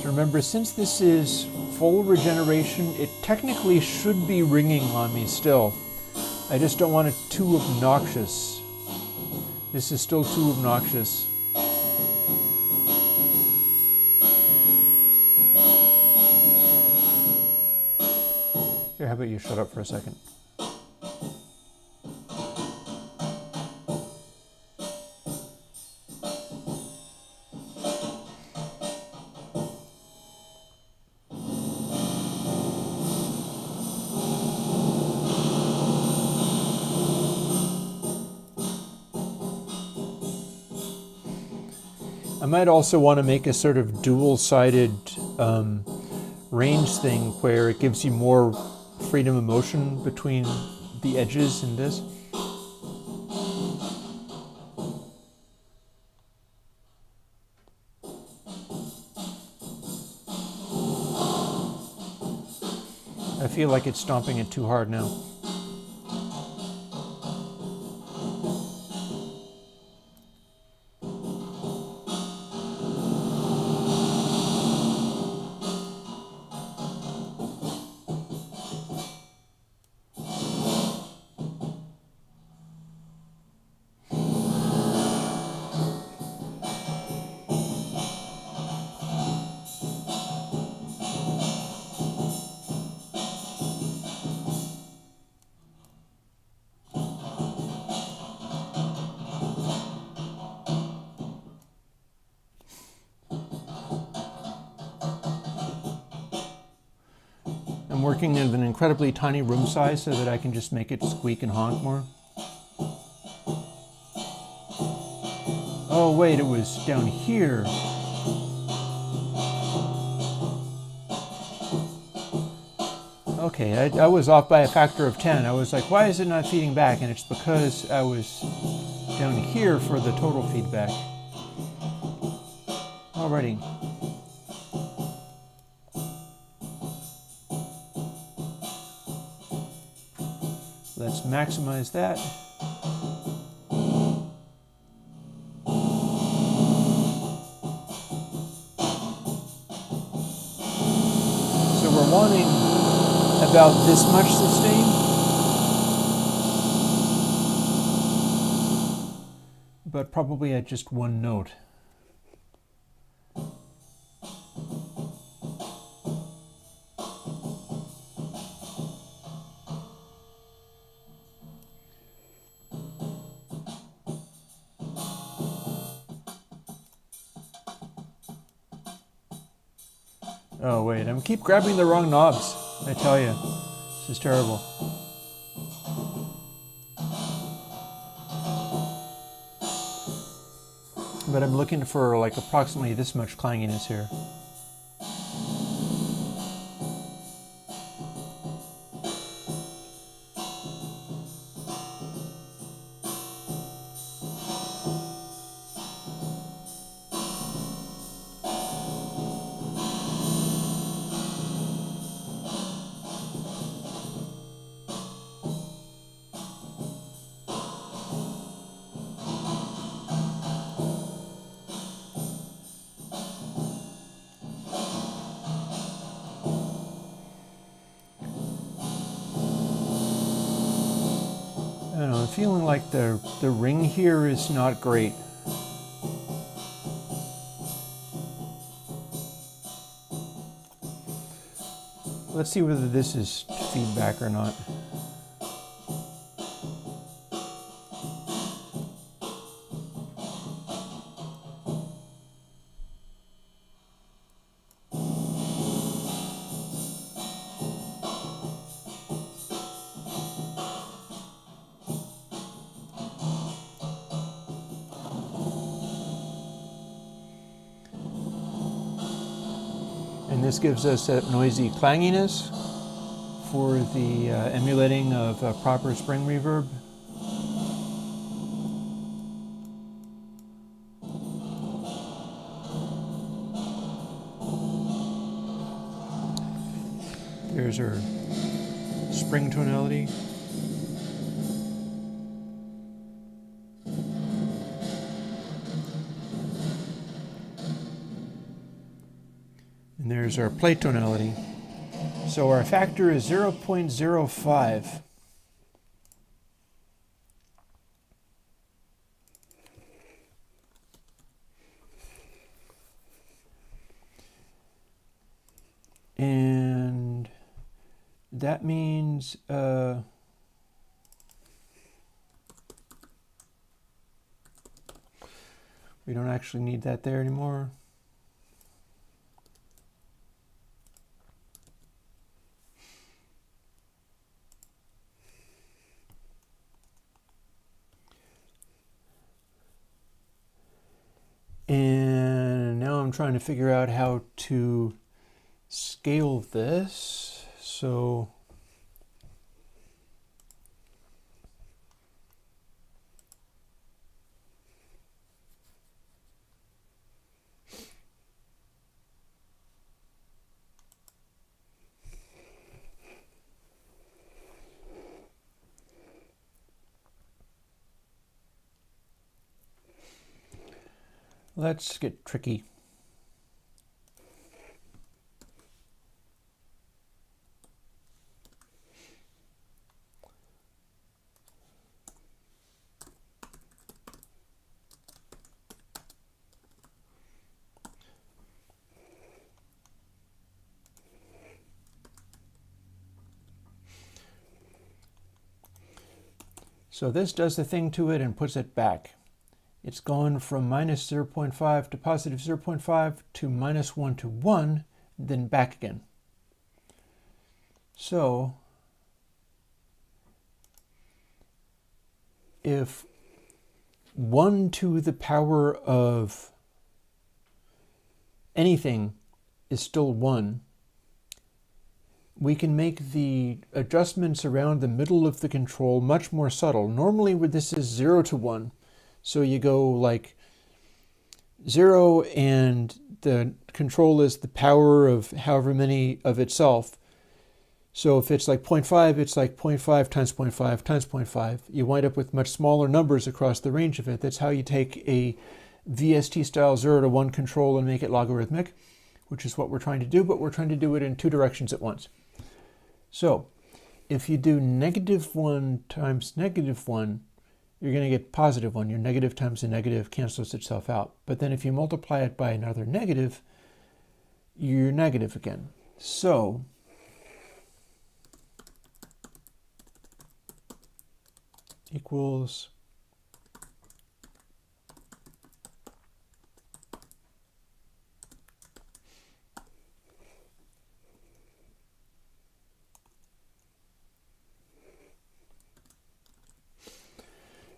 Remember, since this is full regeneration, it technically should be ringing on me still. I just don't want it too obnoxious. This is still too obnoxious. Here, how about you shut up for a second? I might also want to make a sort of dual-sided range thing where it gives you more freedom of motion between the edges in this. I feel like it's stomping it too hard now. I'm working in an incredibly tiny room size so that I can just make it squeak and honk more. Oh wait, it was down here. Okay, I was off by a factor of 10. I was like, why is it not feeding back? And it's because I was down here for the total feedback. Alrighty. Let's maximize that. So we're wanting about this much sustain. But probably at just one note. Oh wait, I keep grabbing the wrong knobs. I tell you, this is terrible. But I'm looking for like approximately this much clanginess here. I don't know, I'm feeling like the ring here is not great. Let's see whether this is feedback or not. And this gives us that noisy clanginess for the emulating of proper spring reverb. There's our spring tonality. And there's our plate tonality. So our factor is 0.05. And that means we don't actually need that there anymore. And now I'm trying to figure out how to scale this. So let's get tricky. So this does the thing to it and puts it back. It's gone from minus 0.5 to positive 0.5 to minus 1 to 1, then back again. So if 1 to the power of anything is still 1, we can make the adjustments around the middle of the control much more subtle. Normally this is 0 to 1. So you go like 0 and the control is the power of however many of itself. So if it's like 0.5, it's like 0.5 times 0.5 times 0.5. You wind up with much smaller numbers across the range of it. That's how you take a VST style 0 to 1 control and make it logarithmic, which is what we're trying to do, but we're trying to do it in 2 directions at once. So if you do -1 times -1, you're going to get +1. Your negative times a negative cancels itself out. But then if you multiply it by another negative, you're negative again. So equals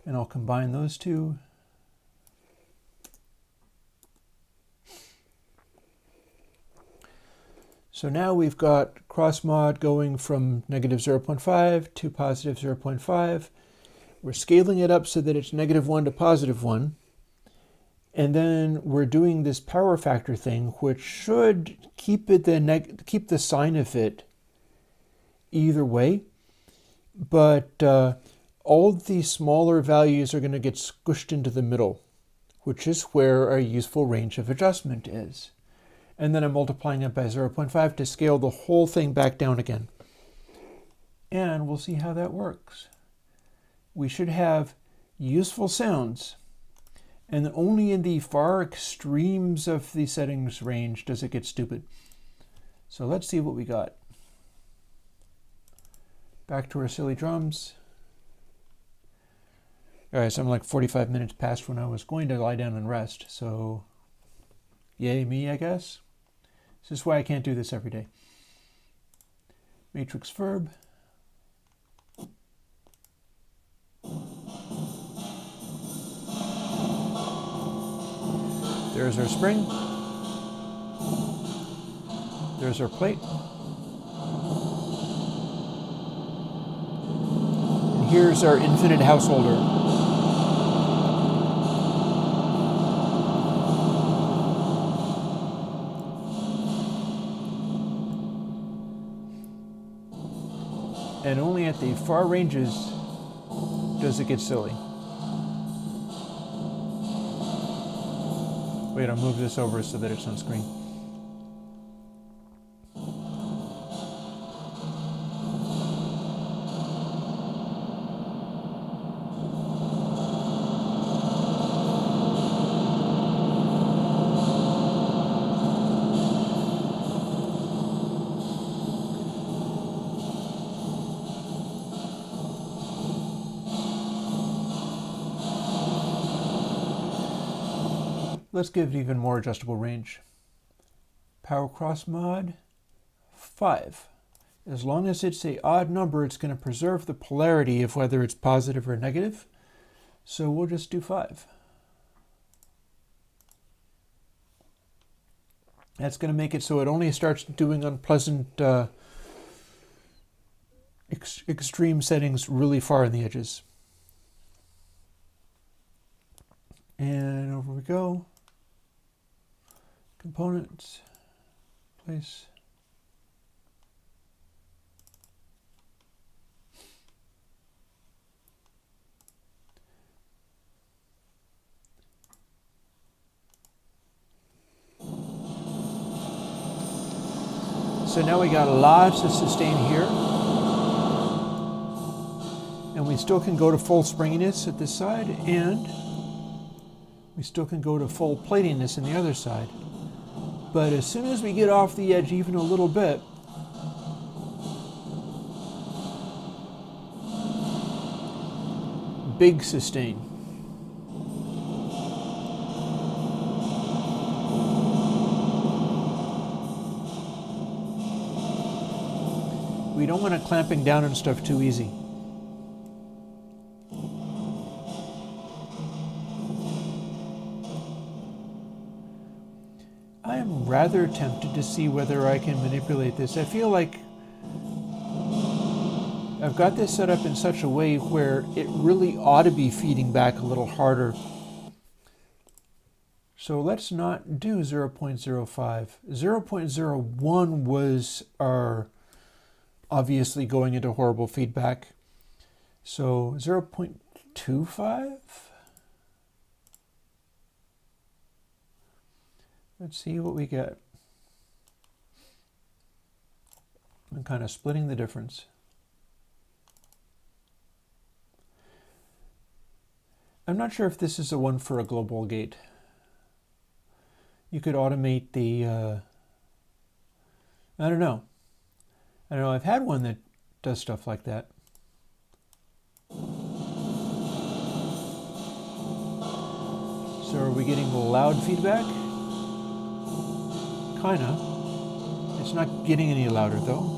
and I'll combine those two. So now we've got cross mod going from -0.5 to +0.5. We're scaling it up so that it's -1 to +1. And then we're doing this power factor thing, which should keep keep the sign of it either way. But all these smaller values are going to get squished into the middle, which is where our useful range of adjustment is. And then I'm multiplying it by 0.5 to scale the whole thing back down again. And we'll see how that works. We should have useful sounds, and only in the far extremes of the settings range does it get stupid. So let's see what we got. Back to our silly drums. All right, so I'm like 45 minutes past when I was going to lie down and rest, so yay me, I guess. This is why I can't do this every day. Matrix verb. There's our spring. There's our plate. And here's our infinite householder. And only at the far ranges does it get silly. Wait, I'll move this over so that it's on screen. Let's give it even more adjustable range. Power cross mod, 5. As long as it's an odd number, it's going to preserve the polarity of whether it's positive or negative. So we'll just do 5. That's going to make it so it only starts doing unpleasant extreme settings really far in the edges. And over we go. Components, place. So now we got lots of sustain here. And we still can go to full springiness at this side, and we still can go to full platiness on the other side. But as soon as we get off the edge even a little bit, big sustain. We don't want it clamping down on stuff too easy. I am rather tempted to see whether I can manipulate this. I feel like I've got this set up in such a way where it really ought to be feeding back a little harder. So let's not do 0.05. 0.01 was our obviously going into horrible feedback. So 0.25? Let's see what we get. I'm kind of splitting the difference. I'm not sure if this is the one for a global gate. You could automate the, I don't know. I've had one that does stuff like that. So are we getting loud feedback? Kinda. It's not getting any louder though.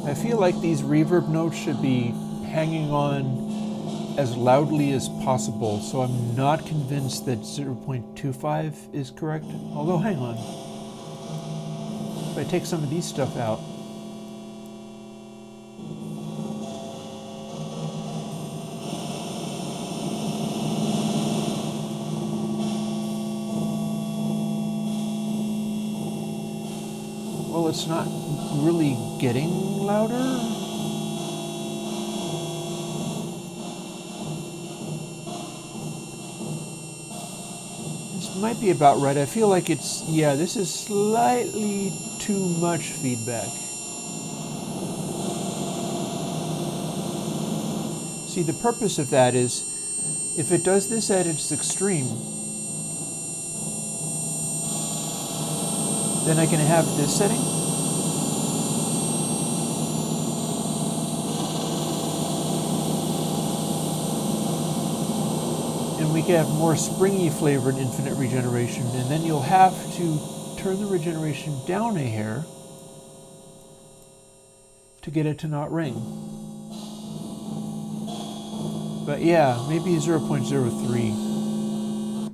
I feel like these reverb notes should be hanging on as loudly as possible, so I'm not convinced that 0.25 is correct. Although, hang on. If I take some of these stuff out, well, it's not really getting louder. Might be about right. I feel like it's, yeah, this is slightly too much feedback. See, the purpose of that is, if it does this at its extreme, then I can have this setting. We can have more springy flavor and infinite regeneration, and then you'll have to turn the regeneration down a hair to get it to not ring. But yeah, maybe 0.03.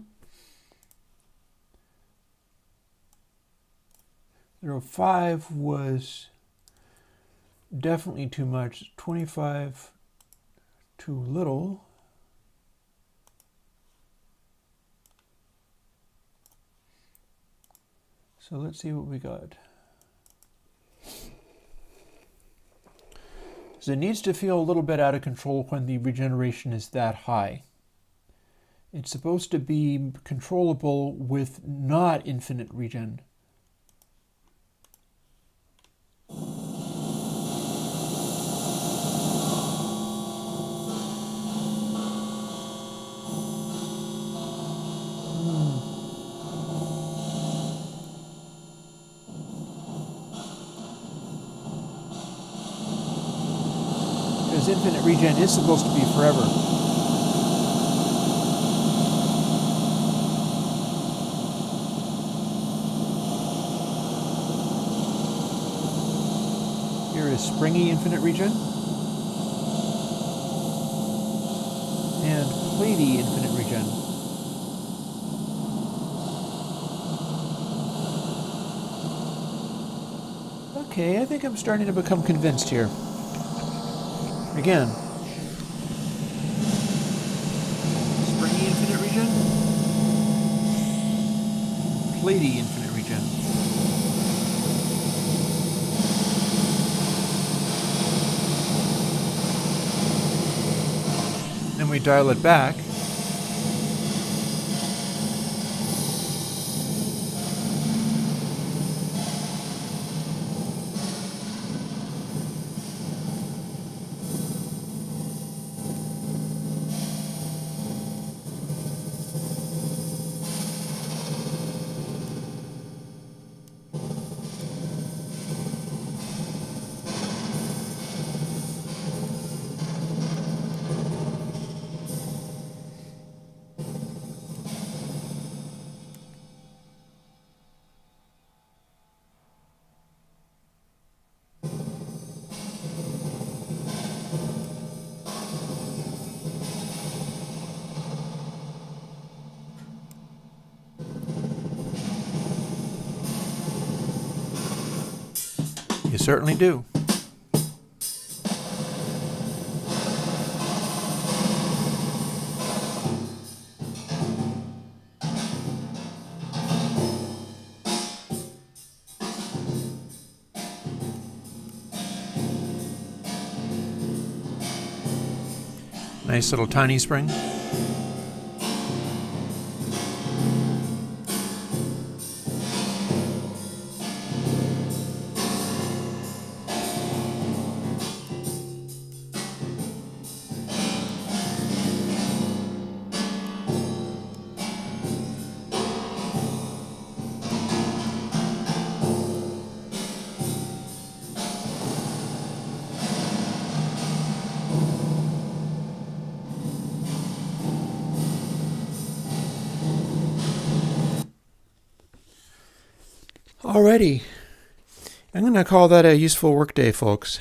.05 was definitely too much. 25 too little. So let's see what we got. So it needs to feel a little bit out of control when the regeneration is that high. It's supposed to be controllable with not infinite regen. Infinite regen is supposed to be forever. Here is springy infinite regen and platey infinite regen. Okay, I think I'm starting to become convinced here. Again, springy infinite regen, platey infinite regen. Then we dial it back. You certainly do. Nice little tiny spring. Alrighty. I'm going to call that a useful workday, folks.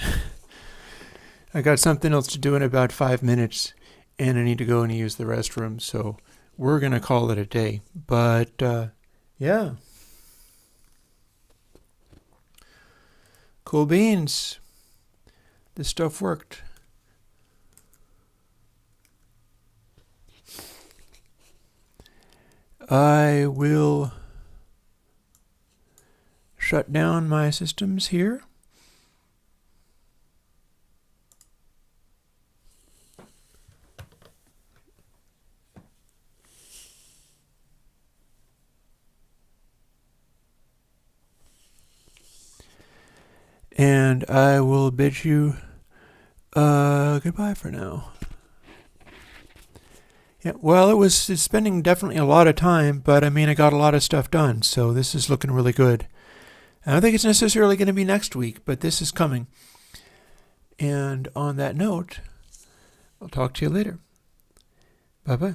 I got something else to do in about 5 minutes, and I need to go and use the restroom, so we're going to call it a day. But, yeah. Cool beans. This stuff worked. I will shut down my systems here. And I will bid you goodbye for now. Yeah, well, it's spending definitely a lot of time, but I mean, I got a lot of stuff done, so this is looking really good. I don't think it's necessarily going to be next week, but this is coming. And on that note, I'll talk to you later. Bye-bye.